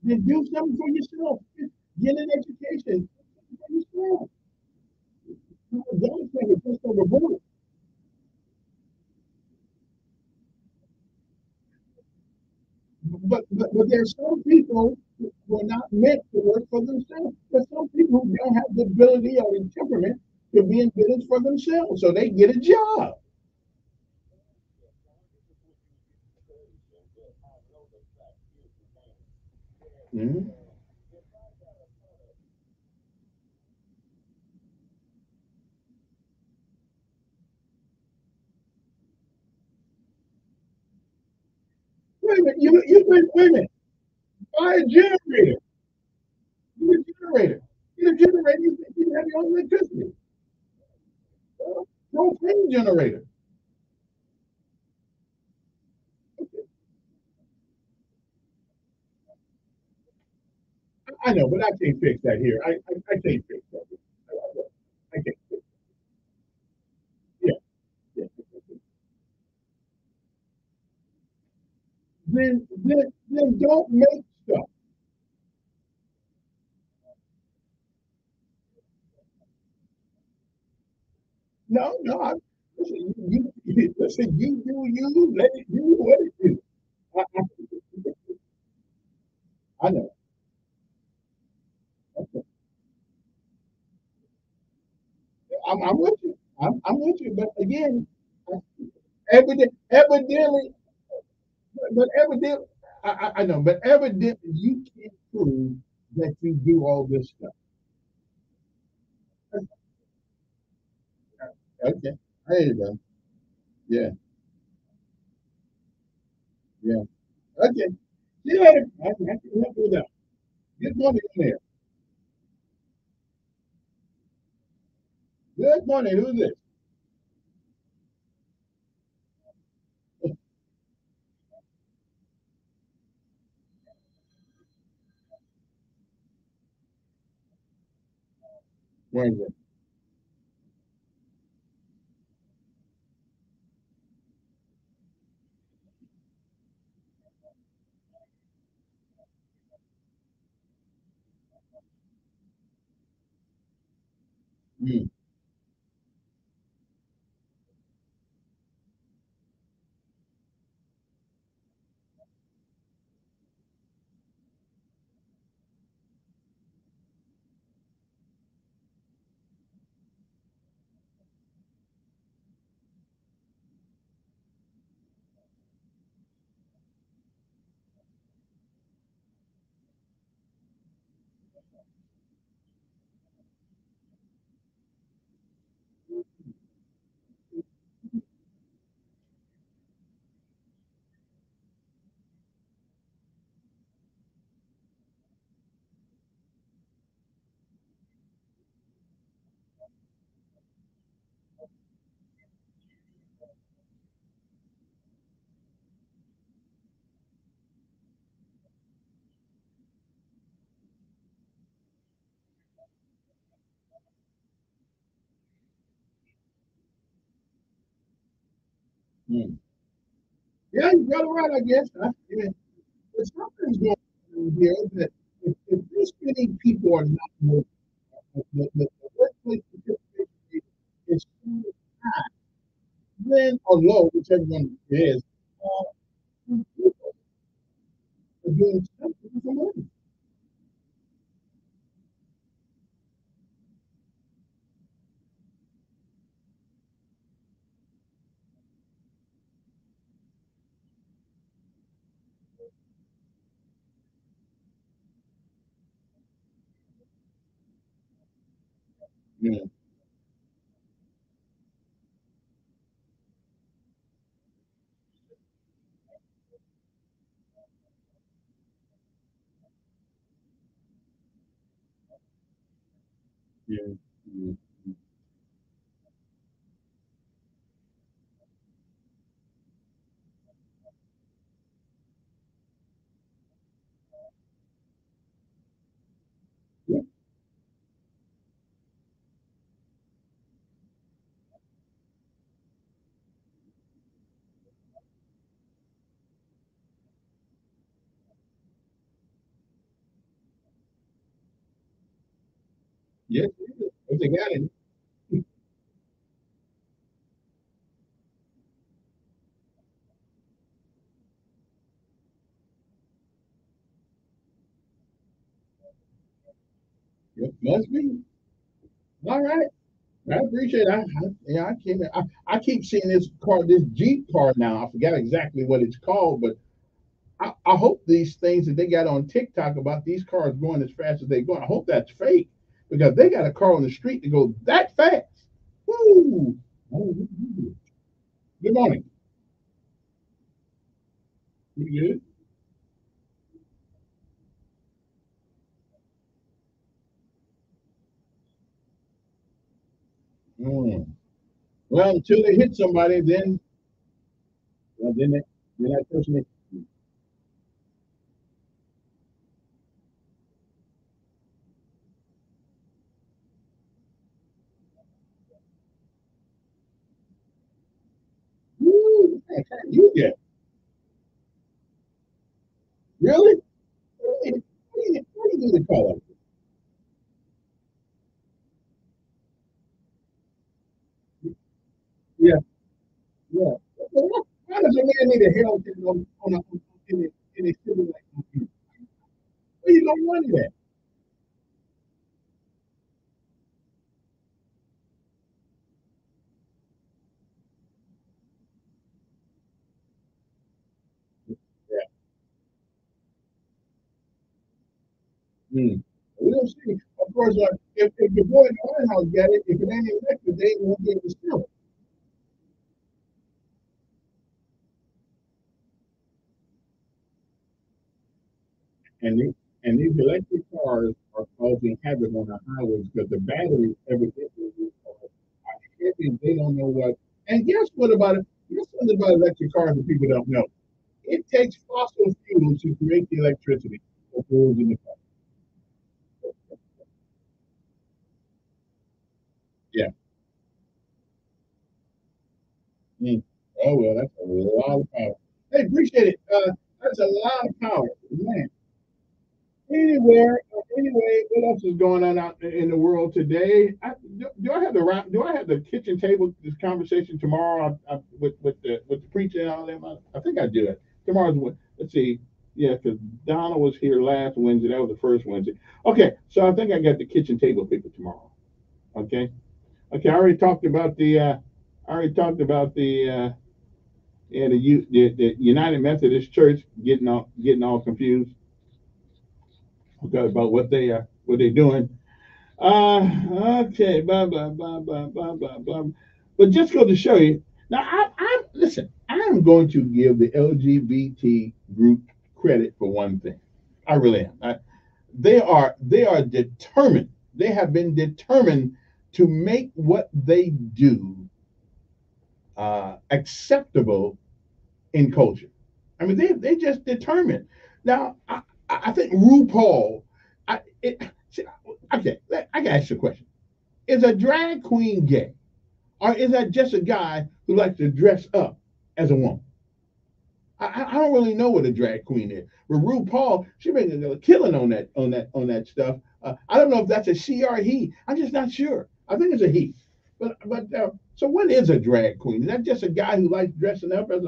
Then do something for yourself. Get an education. For yourself. Don't think it's just overboard. But there are some people who are not meant to work for themselves. There's some people who don't have the ability or the temperament to be in business for themselves, so they get a job. Mm-hmm. Wait a minute, wait a minute. Buy a generator. Get a generator. Get a generator. You have your own electricity. Don't pay a generator. I know, but I can't fix that here. I can't fix that. I can't. Yeah, yeah. then don't make stuff. No, no. Listen, listen, you do you. Let it do what it do. I, I know. Okay. I'm with you. I'm with you. But again, evidently, but evidently, I know. But evidently, you can't prove that you do all this stuff. Okay. There you go. Yeah. Yeah. Okay. See you later. I can help you with that. Good morning in there. Good morning. Who's this? Where is it? Hmm. Hmm. Yeah, you got it right, I guess. Yeah. But something's going on here that if this many people are not moving, the workplace participation rate is so high, then or low, whichever one it is, people are doing something for money. Yeah, yeah, yeah, yeah. Yes, it is. If they got it. Yep, must be. All right. I appreciate it. Yeah, I keep seeing this car, this Jeep car now. I forgot exactly what it's called, but I hope these things that they got on TikTok about these cars going as fast as they're going, I hope that's fake because they got a car on the street to go that fast. Woo! Good morning. You good? Mm. Well, until they hit somebody, then well, then that person. Woo! You get. Really? What do you need to call it? Yeah, yeah. Why does a man need a health in a city like that? Where you gonna run it at? Yeah. Mm. We don't see. Of course, if the boy in the White House got it, if it ain't elected, they ain't gonna be able to steal it. And they, and these electric cars are causing havoc on the highways because the batteries evidently are heavy. They don't know what. And guess what about it? Guess something about electric cars that people don't know. It takes fossil fuel to create the electricity that goes in the car. Yeah. Mm. Oh well, that's a lot of power. Hey, appreciate it. That's a lot of power, man. Anyway, what else is going on out in the world today? Do I have the right? Do I have the kitchen table this conversation tomorrow with the preacher and all that? I think I do it tomorrow's. Let's see. Yeah, because Donna was here last Wednesday. That was the first Wednesday. Okay, so I think I got the kitchen table people tomorrow. Okay. Okay. I already talked about the. I already talked about the. Yeah, the United Methodist Church getting all confused. Okay, about what they doing. Okay, blah blah blah blah blah blah blah. But just go to show you. Now, I listen. I am going to give the LGBT group credit for one thing. I really am. They are determined. They have been determined to make what they do acceptable in culture. I mean, they just determined. Now, I think RuPaul. Okay, I can ask you a question. Is a drag queen gay, or is that just a guy who likes to dress up as a woman? I don't really know what a drag queen is. But RuPaul, she been killing on that stuff. I don't know if that's a she or a he. I'm just not sure. I think it's a he. But so what is a drag queen? Is that just a guy who likes dressing up as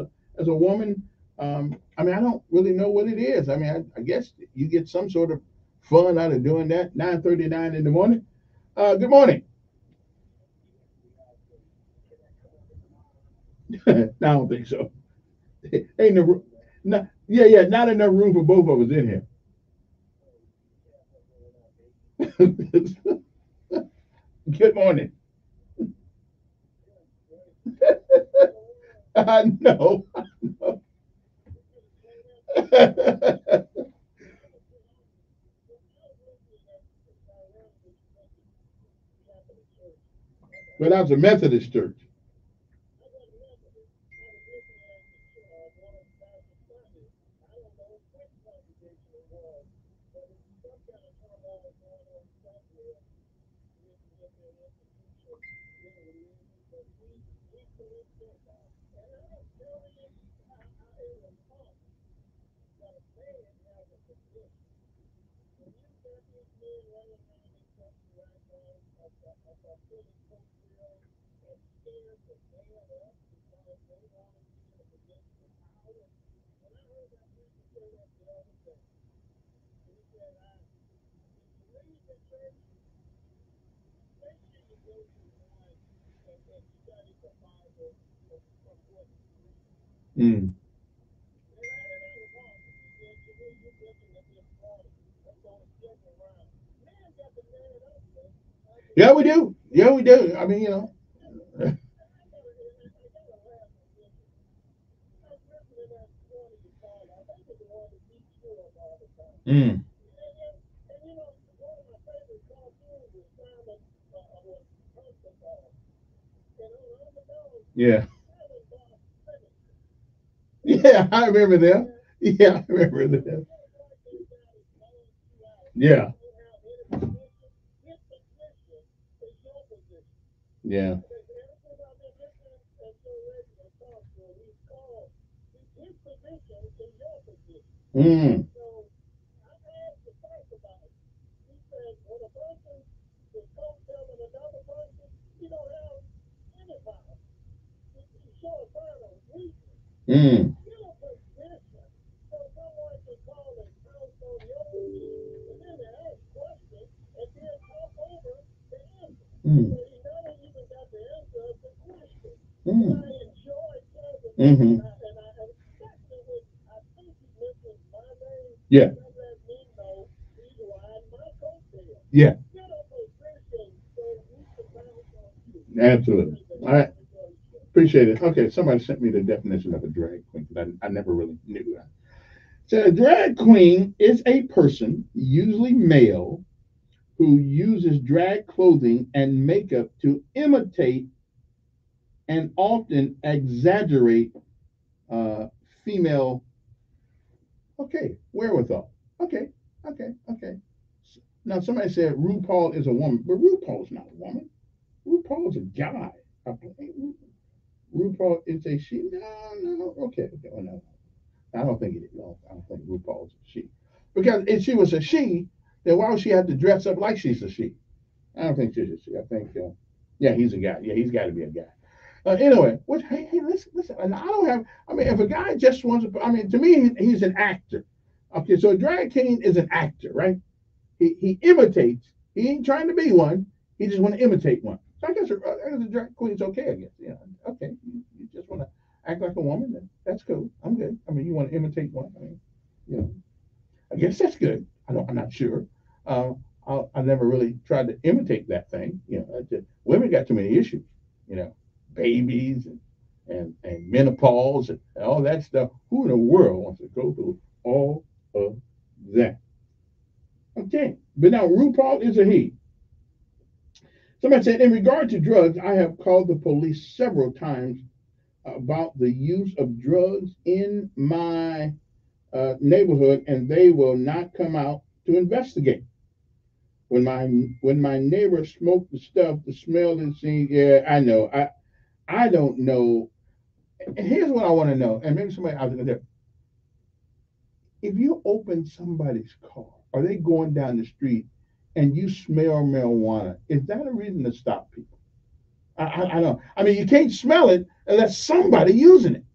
a woman? I mean, I don't really know what it is. I mean, I guess you get some sort of fun out of doing that. 9:39 in the morning. Good morning. No, I don't think so. Ain't no room. No, yeah, not enough room for both of us in here. Good morning. I know. But that was a Methodist church. Mm. Yeah, we do. Yeah, we do. I mean, Mm. Yeah. Yeah, I remember them. Yeah, I remember them. Yeah. Yeah. Mm. Mm. Mm. Mm. Mm-hmm. Yeah. Yeah. Absolutely. All right. Appreciate it. Okay, somebody sent me the definition of a drag queen because I never really knew that. So a drag queen is a person, usually male, who uses drag clothing and makeup to imitate and often exaggerate uh, female, okay, wherewithal. Okay, okay. Now somebody said RuPaul is a woman, but RuPaul's not a woman. RuPaul's a guy. I believe RuPaul is a she. No. Okay. Oh, no. I don't think it is. No, I don't think RuPaul's a she. Because if she was a she, then why would she have to dress up like she's a she? I don't think she's a she. I think, yeah, he's a guy. Yeah, he's got to be a guy. Anyway, hey, listen. And I don't have. I mean, if a guy just wants to, I mean, to me, he's an actor. Okay, so a drag king is an actor, right? He imitates. He ain't trying to be one. He just want to imitate one. So I guess a drag queen's okay. I guess okay. You just want to act like a woman. That's cool. I'm good. I mean, you want to imitate one. I mean, you know, I guess that's good. I'm not sure. Uh, I never really tried to imitate that thing. Women got too many issues. You know, babies and menopause and all that stuff. Who in the world wants to go through all of that? Okay, but now RuPaul is a he. Somebody said, in regard to drugs, I have called the police several times about the use of drugs in my neighborhood, and they will not come out to investigate. When my neighbor smoked the stuff, the smell and see, yeah, I know. I don't know. And here's what I want to know, and maybe somebody else there. If you open somebody's car, are they going down the street and you smell marijuana? Is that a reason to stop people? I don't. I mean, you can't smell it unless somebody using it.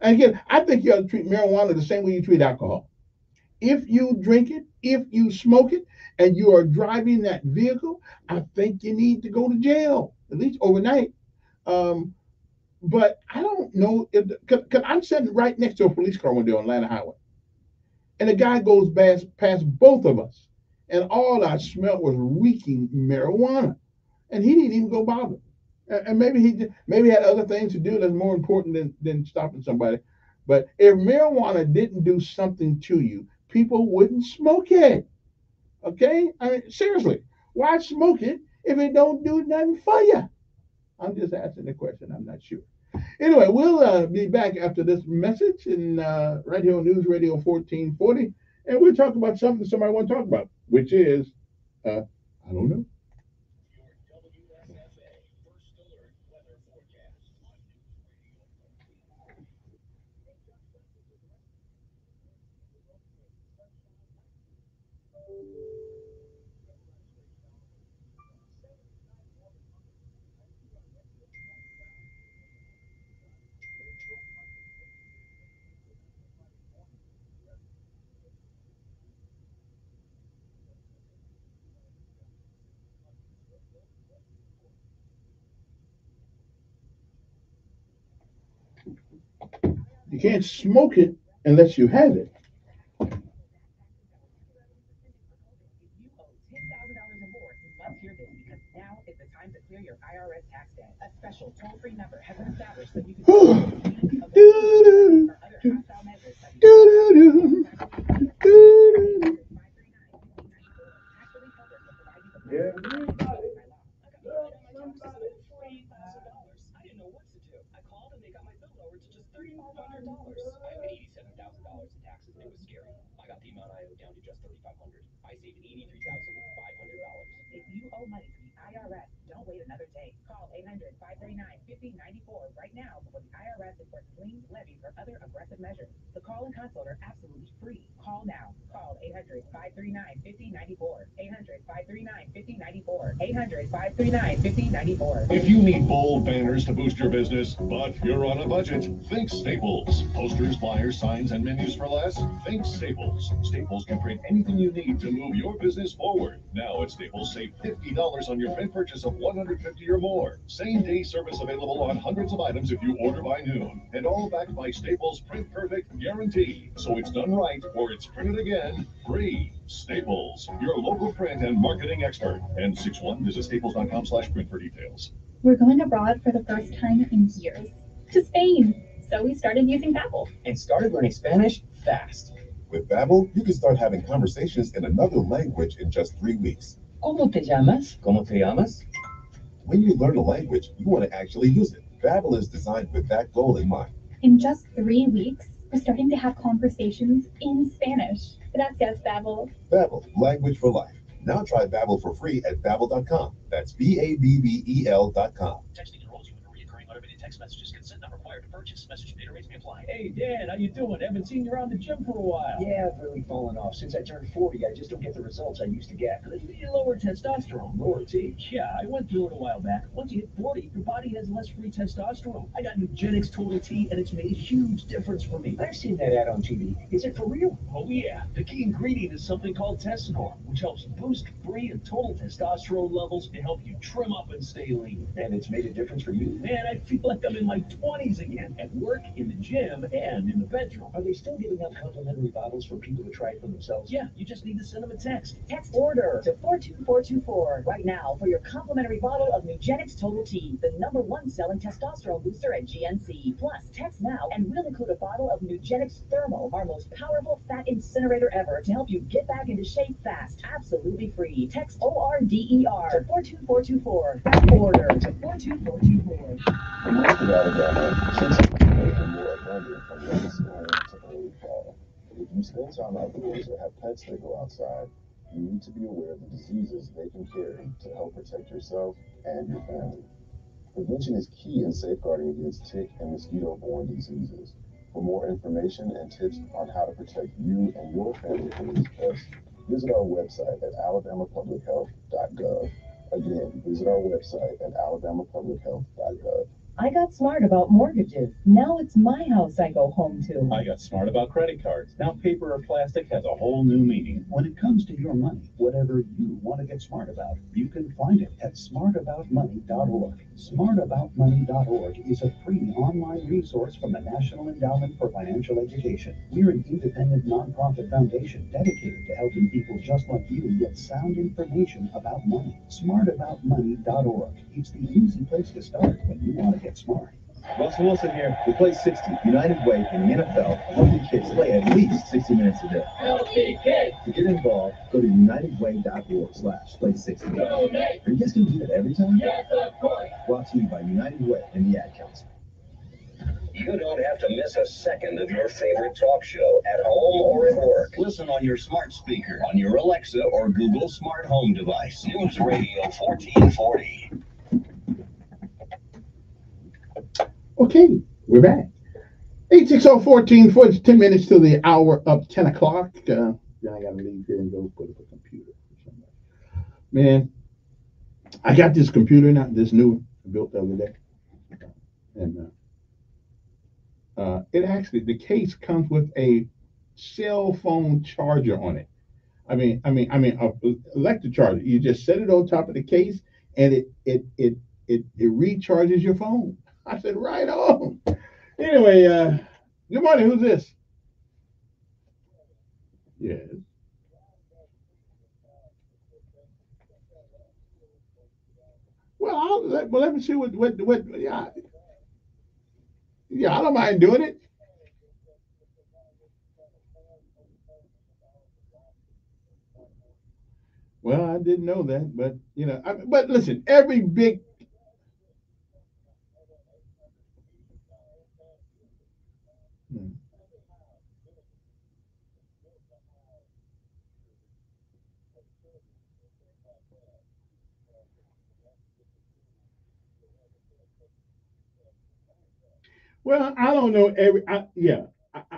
And again, I think you ought to treat marijuana the same way you treat alcohol. If you drink it, if you smoke it, and you are driving that vehicle, I think you need to go to jail, at least overnight. Um, but I don't know if, because I'm sitting right next to a police car one day on Atlanta Highway, and a guy goes past both of us, and all I smelled was reeking marijuana, and he didn't even go bother. And maybe he had other things to do that's more important than stopping somebody. But if marijuana didn't do something to you, people wouldn't smoke it. Okay? I mean, seriously, why smoke it if it don't do nothing for you? I'm just asking the question. I'm not sure. Anyway, we'll be back after this message and right here on News Radio 1440, and we'll talk about something somebody want to talk about, which is, I don't know. You can't smoke it unless you have it. Don't wait another day. Call 800-539-5094 right now before the IRS enforces liens, levies, or other aggressive measures. The call and consult are absolutely free. Call now. Call 800-539-5094. 800-539-5094. 800-539-5094. If you need bold banners to boost your business, but you're on a budget, think Staples. Posters, flyers, signs, and menus for less? Think Staples. Staples can print anything you need to move your business forward. Now at Staples, save $50 on your print purchase of $150 or more. Same-day service available on hundreds of items if you order by noon. And all backed by Staples' Print Perfect guarantee. So it's done right or it's printed again free. Staples, your local print and marketing expert. N61, visit staples.com/print for details. We're going abroad for the first time in years. To Spain. So we started using Babbel. And started learning Spanish fast. With Babbel, you can start having conversations in another language in just 3 weeks. ¿Cómo te llamas? ¿Cómo te llamas? When you learn a language, you want to actually use it. Babbel is designed with that goal in mind. In just 3 weeks, we're starting to have conversations in Spanish. Gracias, Babbel. Babbel, language for life. Now try Babbel for free at Babbel.com. That's BABBEL.com. Texting enrolls you in recurring automated text messages. Consent not required to purchase. Message data rates may apply. Hey, Dan, how you doing? Haven't seen you around the gym for a while. Yeah, I've really fallen off. Since I turned 40, I just don't get the results I used to get. Could be lower testosterone. Lower T. Yeah, I went through it a while back. Once you hit 40, your body has less free testosterone. I got Nugenix Total T, and it's made a huge difference for me. I've seen that ad on TV. Is it for real? Oh, yeah. The key ingredient is something called Testosterone, which helps boost free and total testosterone levels to help you trim up and stay lean. And it's made a difference for you? Man, I feel like I'm in my 20s again, at work, in the gym, and in the bedroom. Are they still giving out complimentary bottles for people to try it for themselves? Yeah, you just need to send them a text. Text order to 42424 right now for your complimentary bottle of Nugenix Total T, the #1 selling testosterone booster at GNC. Plus, text now and we'll include a bottle of Nugenix Thermal, our most powerful fat incinerator ever, to help you get back into shape fast. Absolutely free. Text ORDER to 42424. Text order to 42424. In most of Alabama, chicks are more abundant from late spring to early fall. If you spend time outdoors or have pets that go outside, you need to be aware of the diseases they can carry to help protect yourself and your family. Prevention is key in safeguarding against tick and mosquito-borne diseases. For more information and tips on how to protect you and your family from these pests, visit our website at alabamapublichealth.gov. Again, visit our website at alabamapublichealth.gov. I got smart about mortgages. Now it's my house I go home to. I got smart about credit cards. Now paper or plastic has a whole new meaning. When it comes to your money, whatever you want to get smart about, you can find it at smartaboutmoney.org. Smartaboutmoney.org is a free online resource from the National Endowment for Financial Education. We're an independent nonprofit foundation dedicated to helping people just like you get sound information about money. Smartaboutmoney.org. It's the easy place to start when you want to get smart. Russell Wilson here. We play 60 United Way in the NFL. Healthy kids play at least 60 minutes a day. Healthy kids. To get involved, go to unitedway.org/play60. Are you guys going to do that every time? Yes, of course. Brought to you by United Way and the Ad Council. You don't have to miss a second of your favorite talk show at home or at work. Listen on your smart speaker, on your Alexa or Google smart home device. News Radio 1440. Okay, we're back. 860-1440, it's 10 minutes to the hour of 10 o'clock. Then I got to leave here and go put up a computer. Man, I got this computer now, this new one I built the other day. And it actually, the case comes with a cell phone charger on it. I mean, a electric charger. You just set it on top of the case and it recharges your phone. I said, right on. Anyway, good morning. Who's this? Yes. Well, let me see what yeah, I don't mind doing it. Well, I didn't know that, but but listen, every big Well, I don't know yeah,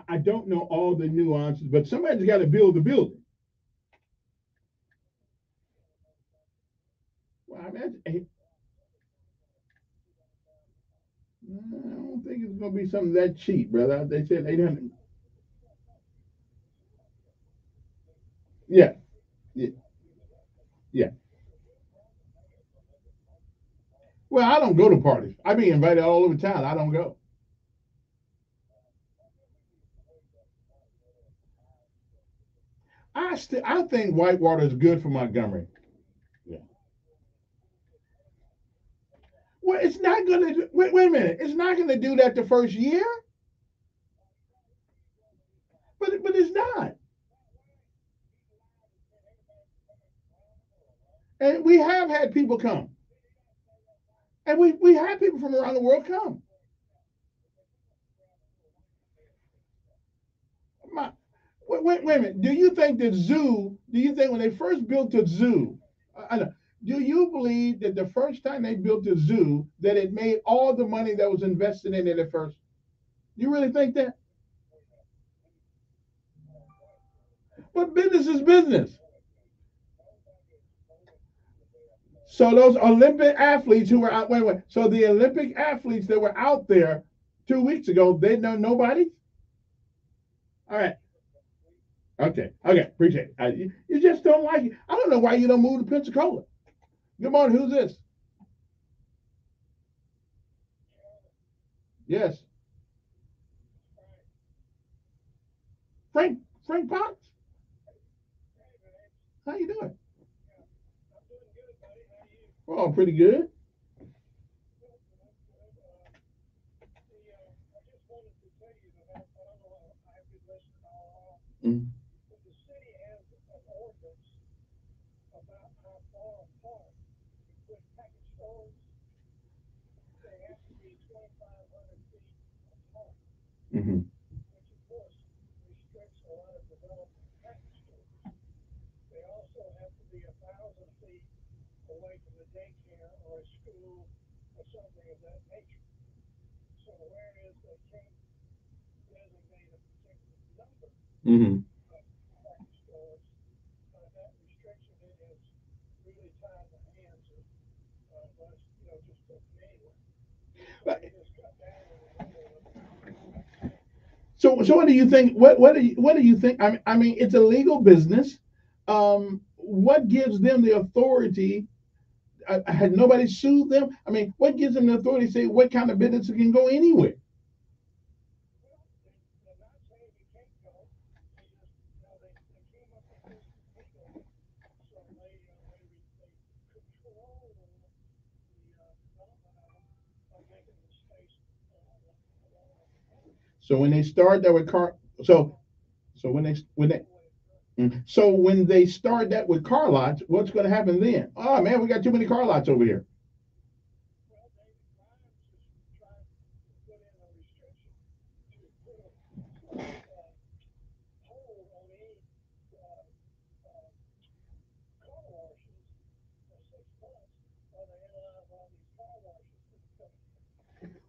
I don't know all the nuances, but somebody's got to build the building. Well, I mean, I don't think it's going to be something that cheap, brother. They said 800. Yeah, yeah, yeah. Well, I don't go to parties. I be invited all over town. I don't go. I think Whitewater is good for Montgomery. Yeah. Well, it's not going to. Wait a minute. It's not going to do that the first year, but it's not. And we have had people come, and we had people from around the world come. My, wait a minute. Do you think the zoo? Do you think when they first built the zoo? I know. Do you believe that the first time they built the zoo that it made all the money that was invested in it at first? You really think that? But business is business. So those Olympic athletes who were out, wait. So the Olympic athletes that were out there 2 weeks ago, they know nobody. All right. Okay. Okay. Appreciate it. You just don't like it. I don't know why you don't move to Pensacola. Good morning. Who's this? Yes. Frank Potts. How you doing? Oh, pretty good. Mm. Mm-hmm. Mm-hmm. So what do you think? What do you think? I mean, it's a legal business. What gives them the authority? Had nobody sued them? I mean, what gives them the authority to say what kind of business can go anywhere? So when they start that with car, so when they start that with car lots, what's going to happen then? Oh man, we got too many car lots over here.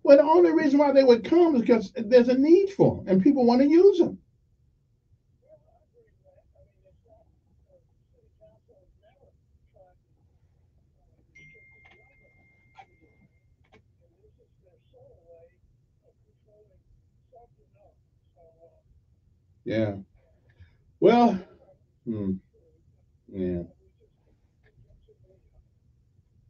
Well, the only reason why they would come is because there's a need for them and people want to use them. Yeah. Well, hmm, yeah.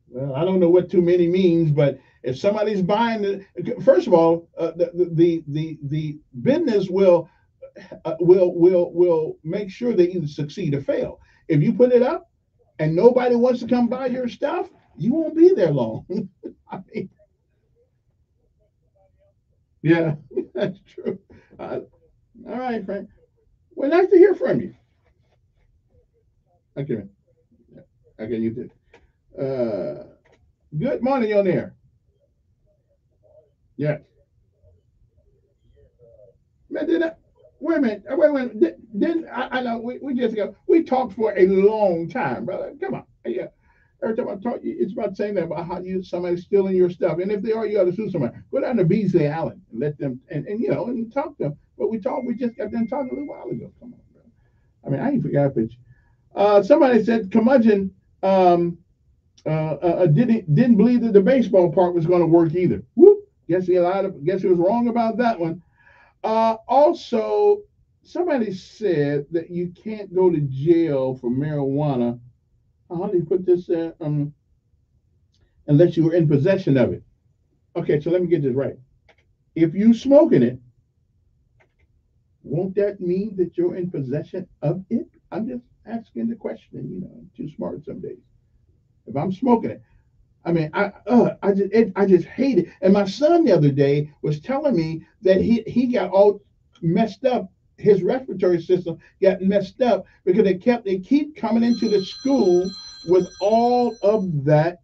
Well, I don't know what too many means, but if somebody's buying it, first of all, the business will make sure they either succeed or fail. If you put it up and nobody wants to come buy your stuff, you won't be there long. I mean, yeah, that's true. All right, Frank. Well, nice to hear from you. Okay, man. Okay, you too. Good morning on there. Yeah. Man, did I, wait a minute. Wait a minute. Didn't I know we just got we talked for a long time, brother. Come on. Yeah. every time I talk, it's about saying that about how somebody's stealing your stuff, and if they are, you ought to sue somebody. Go down to Beasley Allen and let them and and talk to them. But we just got done talking a little while ago. Come on, bro. I mean, I ain't forgot a pitch. Somebody said curmudgeon didn't believe that the baseball part was going to work either. Whoop. Guess he was wrong about that one. Also, somebody said that you can't go to jail for marijuana. How do you put this? Unless you were in possession of it. Okay, so let me get this right. If you smoking it, won't that mean that you're in possession of it? I'm just asking the question. I'm too smart some days. If I'm smoking it, I mean, I just hate it. And my son the other day was telling me that he got all messed up. His respiratory system got messed up because they keep coming into the school with all of that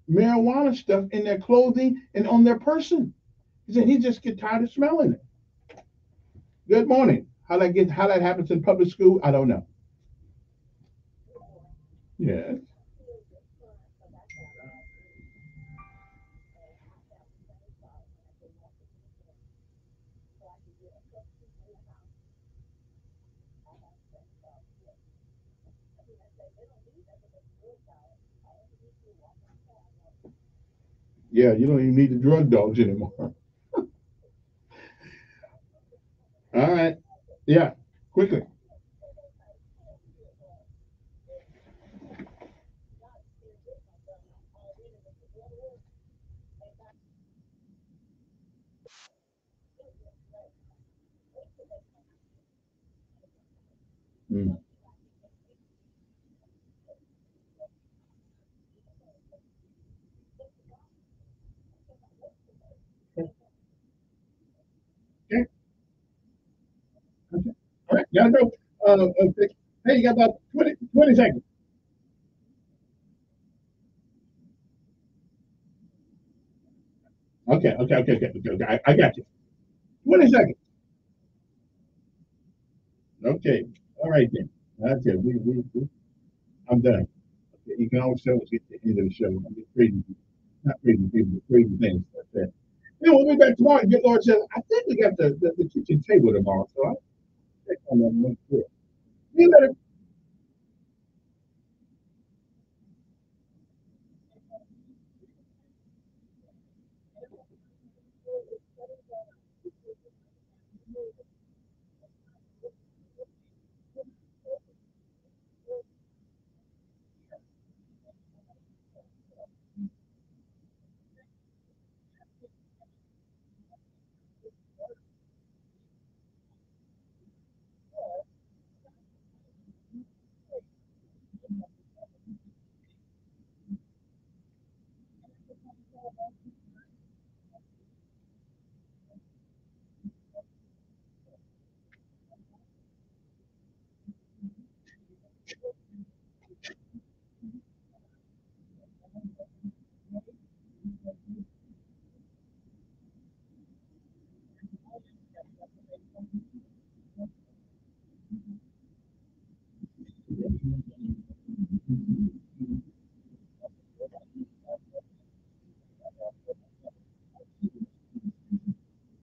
marijuana stuff in their clothing and on their person. He said he just get tired of smelling it. Good morning. How that happens in public school, I don't know. Yeah. Yeah, you don't even need the drug dogs anymore. All right. Yeah, quickly. Mm. Okay. Okay. All right. Gotta go. Okay. Hey, you got about 20 seconds. Okay. I got you. 20 seconds. Okay. All right then. That's it. I'm done. Okay. You can always tell us at the end of the show. I'm just crazy. Not crazy people, but crazy things. That's it. We'll be back tomorrow. Good Lord says, I think we got the kitchen table tomorrow, so I'll check on that. See you later.